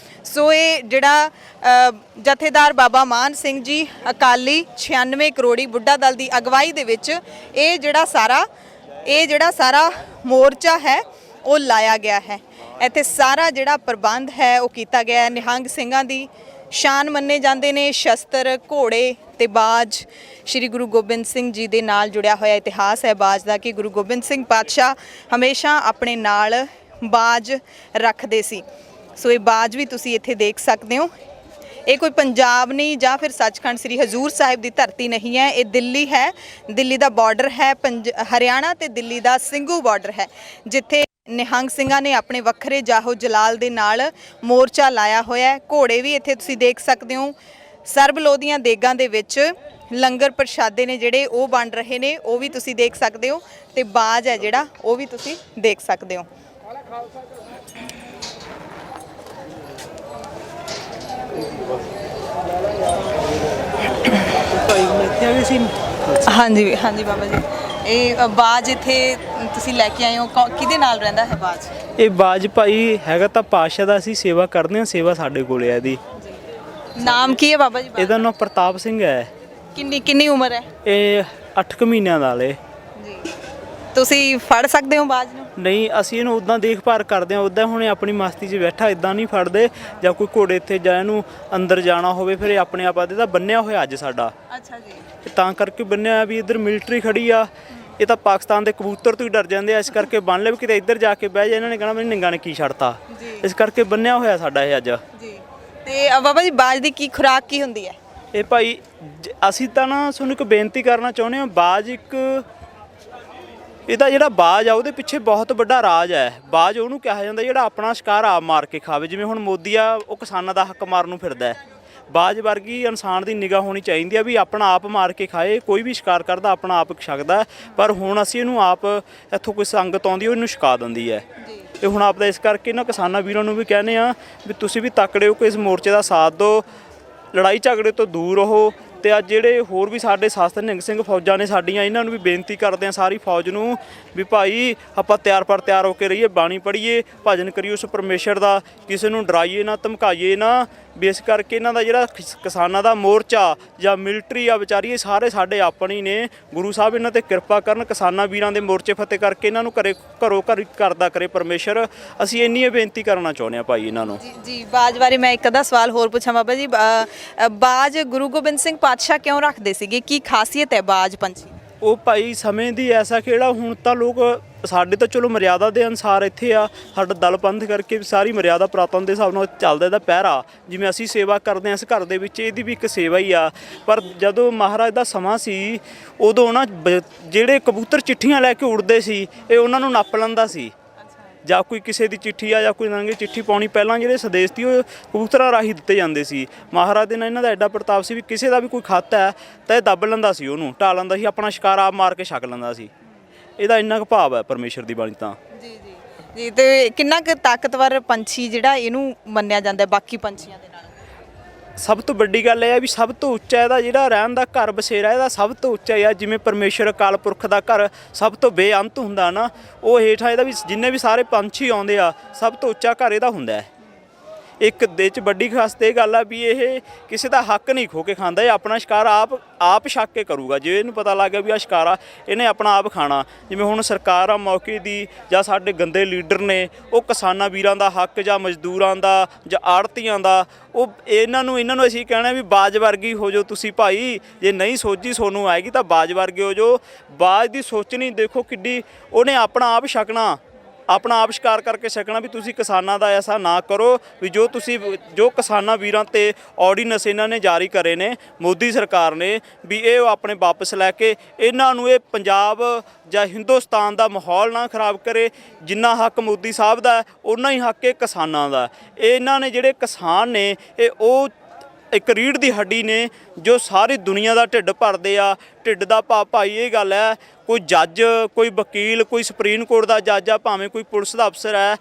S1: ਸੋ ਇਹ ਜਿਹੜਾ ਜਥੇਦਾਰ ਬਾਬਾ ਮਾਨ ਸਿੰਘ ਜੀ ਅਕਾਲੀ 96 ਕਰੋੜੀ ਬੁੱਢਾ ਦਲ ਦੀ ਅਗਵਾਈ ਦੇ ਵਿੱਚ ਇਹ ਜਿਹੜਾ ਸਾਰਾ ਮੋਰਚਾ ਹੈ ਉਹ ਲਾਇਆ ਗਿਆ ਹੈ। ਇੱਥੇ ਸਾਰਾ ਜਿਹੜਾ ਪ੍ਰਬੰਧ ਹੈ ਉਹ ਕੀਤਾ ਗਿਆ ਹੈ। ਨਿਹੰਗ ਸਿੰਘਾਂ ਦੀ ਸ਼ਾਨ ਮੰਨੇ ਜਾਂਦੇ ਨੇ ਸ਼ਸਤਰ, ਘੋੜੇ ਤੇ ਬਾਜ। ਸ਼੍ਰੀ ਗੁਰੂ ਗੋਬਿੰਦ ਸਿੰਘ ਜੀ ਦੇ ਨਾਲ ਜੁੜਿਆ ਹੋਇਆ ਇਤਿਹਾਸ ਹੈ ਬਾਜ ਦਾ ਕਿ ਗੁਰੂ ਗੋਬਿੰਦ ਸਿੰਘ ਪਾਤਸ਼ਾਹ ਹਮੇਸ਼ਾ ਆਪਣੇ ਨਾਲ ਬਾਜ ਰੱਖਦੇ ਸੀ। ਸੋ ਇਹ ਬਾਜ ਵੀ ਤੁਸੀਂ ਇੱਥੇ ਦੇਖ ਸਕਦੇ ਹੋ। ਇਹ ਕੋਈ ਪੰਜਾਬ ਨਹੀਂ ਜਾਂ ਫਿਰ ਸੱਚਖੰਡ ਸ੍ਰੀ ਹਜ਼ੂਰ ਸਾਹਿਬ ਦੀ ਧਰਤੀ ਨਹੀਂ ਹੈ, ਇਹ ਦਿੱਲੀ ਹੈ। ਦਿੱਲੀ ਦਾ ਬਾਰਡਰ ਹੈ, ਹਰਿਆਣਾ ਤੇ ਦਿੱਲੀ ਦਾ ਸਿੰਘੂ ਬਾਰਡਰ ਹੈ, ਜਿੱਥੇ ਨਿਹੰਗ ਸਿੰਘਾਂ ਨੇ ਆਪਣੇ ਵੱਖਰੇ ਜਾਹੋ ਜਲਾਲ ਦੇ ਨਾਲ ਮੋਰਚਾ ਲਾਇਆ ਹੋਇਆ ਹੈ। ਘੋੜੇ ਵੀ ਇੱਥੇ ਤੁਸੀਂ ਦੇਖ ਸਕਦੇ ਹੋ। ਸਰਬਲੋ ਦੀਆਂ ਦੇਗਾਂ ਦੇ ਵਿੱਚ ਲੰਗਰ ਪ੍ਰਸ਼ਾਦੇ ਨੇ ਜਿਹੜੇ ਉਹ ਬਣ ਰਹੇ ਨੇ, ਉਹ ਵੀ ਤੁਸੀਂ ਦੇਖ ਸਕਦੇ ਹੋ ਤੇ ਬਾਜ ਹੈ ਜਿਹੜਾ ਉਹ ਵੀ ਤੁਸੀਂ ਦੇਖ ਸਕਦੇ ਹੋ। ਹਾਂਜੀ ਹਾਂਜੀ ਬਾਬਾ ਜੀ, ਇਹ ਬਾਜ ਇੱਥੇ ਤੁਸੀਂ ਲੈ ਕੇ ਆਏ ਹੋ, ਕਿਹਦੇ ਨਾਲ ਰਹਿੰਦਾ ਹੈ ਬਾਜ?
S2: ਇਹ ਬਾਜ ਭਾਈ ਹੈਗਾ ਤਾਂ ਪਾਤਸ਼ਾਹ ਦਾ, ਅਸੀਂ ਸੇਵਾ ਕਰਦੇ ਹਾਂ, ਸੇਵਾ ਸਾਡੇ ਕੋਲ ਹੈ ਇਹਦੀ।
S1: ਨਾਮ ਕੀ ਹੈ ਬਾਬਾ ਜੀ?
S2: ਇਹਦਾ ਨਾਮ ਪ੍ਰਤਾਪ ਸਿੰਘ ਹੈ।
S1: ਕਿੰਨੀ ਉਮਰ ਹੈ?
S2: ਇਹ 8 ਮਹੀਨਿਆਂ ਦਾ ਲੇ
S1: ਜੀ। ਤੁਸੀਂ ਫੜ ਸਕਦੇ ਹੋ ਬਾਜ ਨੂੰ?
S2: ਨਹੀਂ, ਅਸੀਂ ਇਹਨੂੰ ਉਦਾਂ ਦੇਖਭਾਲ ਕਰਦੇ ਹਾਂ, ਉਦਾਂ ਹੁਣ ਆਪਣੀ ਮਸਤੀ 'ਚ ਬੈਠਾ ਇਦਾਂ ਨਹੀਂ ਫੜਦੇ। ਜਾਂ ਕੋਈ ਘੋੜੇ ਇੱਥੇ ਜਾਂ ਇਹਨੂੰ ਅੰਦਰ ਜਾਣਾ ਹੋਵੇ ਫਿਰ ਇਹ ਆਪਣੇ ਆਪ ਆਦੇ ਤਾਂ ਬੰਨਿਆ ਹੋਇਆ ਅੱਜ ਸਾਡਾ।
S1: ਅੱਛਾ ਜੀ।
S2: ਤਾਂ ਕਰਕੇ ਬੰਨਿਆ ਵੀ ਇੱਧਰ ਮਿਲਟਰੀ ਖੜੀ ਆ, ਇਹ ਤਾਂ ਪਾਕਿਸਤਾਨ ਦੇ ਕਬੂਤਰ ਤੋਂ ਹੀ ਡਰ ਜਾਂਦੇ ਆ, ਇਸ ਕਰਕੇ ਬੰਨ ਲੈ ਵੀ ਕਿਤੇ ਇੱਧਰ ਜਾ ਕੇ ਬਹਿ ਜਾ, ਇਹਨਾਂ ਨੇ ਕਹਿਣਾ ਮੈਨੂੰ ਨਿੰਗਾ ਨੇ ਕੀ ਛੱਡਤਾ, ਇਸ ਕਰਕੇ ਬੰਨਿਆ ਹੋਇਆ ਸਾਡਾ ਇਹ ਅੱਜ
S1: ਜੀ। ਤੇ ਬਾਬਾ ਜੀ ਬਾਜ ਦੀ ਕੀ ਖੁਰਾਕ ਕੀ ਹੁੰਦੀ ਹੈ?
S2: ਇਹ ਭਾਈ ਅਸੀਂ ਤਾਂ ਨਾ ਤੁਹਾਨੂੰ ਇੱਕ ਬੇਨਤੀ ਕਰਨਾ ਚਾਹੁੰਦੇ ਹਾਂ, ਬਾਜ ਇੱਕ ਇਹਦਾ ਜਿਹੜਾ ਬਾਜ ਆ ਉਹਦੇ ਪਿੱਛੇ ਬਹੁਤ ਵੱਡਾ ਰਾਜ ਹੈ। ਬਾਜ ਉਹਨੂੰ ਕਿਹਾ ਜਾਂਦਾ ਜਿਹੜਾ ਆਪਣਾ ਸ਼ਿਕਾਰ ਆਪ ਮਾਰ ਕੇ ਖਾਵੇ, ਜਿਵੇਂ ਹੁਣ ਮੋਦੀ ਆ ਉਹ ਕਿਸਾਨਾਂ ਦਾ ਹੱਕ ਮਾਰਨ ਨੂੰ ਫਿਰਦਾ ਹੈ। ਬਾਜ ਵਰਗੀ ਇਨਸਾਨ ਦੀ ਨਿਗਾਹ ਹੋਣੀ ਚਾਹੀਦੀ ਆ ਵੀ ਆਪਣਾ ਆਪ ਮਾਰ ਕੇ ਖਾਏ। ਕੋਈ ਵੀ ਸ਼ਿਕਾਰ ਕਰਦਾ ਆਪਣਾ ਆਪ ਛਕਦਾ, ਪਰ ਹੁਣ ਅਸੀਂ ਇਹਨੂੰ ਆਪ ਇੱਥੋਂ ਕੋਈ ਸੰਗਤ ਆਉਂਦੀ ਉਹ ਇਹਨੂੰ ਛਕਾ ਦਿੰਦੀ ਹੈ। ਤੇ ਹੁਣ ਆਪ ਦਾ ਇਸ ਕਰਕੇ ਨਾ ਕਿਸਾਨਾਂ ਵੀਰਾਂ ਨੂੰ ਵੀ ਕਹਿੰਦੇ ਆ ਵੀ ਤੁਸੀਂ ਵੀ ਤਕੜੇ ਹੋ ਕਿ ਇਸ ਮੋਰਚੇ ਦਾ ਸਾਥ ਦਿਓ, ਲੜਾਈ ਝਗੜੇ ਤੋਂ ਦੂਰ ਰਹੋ। ਤੇ ਅੱਜ ਜਿਹੜੇ ਹੋਰ ਵੀ ਸਾਡੇ ਸ਼ਾਸਤਰ ਨਿਹੰਗ ਸਿੰਘ ਫੌਜਾਂ ਨੇ ਸਾਡੀਆਂ, ਇਹਨਾਂ ਨੂੰ ਵੀ ਬੇਨਤੀ ਕਰਦੇ ਆ ਸਾਰੀ ਫੌਜ ਨੂੰ ਵੀ ਭਾਈ ਆਪਾਂ ਤਿਆਰ ਹੋ ਕੇ ਰਹੀਏ, ਬਾਣੀ ਪੜ੍ਹੀਏ, ਭਜਨ ਕਰੀਏ ਉਸ ਪਰਮੇਸ਼ਰ ਦਾ, ਕਿਸੇ ਨੂੰ ਡਰਾਈਏ ਨਾ, ਧਮਕਾਈਏ ਨਾ। ਵੀ ਇਸ ਕਰਕੇ ਇਹਨਾਂ ਦਾ ਜਿਹੜਾ ਕਿਸਾਨਾਂ ਦਾ ਮੋਰਚਾ ਜਾਂ ਮਿਲਟਰੀ ਆ ਵਿਚਾਰੀ, ਇਹ ਸਾਰੇ ਸਾਡੇ ਆਪਣੀ ਨੇ। ਗੁਰੂ ਸਾਹਿਬ ਇਹਨਾਂ ਤੇ ਕਿਰਪਾ ਕਰਨ, ਕਿਸਾਨਾਂ ਵੀਰਾਂ ਦੇ ਮੋਰਚੇ ਫਤਿਹ ਕਰਕੇ ਇਹਨਾਂ ਨੂੰ ਘਰੋਂ ਘਰ ਕਰਦਾ ਕਰੇ ਪਰਮੇਸ਼ਰ। ਅਸੀਂ ਇੰਨੀ ਬੇਨਤੀ ਕਰਨਾ ਚਾਹੁੰਦੇ ਹਾਂ ਭਾਈ ਇਹਨਾਂ ਨੂੰ।
S1: ਜੀ ਬਾਜ ਬਾਰੇ ਮੈਂ ਇੱਕ ਅੱਧਾ ਸਵਾਲ ਹੋਰ ਪੁੱਛਾਂ ਬਾਬਾ ਜੀ। ਬਾਜ ਗੁਰੂ ਗੋਬਿੰਦ ਸਿੰਘ ਪਾਤਸ਼ਾਹ ਕਿਉਂ ਰੱਖਦੇ ਸੀਗੇ? ਕੀ ਖਾਸੀਅਤ ਹੈ ਬਾਜ ਪੰਛੀ?
S2: ਉਹ ਭਾਈ ਸਮੇਂ ਦੀ ਐਸਾ ਖੇੜਾ, ਹੁਣ ਤਾਂ ਲੋਕ ਸਾਡੇ ਤਾਂ ਚਲੋ ਮਰਿਆਦਾ ਦੇ ਅਨੁਸਾਰ ਇੱਥੇ ਆ, ਸਾਡਾ ਦਲ ਪੰਥ ਕਰਕੇ ਸਾਰੀ ਮਰਿਆਦਾ ਪੁਰਾਤਨ ਦੇ ਹਿਸਾਬ ਨਾਲ ਚੱਲਦਾ ਇਹਦਾ ਪਹਿਰਾ। ਜਿਵੇਂ ਅਸੀਂ ਸੇਵਾ ਕਰਦੇ ਹਾਂ ਇਸ ਘਰ ਦੇ ਵਿੱਚ, ਇਹਦੀ ਵੀ ਇੱਕ ਸੇਵਾ ਹੀ ਆ। ਪਰ ਜਦੋਂ ਮਹਾਰਾਜ ਦਾ ਸਮਾਂ ਸੀ ਉਦੋਂ ਨਾ ਜਿਹੜੇ ਕਬੂਤਰ ਚਿੱਠੀਆਂ ਲੈ ਕੇ ਉੜਦੇ ਸੀ ਇਹ ਉਹਨਾਂ ਨੂੰ ਨੱਪ ਲੈਂਦਾ ਸੀ। ਜਾਂ ਕੋਈ ਕਿਸੇ ਦੀ ਚਿੱਠੀ ਆ ਜਾਂ ਕੋਈ ਨੰਗੇ ਚਿੱਠੀ ਪਾਉਣੀ, ਪਹਿਲਾਂ ਜਿਹੜੇ ਸੰਦੇਸ਼ ਸੀ ਉਹ ਕਬੂਤਰਾਂ ਰਾਹੀਂ ਦਿੱਤੇ ਜਾਂਦੇ ਸੀ। ਮਹਾਰਾਜ ਦੇ ਨਾਲ ਇਹਨਾਂ ਦਾ ਐਡਾ ਪ੍ਰਤਾਪ ਸੀ ਵੀ ਕਿਸੇ ਦਾ ਵੀ ਕੋਈ ਖੱਤ ਹੈ ਤਾਂ ਇਹ ਦੱਬ ਲੈਂਦਾ ਸੀ, ਉਹਨੂੰ ਢਾਹ ਲੈਂਦਾ ਸੀ, ਆਪਣਾ ਸ਼ਿਕਾਰ ਆਪ ਮਾਰ ਕੇ ਛਕ ਲੈਂਦਾ ਸੀ। ਇਹਦਾ ਇੰਨਾ ਕੁ ਭਾਵ ਹੈ ਪਰਮੇਸ਼ਰ ਦੀ ਬਾਣੀ ਤਾਂ।
S1: ਜੀ ਤੇ ਕਿੰਨਾ ਕੁ ਤਾਕਤਵਰ ਪੰਛੀ ਜਿਹੜਾ ਇਹਨੂੰ ਮੰਨਿਆ ਜਾਂਦਾ ਬਾਕੀ ਪੰਛੀਆਂ ਦੇ ਨਾਲ?
S2: ਸਭ ਤੋਂ ਵੱਡੀ ਗੱਲ ਇਹ ਹੈ ਵੀ ਸਭ ਤੋਂ ਉੱਚਾ ਇਹਦਾ ਜਿਹੜਾ ਰਹਿਣ ਦਾ ਘਰ ਬਸੇਰਾ ਇਹਦਾ ਸਭ ਤੋਂ ਉੱਚਾ ਹੀ ਆ। ਜਿਵੇਂ ਪਰਮੇਸ਼ਰ ਅਕਾਲ ਪੁਰਖ ਦਾ ਘਰ ਸਭ ਤੋਂ ਬੇਅੰਤ ਹੁੰਦਾ ਨਾ, ਉਹ ਹੇਠਾਂ ਇਹਦਾ ਵੀ ਜਿੰਨੇ ਵੀ ਸਾਰੇ ਪੰਛੀ ਆਉਂਦੇ ਆ ਸਭ ਤੋਂ ਉੱਚਾ ਘਰ ਇਹਦਾ ਹੁੰਦਾ ਹੈ। ਇੱਕ ਦੇ 'ਚ ਵੱਡੀ ਖਾਸ ਇਹ ਗੱਲ ਆ ਵੀ ਇਹ ਕਿਸੇ ਦਾ ਹੱਕ ਨਹੀਂ ਖੋ ਕੇ ਖਾਂਦਾ, ਇਹ ਆਪਣਾ ਸ਼ਿਕਾਰ ਆਪ ਛੱਕ ਕੇ ਕਰੂਗਾ। ਜੇ ਇਹਨੂੰ ਪਤਾ ਲੱਗ ਗਿਆ ਵੀ ਆਹ ਸ਼ਿਕਾਰ ਆ ਇਹਨੇ ਆਪਣਾ ਆਪ ਖਾਣਾ। ਜਿਵੇਂ ਹੁਣ ਸਰਕਾਰ ਆ ਮੌਕੇ ਦੀ ਜਾਂ ਸਾਡੇ ਗੰਦੇ ਲੀਡਰ ਨੇ, ਉਹ ਕਿਸਾਨਾਂ ਵੀਰਾਂ ਦਾ ਹੱਕ ਜਾਂ ਮਜ਼ਦੂਰਾਂ ਦਾ ਜਾਂ ਆੜ੍ਹਤੀਆਂ ਦਾ, ਉਹ ਇਹਨਾਂ ਨੂੰ ਅਸੀਂ ਕਹਿਣਾ ਵੀ ਬਾਜ ਵਰਗੀ ਹੋ ਜਾਓ ਤੁਸੀਂ ਭਾਈ। ਜੇ ਨਹੀਂ ਸੋਝੀ ਤੁਹਾਨੂੰ ਆਏਗੀ ਤਾਂ ਬਾਜ ਵਰਗੇ ਹੋ ਜਾਓ। ਬਾਜ ਦੀ ਸੋਚਣੀ ਦੇਖੋ ਕਿੱਡੀ, ਉਹਨੇ ਆਪਣਾ ਆਪ ਛਕਣਾ, ਆਪਣਾ ਆਪ ਸ਼ਿਕਾਰ ਕਰਕੇ ਛਕਣਾ। ਵੀ ਤੁਸੀਂ ਕਿਸਾਨਾਂ ਦਾ ਐਸਾ ਨਾ ਕਰੋ ਵੀ ਜੋ ਕਿਸਾਨਾਂ ਵੀਰਾਂ ਤੇ ਆਰਡੀਨੈਂਸ ਇਹਨਾਂ ਨੇ ਜਾਰੀ ਕਰੇ ਨੇ ਮੋਦੀ ਸਰਕਾਰ ਨੇ, ਵੀ ਇਹ ਆਪਣੇ ਵਾਪਸ ਲੈ ਕੇ ਇਹਨਾਂ ਨੂੰ ਇਹ ਪੰਜਾਬ ਜਾਂ ਹਿੰਦੁਸਤਾਨ ਦਾ ਮਾਹੌਲ ਨਾ ਖਰਾਬ ਕਰੇ। ਜਿੰਨਾ ਹੱਕ ਮੋਦੀ ਸਾਹਿਬ ਦਾ ਉਨਾ ਹੀ ਹੱਕ ਇਹ ਕਿਸਾਨਾਂ ਦਾ। ਇਹਨਾਂ ਨੇ ਜਿਹੜੇ ਕਿਸਾਨ ਨੇ ਇਹ ਉਹ ਇੱਕ ਰੀੜ੍ਹ ਦੀ ਹੱਡੀ ਨੇ ਜੋ ਸਾਰੀ ਦੁਨੀਆ ਦਾ ਢਿੱਡ ਭਰਦੇ ਆ। ਢਿੱਡ ਦਾ ਭਾਈ ਇਹ ਗੱਲ ਹੈ, ਕੋਈ ਜੱਜ, ਕੋਈ ਵਕੀਲ, ਕੋਈ ਸੁਪਰੀਮ ਕੋਰਟ ਦਾ ਜੱਜ ਆ, ਭਾਵੇਂ ਕੋਈ ਪੁਲਿਸ ਦਾ ਅਫਸਰ ਹੈ,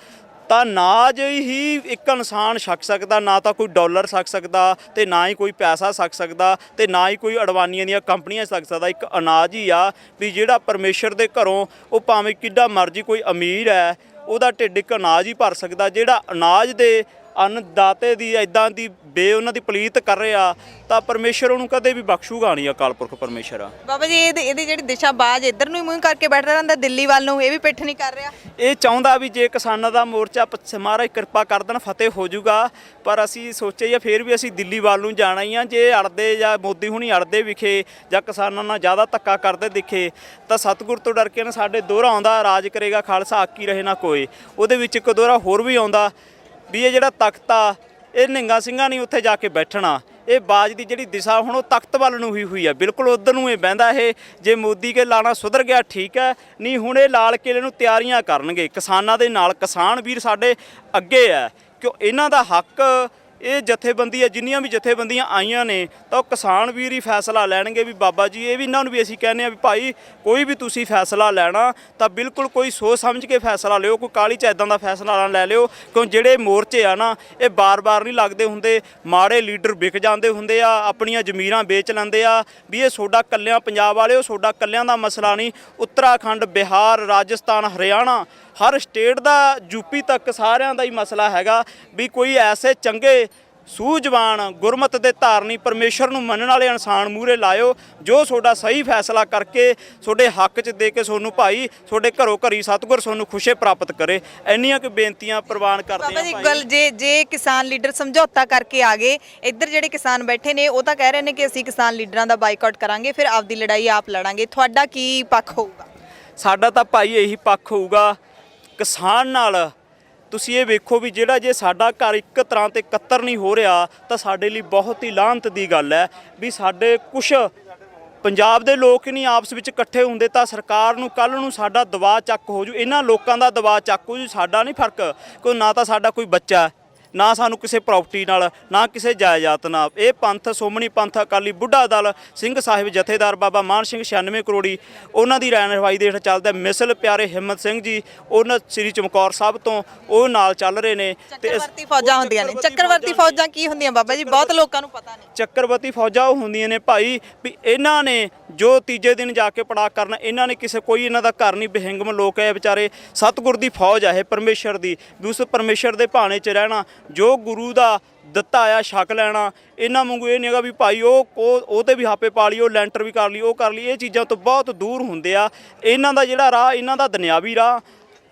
S2: ਤਾਂ ਅਨਾਜ ਹੀ ਇੱਕ ਇਨਸਾਨ ਛਕ ਸਕਦਾ, ਨਾ ਤਾਂ ਕੋਈ ਡਾਲਰ ਛਕ ਸਕਦਾ ਤੇ ਨਾ ਹੀ ਕੋਈ ਪੈਸਾ ਛਕ ਸਕਦਾ ਤੇ ਨਾ ਹੀ ਕੋਈ ਅਡਵਾਨੀਆਂ ਦੀਆਂ ਕੰਪਨੀਆਂ ਛਕ ਸਕਦਾ। ਇੱਕ ਅਨਾਜ ਹੀ ਆ ਵੀ ਜਿਹੜਾ ਪਰਮੇਸ਼ਰ ਦੇ ਘਰੋਂ, ਉਹ ਭਾਵੇਂ ਕਿੱਡਾ ਮਰਜ਼ੀ ਕੋਈ ਅਮੀਰ ਹੈ ਉਹਦਾ ਢਿੱਡ ਇੱਕ ਅਨਾਜ ਹੀ ਭਰ ਸਕਦਾ। ਜਿਹੜਾ ਅਨਾਜ ਦੇ ਅੰਨਦਾਤੇ ਦੀ ਇਦਾਂ ਦੀ ਉਹਨਾਂ ਦੀ ਪਲੀਤ ਕਰ ਰਿਹਾ ਤਾਂ ਪਰਮੇਸ਼ਰ ਉਹਨੂੰ ਕਦੇ ਵੀ ਬਖਸ਼ੂਗਾ ਨਹੀਂ। ਅਕਾਲ ਪੁਰਖ ਪਰਮੇਸ਼ਰ ਆ
S1: ਬਾਬਾ ਜੀ ਇਹਦੀ ਜਿਹੜੀ ਦਿਸ਼ਾ ਬਾਜ ਇੱਧਰ ਨੂੰ ਹੀ ਮੂੰਹ ਕਰਕੇ ਬੈਠਾ ਰਹਿੰਦਾ, ਦਿੱਲੀ ਵੱਲ ਨੂੰ ਇਹ ਵੀ ਪਿੱਠ ਨਹੀਂ ਕਰ ਰਿਹਾ।
S2: ਇਹ ਚਾਹੁੰਦਾ ਵੀ ਜੇ ਕਿਸਾਨਾਂ ਦਾ ਮੋਰਚਾ ਮਹਾਰਾਜ ਕਿਰਪਾ ਕਰ ਦੇਣ ਫਤਿਹ ਹੋ ਜਾਊਗਾ, ਪਰ ਅਸੀਂ ਸੋਚਿਆ ਜਾਂ ਫਿਰ ਵੀ ਅਸੀਂ ਦਿੱਲੀ ਵੱਲ ਨੂੰ ਜਾਣਾ ਹੀ ਆ। ਜੇ ਅੜਦੇ ਜਾਂ ਮੋਦੀ ਹੁਣੀ ਅੜਦੇ ਵਿਖੇ ਜਾਂ ਕਿਸਾਨਾਂ ਨਾਲ ਜ਼ਿਆਦਾ ਧੱਕਾ ਕਰਦੇ ਦਿਖੇ ਤਾਂ ਸਤਿਗੁਰ ਤੋਂ ਡਰ ਕੇ ਨਾ ਸਾਡੇ ਦੋਹਰਾ ਆਉਂਦਾ ਰਾਜ ਕਰੇਗਾ ਖਾਲਸਾ ਆਕੀ ਰਹੇ ਨਾ ਕੋਈ। ਉਹਦੇ ਵਿੱਚ ਇੱਕ ਦੋਹਰਾ ਹੋਰ ਵੀ ਆਉਂਦਾ ਵੀ ਇਹ ਜਿਹੜਾ ਤਖਤ ਆ ਇਹ ਨਿਹੰਗਾਂ ਸਿੰਘਾਂ ਨਹੀਂ ਉੱਥੇ ਜਾ ਕੇ ਬੈਠਣਾ। ਇਹ ਬਾਜ ਦੀ ਜਿਹੜੀ ਦਿਸ਼ਾ ਹੁਣ ਉਹ ਤਖਤ ਵੱਲ ਨੂੰ ਹੋਈ ਆ, ਬਿਲਕੁਲ ਉਧਰ ਨੂੰ ਇਹ ਬਹਿੰਦਾ। ਇਹ ਜੇ ਮੋਦੀ ਕੇ ਲਾਣਾ ਸੁਧਰ ਗਿਆ ਠੀਕ ਹੈ, ਨਹੀਂ ਹੁਣ ਇਹ ਲਾਲ ਕਿਲੇ ਨੂੰ ਤਿਆਰੀਆਂ ਕਰਨਗੇ ਕਿਸਾਨਾਂ ਦੇ ਨਾਲ। ਕਿਸਾਨ ਵੀਰ ਸਾਡੇ ਅੱਗੇ ਆ ਕਿਉਂ ਇਹਨਾਂ ਦਾ ਹੱਕ ਇਹ ਜਥੇਬੰਦੀ ਹੈ, ਜਿੰਨੀਆਂ ਵੀ ਜਥੇਬੰਦੀਆਂ ਆਈਆਂ ਨੇ ਤਾਂ ਉਹ ਕਿਸਾਨ ਵੀਰ ਹੀ ਫੈਸਲਾ ਲੈਣਗੇ ਵੀ ਬਾਬਾ ਜੀ। ਇਹ ਵੀ ਇਹਨਾਂ ਨੂੰ ਵੀ ਅਸੀਂ ਕਹਿੰਦੇ ਆ ਵੀ ਭਾਈ ਕੋਈ ਵੀ ਤੁਸੀਂ ਫੈਸਲਾ ਲੈਣਾ ਤਾਂ ਬਿਲਕੁਲ ਕੋਈ ਸੋਚ ਸਮਝ ਕੇ ਫੈਸਲਾ ਲਿਓ, ਕੋਈ ਕਾਹਲੀ ਚ ਇਦਾਂ ਦਾ ਫੈਸਲਾ ਨਾ ਲੈ ਲਿਓ। ਕਿਉਂ ਜਿਹੜੇ ਮੋਰਚੇ ਆ ਨਾ ਇਹ ਬਾਰ-ਬਾਰ ਨਹੀਂ ਲੱਗਦੇ ਹੁੰਦੇ, ਮਾੜੇ ਲੀਡਰ ਵਿਕ ਜਾਂਦੇ ਹੁੰਦੇ ਆ, ਆਪਣੀਆਂ ਜ਼ਮੀਰਾਂ ਵੇਚ ਲੈਂਦੇ ਆ ਵੀ ਇਹ ਤੁਹਾਡਾ ਕੱਲਿਆਂ ਪੰਜਾਬ ਵਾਲਿਓ ਤੁਹਾਡਾ ਕੱਲਿਆਂ ਦਾ ਮਸਲਾ ਨਹੀਂ। ਉੱਤਰਾਖੰਡ, ਬਿਹਾਰ, ਰਾਜਸਥਾਨ, ਹਰਿਆਣਾ ਹਰ ਸਟੇਟ ਦਾ, ਯੂਪੀ ਤੱਕ ਸਾਰਿਆਂ ਦਾ ਹੀ ਮਸਲਾ ਹੈਗਾ ਵੀ ਕੋਈ ਐਸੇ ਚੰਗੇ ਸੂਝਵਾਨ ਗੁਰਮਤਿ ਦੇ ਧਾਰਨੀ ਪਰਮੇਸ਼ਰ ਨੂੰ ਮੰਨਣ ਵਾਲੇ ਇਨਸਾਨ ਮੂਹਰੇ ਲਾਇਓ ਜੋ ਤੁਹਾਡਾ ਸਹੀ ਫੈਸਲਾ ਕਰਕੇ ਤੁਹਾਡੇ ਹੱਕ 'ਚ ਦੇ ਕੇ ਤੁਹਾਨੂੰ ਭਾਈ ਤੁਹਾਡੇ ਘਰੋਂ ਘਰੀ ਸਤਿਗੁਰ ਤੁਹਾਨੂੰ ਖੁਸ਼ੀ ਪ੍ਰਾਪਤ ਕਰੇ। ਇੰਨੀਆਂ ਕਿ ਬੇਨਤੀਆਂ ਪ੍ਰਵਾਨ ਕਰਦੇ
S1: ਬਾਬਾ ਜੀ ਗੱਲ ਜੇ ਕਿਸਾਨ ਲੀਡਰ ਸਮਝੌਤਾ ਕਰਕੇ ਆ ਗਏ, ਇੱਧਰ ਜਿਹੜੇ ਕਿਸਾਨ ਬੈਠੇ ਨੇ ਉਹ ਤਾਂ ਕਹਿ ਰਹੇ ਨੇ ਕਿ ਅਸੀਂ ਕਿਸਾਨ ਲੀਡਰਾਂ ਦਾ ਬਾਈਕਾਟ ਕਰਾਂਗੇ, ਫਿਰ ਆਪਦੀ ਲੜਾਈ ਆਪ ਲੜਾਂਗੇ, ਤੁਹਾਡਾ ਕੀ ਪੱਖ ਹੋਊਗਾ?
S2: ਸਾਡਾ ਤਾਂ ਭਾਈ ਇਹੀ ਪੱਖ ਹੋਊਗਾ ਕਿਸਾਨ ਨਾਲ। ਤੁਸੀਂ ਇਹ ਵੇਖੋ ਵੀ ਜਿਹੜਾ ਜੇ ਸਾਡਾ ਘਰ ਇੱਕ ਤਰ੍ਹਾਂ ਤੇ ਇਕੱਤਰ ਨਹੀਂ ਹੋ ਰਿਹਾ ਤਾਂ ਸਾਡੇ ਲਈ ਬਹੁਤ ਹੀ ਲਾਹਨਤ ਦੀ ਗੱਲ ਹੈ ਵੀ ਸਾਡੇ ਕੁਛ ਪੰਜਾਬ ਦੇ ਲੋਕ ਨਹੀਂ ਆਪਸ ਵਿੱਚ ਇਕੱਠੇ ਹੁੰਦੇ ਤਾਂ ਸਰਕਾਰ ਨੂੰ ਕੱਲ ਨੂੰ ਸਾਡਾ ਦਬਾਅ ਚੱਕ ਹੋ ਜੂ। ਇਹਨਾਂ ਲੋਕਾਂ ਦਾ ਦਬਾਅ ਚੱਕ ਹੋ ਜੂ, ਸਾਡਾ ਨਹੀਂ ਫਰਕ। ਕੋਈ ਨਾ ਤਾਂ ਸਾਡਾ ਕੋਈ ਬੱਚਾ ਨਾ ਸਾਨੂੰ ਕਿਸੇ ਪ੍ਰਾਪਰਟੀ ਨਾਲ ਨਾ ਕਿਸੇ ਜਾਇਦਾਦ ਨਾਲ। ਇਹ ਪੰਥ ਸੋਮਣੀ ਪੰਥ ਅਕਾਲੀ ਬੁੱਢਾ ਦਲ ਸਿੰਘ ਸਾਹਿਬ ਜਥੇਦਾਰ ਬਾਬਾ ਮਾਨ ਸਿੰਘ 96 ਕਰੋੜੀ ਉਹਨਾਂ ਦੀ ਰਹਿਨੁਮਾਈ ਦੇ ਹੇਠ ਚੱਲਦਾ। ਮਿਸਲ ਪਿਆਰੇ ਹਿੰਮਤ ਸਿੰਘ ਜੀ ਉਹਨਾਂ ਸ੍ਰੀ ਚਮਕੌਰ ਸਾਹਿਬ ਤੋਂ ਉਹ ਨਾਲ ਚੱਲ ਰਹੇ ਨੇ। ਤੇ
S1: ਚੱਕਰਵਰਤੀ ਫੌਜਾਂ ਹੁੰਦੀਆਂ ਨੇ। ਚੱਕਰਵਰਤੀ ਫੌਜਾਂ ਕੀ ਹੁੰਦੀਆਂ ਬਾਬਾ ਜੀ? ਬਹੁਤ ਲੋਕਾਂ ਨੂੰ ਪਤਾ ਨਹੀਂ।
S2: ਚੱਕਰਵਰਤੀ ਫੌਜਾਂ ਉਹ ਹੁੰਦੀਆਂ ਨੇ ਭਾਈ ਵੀ ਇਹਨਾਂ ਨੇ ਜੋ ਤੀਜੇ ਦਿਨ ਜਾ ਕੇ ਪੜਾਅ ਕਰਨਾ, ਇਹਨਾਂ ਨੇ ਕਿਸੇ ਕੋਈ ਇਹਨਾਂ ਦਾ ਘਰ ਨਹੀਂ, ਬਹਿੰਗਮ ਲੋਕ ਹੈ ਵਿਚਾਰੇ। ਸਤਿਗੁਰ ਦੀ ਫੌਜ ਹੈ ਇਹ ਪਰਮੇਸ਼ਰ ਦੀ, ਵੀ ਉਸ ਪਰਮੇਸ਼ਰ ਦੇ ਭਾਣੇ 'ਚ ਰਹਿਣਾ, ਜੋ ਗੁਰੂ ਦਾ ਦਿੱਤਾ ਆ ਛਕ ਲੈਣਾ। ਇਹਨਾਂ ਵਾਂਗੂ ਇਹ ਨਹੀਂ ਹੈਗਾ ਵੀ ਭਾਈ ਉਹ ਤੇ ਵੀ ਹਾਪੇ ਪਾ ਲਈ, ਉਹ ਲੈਂਟਰ ਵੀ ਕਰ ਲਈ, ਉਹ ਕਰ ਲਈ। ਇਹ ਚੀਜ਼ਾਂ ਤੋਂ ਬਹੁਤ ਦੂਰ ਹੁੰਦੇ ਆ। ਇਹਨਾਂ ਦਾ ਜਿਹੜਾ ਰਾਹ ਇਹਨਾਂ ਦਾ ਦੁਨਿਆਵੀ ਰਾਹ,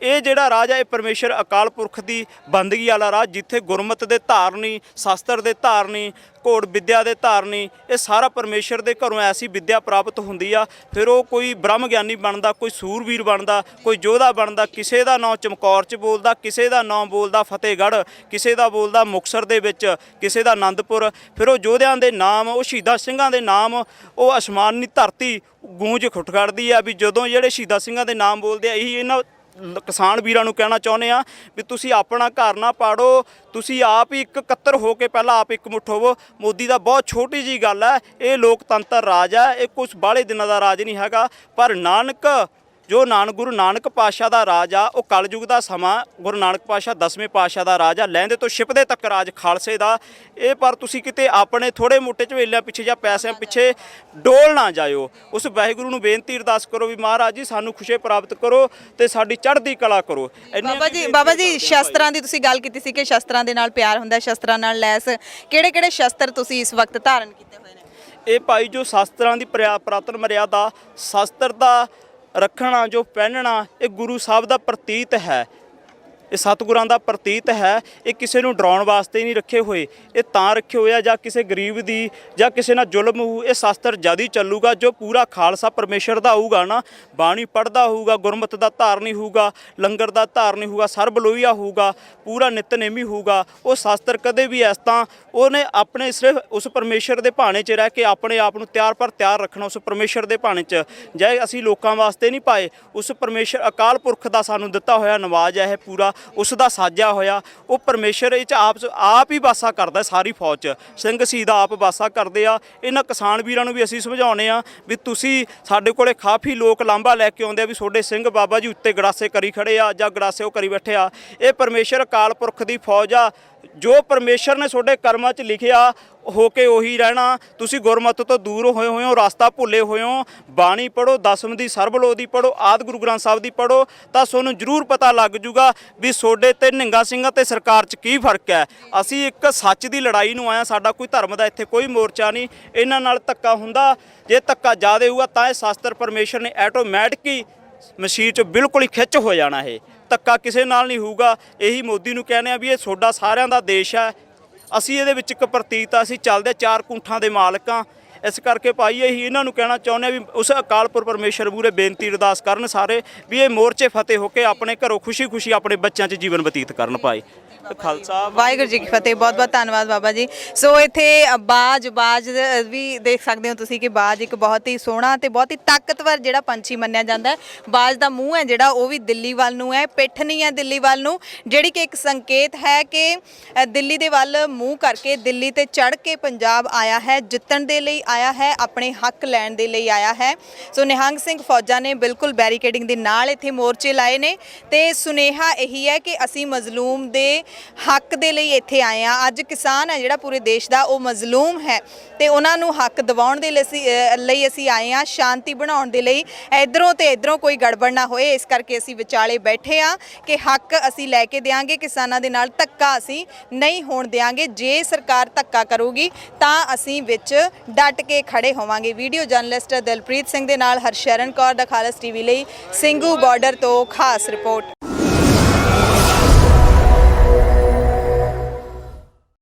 S2: ਇਹ ਜਿਹੜਾ ਰਾਜ ਹੈ ਇਹ ਪਰਮੇਸ਼ਰ ਅਕਾਲ ਪੁਰਖ ਦੀ ਬੰਦਗੀ ਵਾਲਾ ਰਾਹ, ਜਿੱਥੇ ਗੁਰਮਤਿ ਦੇ ਧਾਰਨੀ, ਸ਼ਾਸਤਰ ਦੇ ਧਾਰਨੀ, ਘੋੜ ਵਿੱਦਿਆ ਦੇ ਧਾਰਨੀ, ਇਹ ਸਾਰਾ ਪਰਮੇਸ਼ਰ ਦੇ ਘਰੋਂ ਐਸੀ ਵਿੱਦਿਆ ਪ੍ਰਾਪਤ ਹੁੰਦੀ ਆ। ਫਿਰ ਉਹ ਕੋਈ ਬ੍ਰਹਮ ਗਿਆਨੀ ਬਣਦਾ, ਕੋਈ ਸੂਰਵੀਰ ਬਣਦਾ, ਕੋਈ ਯੋਧਾ ਬਣਦਾ। ਕਿਸੇ ਦਾ ਨਾਂ ਚਮਕੌਰ 'ਚ ਬੋਲਦਾ, ਕਿਸੇ ਦਾ ਨਾਂ ਬੋਲਦਾ ਫਤਿਹਗੜ੍ਹ, ਕਿਸੇ ਦਾ ਬੋਲਦਾ ਮੁਕਤਸਰ ਦੇ ਵਿੱਚ, ਕਿਸੇ ਦਾ ਆਨੰਦਪੁਰ। ਫਿਰ ਉਹ ਯੋਧਿਆਂ ਦੇ ਨਾਮ, ਉਹ ਸ਼ਹੀਦਾਂ ਸਿੰਘਾਂ ਦੇ ਨਾਮ, ਉਹ ਅਸਮਾਨੀ ਧਰਤੀ ਗੂੰਜ ਖੁੱਟ ਕੱਢਦੀ ਆ ਵੀ ਜਦੋਂ ਜਿਹੜੇ ਸ਼ਹੀਦਾਂ ਸਿੰਘਾਂ ਦੇ ਨਾਮ ਬੋਲਦੇ ਆ। ਇਹੀ ਇਹਨਾਂ ਕਿਸਾਨ ਵੀਰਾਂ ਨੂੰ ਕਹਿਣਾ ਚਾਹੁੰਦੇ ਆ ਵੀ ਤੁਸੀਂ ਆਪਣਾ ਘਰ ਨਾ ਪਾੜੋ, ਤੁਸੀਂ ਆਪ ਹੀ ਇੱਕ ਇਕੱਤਰ ਹੋ ਕੇ ਪਹਿਲਾਂ ਆਪ ਇੱਕ ਹੋਵੋ। ਮੋਦੀ ਦਾ ਬਹੁਤ ਛੋਟੀ ਜੀ ਗੱਲ ਹੈ, ਇਹ ਲੋਕਤੰਤਰ ਰਾਜ ਹੈ, ਇਹ ਕੁਝ ਬਾਹਲੇ ਦਿਨਾਂ ਦਾ ਰਾਜ ਨਹੀਂ ਹੈਗਾ। ਪਰ ਜੋ ਗੁਰੂ ਨਾਨਕ ਪਾਤਸ਼ਾਹ ਦਾ ਰਾਜ ਆ ਉਹ ਕਲਯੁਗ ਦਾ ਸਮਾਂ, ਗੁਰੂ ਨਾਨਕ ਪਾਤਸ਼ਾਹ 10ਵੇਂ ਪਾਤਸ਼ਾਹ ਦਾ ਰਾਜ ਆ, ਲਹਿੰਦੇ ਤੋਂ ਛਿਪਦੇ ਤੱਕ ਰਾਜ ਖਾਲਸੇ ਦਾ। ਇਹ ਪਰ ਤੁਸੀਂ ਕਿਤੇ ਆਪਣੇ ਥੋੜੇ ਮੋਟੇ ਝਵੇਲਿਆਂ ਪਿੱਛੇ ਜਾਂ ਪੈਸਿਆਂ ਪਿੱਛੇ ਡੋਲ ਨਾ ਜਾਇਓ। ਉਸ ਵਾਹਿਗੁਰੂ ਨੂੰ ਬੇਨਤੀ ਅਰਦਾਸ ਕਰੋ ਵੀ ਮਹਾਰਾਜ ਜੀ ਸਾਨੂੰ ਖੁਸ਼ੀ ਪ੍ਰਾਪਤ ਕਰੋ ਤੇ ਸਾਡੀ ਚੜ੍ਹਦੀ ਕਲਾ ਕਰੋ।
S1: ਬਾਬਾ ਜੀ ਸ਼ਸਤਰਾਂ ਦੀ ਤੁਸੀਂ ਗੱਲ ਕੀਤੀ ਸੀ ਕਿ ਸ਼ਸਤਰਾਂ ਦੇ ਨਾਲ ਪਿਆਰ ਹੁੰਦਾ, ਸ਼ਸਤਰਾਂ ਨਾਲ ਲੈਸ। ਕਿਹੜੇ ਸ਼ਸਤਰ ਤੁਸੀਂ ਇਸ ਵਕਤ ਧਾਰਨ ਕੀਤੇ ਹੋਏ ਨੇ?
S2: ਇਹ ਭਾਈ ਜੋ ਸ਼ਸਤਰਾਂ ਦੀ ਪ੍ਰਾਤਨ ਮਰਿਆਦਾ, ਸ਼ਸਤਰ ਦਾ ਰੱਖਣਾ, ਜੋ ਪਹਿਨਣਾ, ਇਹ ਗੁਰੂ ਸਾਹਿਬ ਦਾ ਪ੍ਰਤੀਤ ਹੈ, ਇਹ ਸਤਿਗੁਰਾਂ ਦਾ ਪ੍ਰਤੀਤ ਹੈ। ਇਹ ਕਿਸੇ ਨੂੰ ਡਰਾਉਣ ਵਾਸਤੇ ਨਹੀਂ ਰੱਖੇ ਹੋਏ, ਇਹ ਤਾਂ ਰੱਖੇ ਹੋਏ ਆ ਜਾਂ ਕਿਸੇ ਗਰੀਬ ਦੀ ਜਾਂ ਕਿਸੇ ਨਾਲ ਜ਼ੁਲਮ ਹੋਊ। ਇਹ ਸ਼ਸਤਰ ਜਦ ਹੀ ਚੱਲੂਗਾ ਜੋ ਪੂਰਾ ਖਾਲਸਾ ਪਰਮੇਸ਼ਰ ਦਾ ਹੋਊਗਾ ਨਾ, ਬਾਣੀ ਪੜ੍ਹਦਾ ਹੋਊਗਾ, ਗੁਰਮਤਿ ਦਾ ਧਾਰਨੀ ਹੋਊਗਾ, ਲੰਗਰ ਦਾ ਧਾਰਨੀ ਹੋਊਗਾ, ਸਰਬ ਲੋਹੀਆ ਹੋਊਗਾ, ਪੂਰਾ ਨਿਤਨੇਮੀ ਹੋਊਗਾ। ਉਹ ਸ਼ਸਤਰ ਕਦੇ ਵੀ ਇਸ ਤਾਂ ਉਹਨੇ ਆਪਣੇ ਸਿਰਫ ਉਸ ਪਰਮੇਸ਼ਰ ਦੇ ਭਾਣੇ 'ਚ ਰਹਿ ਕੇ ਆਪਣੇ ਆਪ ਨੂੰ ਤਿਆਰ ਰੱਖਣਾ ਉਸ ਪਰਮੇਸ਼ਰ ਦੇ ਭਾਣੇ 'ਚ। ਜੇ ਅਸੀਂ ਲੋਕਾਂ ਵਾਸਤੇ ਨਹੀਂ ਪਾਏ, ਉਸ ਪਰਮੇਸ਼ਰ ਅਕਾਲ ਪੁਰਖ ਦਾ ਸਾਨੂੰ ਦਿੱਤਾ ਹੋਇਆ ਨਵਾਜ਼ ਹੈ ਇਹ ਪੂਰਾ, ਉਸ ਦਾ ਸਾਜਿਆ ਹੋਇਆ। ਉਹ ਪਰਮੇਸ਼ਰ ਇਹ 'ਚ ਆਪ ਹੀ ਵਾਸਾ ਕਰਦਾ, ਸਾਰੀ ਫੌਜ 'ਚ ਸਿੰਘ ਸ਼ਹੀਦ ਆਪ ਵਾਸਾ ਕਰਦੇ ਆ। ਇਹਨਾਂ ਕਿਸਾਨ ਵੀਰਾਂ ਨੂੰ ਵੀ ਅਸੀਂ ਸਮਝਾਉਂਦੇ ਆ ਵੀ ਤੁਸੀਂ ਸਾਡੇ ਕੋਲੇ ਕਾਫੀ ਲੋਕ ਲਾਂਭਾ ਲੈ ਕੇ ਆਉਂਦੇ ਆ ਵੀ ਤੁਹਾਡੇ ਸਿੰਘ ਬਾਬਾ ਜੀ ਉੱਤੇ ਗੜਾਸੇ ਕਰੀ ਖੜੇ ਆ ਜਾਂ ਗੜਾਸੇ ਉਹ ਕਰੀ ਬੈਠੇ ਆ। ਇਹ ਪਰਮੇਸ਼ਰ ਅਕਾਲ ਪੁਰਖ ਦੀ ਫੌਜ ਆ। ਜੋ ਪਰਮੇਸ਼ਰ ਨੇ ਤੁਹਾਡੇ ਕਰਮਾਂ 'ਚ ਲਿਖਿਆ ਹੋ ਕੇ ਉਹੀ ਰਹਿਣਾ। ਤੁਸੀਂ ਗੁਰਮਤਿ ਤੋਂ ਦੂਰ ਹੋਏ ਹੋ, ਰਸਤਾ ਭੁੱਲੇ ਹੋਏ ਹੋ। ਬਾਣੀ ਪੜੋ, ਦਸਮ ਦੀ ਸਰਬਲੋਹ ਦੀ ਪੜੋ, ਆਦਿ ਗੁਰੂ ਗ੍ਰੰਥ ਸਾਹਿਬ ਦੀ ਪੜੋ, ਤਾਂ ਤੁਹਾਨੂੰ ਜ਼ਰੂਰ ਪਤਾ ਲੱਗ ਜੂਗਾ ਵੀ ਤੁਹਾਡੇ ਤੇ ਨਿਹੰਗਾਂ ਸਿੰਘਾਂ ਤੇ ਸਰਕਾਰ 'ਚ ਕੀ ਫਰਕ ਹੈ। ਅਸੀਂ ਇੱਕ ਸੱਚ ਦੀ ਲੜਾਈ ਨੂੰ ਆਇਆ, ਸਾਡਾ ਕੋਈ ਧਰਮ ਦਾ ਇੱਥੇ ਕੋਈ ਮੋਰਚਾ ਨਹੀਂ। ਇਹਨਾਂ ਨਾਲ ਧੱਕਾ ਹੁੰਦਾ, ਜੇ ਧੱਕਾ ਜ਼ਿਆਦਾ ਹੋਊਗਾ ਤਾਂ ਇਹ ਸ਼ਾਸਤਰ ਪਰਮੇਸ਼ਰ ਨੇ ਆਟੋਮੈਟਿਕ ਹੀ ਮਸੀਹ 'ਚ ਬਿਲਕੁਲ ਹੀ ਖਿੱਚ ਹੋ ਜਾਣਾ। ਇਹ ਧੱਕਾ ਕਿਸੇ ਨਾਲ ਨਹੀਂ ਹੋਊਗਾ। ਇਹੀ ਮੋਦੀ ਨੂੰ ਕਹਿੰਦੇ ਆ ਵੀ ਇਹ ਤੁਹਾਡਾ ਸਾਰਿਆਂ ਦਾ ਦੇਸ਼ ਹੈ। ਅਸੀਂ ਇਹਦੇ ਵਿੱਚ ਇੱਕ ਪ੍ਰਤੀਤ ਆ, ਅਸੀਂ ਚੱਲਦੇ 4 ਕੁੰਠਾਂ ਦੇ ਮਾਲਕ ਹਾਂ। ਇਸ ਕਰਕੇ ਭਾਈ ਇਹੀ ਇਹਨਾਂ ਨੂੰ ਕਹਿਣਾ ਚਾਹੁੰਦੇ ਆ ਵੀ ਉਸ ਅਕਾਲ ਪੁਰਖ ਪਰਮੇਸ਼ਰ ਮੂਹਰੇ ਬੇਨਤੀ ਅਰਦਾਸ ਕਰਨ ਸਾਰੇ ਵੀ ਇਹ ਮੋਰਚੇ ਫਤਿਹ ਹੋ ਕੇ ਆਪਣੇ ਘਰੋਂ ਖੁਸ਼ੀ-ਖੁਸ਼ੀ ਆਪਣੇ ਬੱਚਿਆਂ 'ਚ ਜੀਵਨ ਬਤੀਤ ਕਰਨ ਭਾਈ। ਖਾਲਸਾ
S1: ਵਾਹਿਗੁਰੂ ਜੀ ਕੀ ਫਤਿਹ। ਬਹੁਤ ਬਹੁਤ ਧੰਨਵਾਦ ਬਾਬਾ ਜੀ। ਸੋ ਇੱਥੇ ਬਾਜ ਵੀ ਦੇਖ ਸਕਦੇ ਹੋ ਤੁਸੀਂ ਕਿ ਬਾਜ ਇੱਕ ਬਹੁਤ ਹੀ ਸੋਹਣਾ ਤੇ ਬਹੁਤ ਹੀ ਤਾਕਤਵਰ ਜਿਹੜਾ ਪੰਛੀ ਮੰਨਿਆ ਜਾਂਦਾ ਹੈ। ਬਾਜ ਦਾ ਮੂੰਹ ਹੈ ਜਿਹੜਾ ਉਹ ਵੀ ਦਿੱਲੀ ਵੱਲ ਨੂੰ ਹੈ, ਪਿੱਠ ਨਹੀਂ ਹੈ ਦਿੱਲੀ ਵੱਲ ਨੂੰ, ਜਿਹੜੀ ਕਿ ਇੱਕ ਸੰਕੇਤ ਹੈ ਕਿ ਦਿੱਲੀ ਦੇ ਵੱਲ ਮੂੰਹ ਕਰਕੇ ਦਿੱਲੀ ਤੇ ਚੜ੍ਹ ਕੇ ਪੰਜਾਬ ਆਇਆ ਹੈ, ਜਿੱਤਣ ਦੇ ਲਈ ਆਇਆ ਹੈ, ਆਪਣੇ ਹੱਕ ਲੈਣ ਦੇ ਲਈ ਆਇਆ ਹੈ। ਸੋ ਨਿਹੰਗ ਸਿੰਘ ਫੌਜਾਂ ਨੇ ਬਿਲਕੁਲ ਬੈਰੀਕੇਡਿੰਗ ਦੇ ਨਾਲ ਇੱਥੇ ਮੋਰਚੇ ਲਾਏ ਨੇ ਤੇ ਸੁਨੇਹਾ ਇਹੀ ਹੈ ਕਿ ਅਸੀਂ ਮਜ਼ਲੂਮ ਦੇ ਹੱਕ ਦੇ ਲਈ ਇੱਥੇ ਆਏ ਆ। ਅੱਜ ਕਿਸਾਨ ਹੈ ਜਿਹੜਾ ਪੂਰੇ ਦੇਸ਼ ਦਾ ਉਹ ਮਜ਼ਲੂਮ ਹੈ ਤੇ ਉਹਨਾਂ ਨੂੰ ਹੱਕ ਦਿਵਾਉਣ ਦੇ ਲਈ ਅਸੀਂ ਆਏ ਆ, ਸ਼ਾਂਤੀ ਬਣਾਉਣ ਦੇ ਲਈ। ਇਧਰੋਂ ਤੇ ਇਧਰੋਂ ਕੋਈ ਗੜਬੜ ਨਾ ਹੋਏ, ਇਸ ਕਰਕੇ ਅਸੀਂ ਵਿਚਾਲੇ ਬੈਠੇ ਆ ਕਿ ਹੱਕ ਅਸੀਂ ਲੈ ਕੇ ਦੇਾਂਗੇ। ਕਿਸਾਨਾਂ ਦੇ ਨਾਲ ਧੱਕਾ ਅਸੀਂ ਨਹੀਂ ਹੋਣ ਦੇਾਂਗੇ। ਜੇ ਸਰਕਾਰ ਧੱਕਾ ਕਰੂਗੀ ਤਾਂ ਅਸੀਂ ਵਿੱਚ ਡਟ ਕੇ ਖੜੇ ਹੋਵਾਂਗੇ। ਵੀਡੀਓ ਜਰਨਲਿਸਟ ਦਿਲਪ੍ਰੀਤ ਸਿੰਘ ਦੇ ਨਾਲ ਹਰਸ਼ਰਨ ਕੌਰ ਦਾ ਖਾਲਸ ਟੀਵੀ ਲਈ ਸਿੰਘੂ ਬਾਰਡਰ ਤੋਂ ਖਾਸ ਰਿਪੋਰਟ।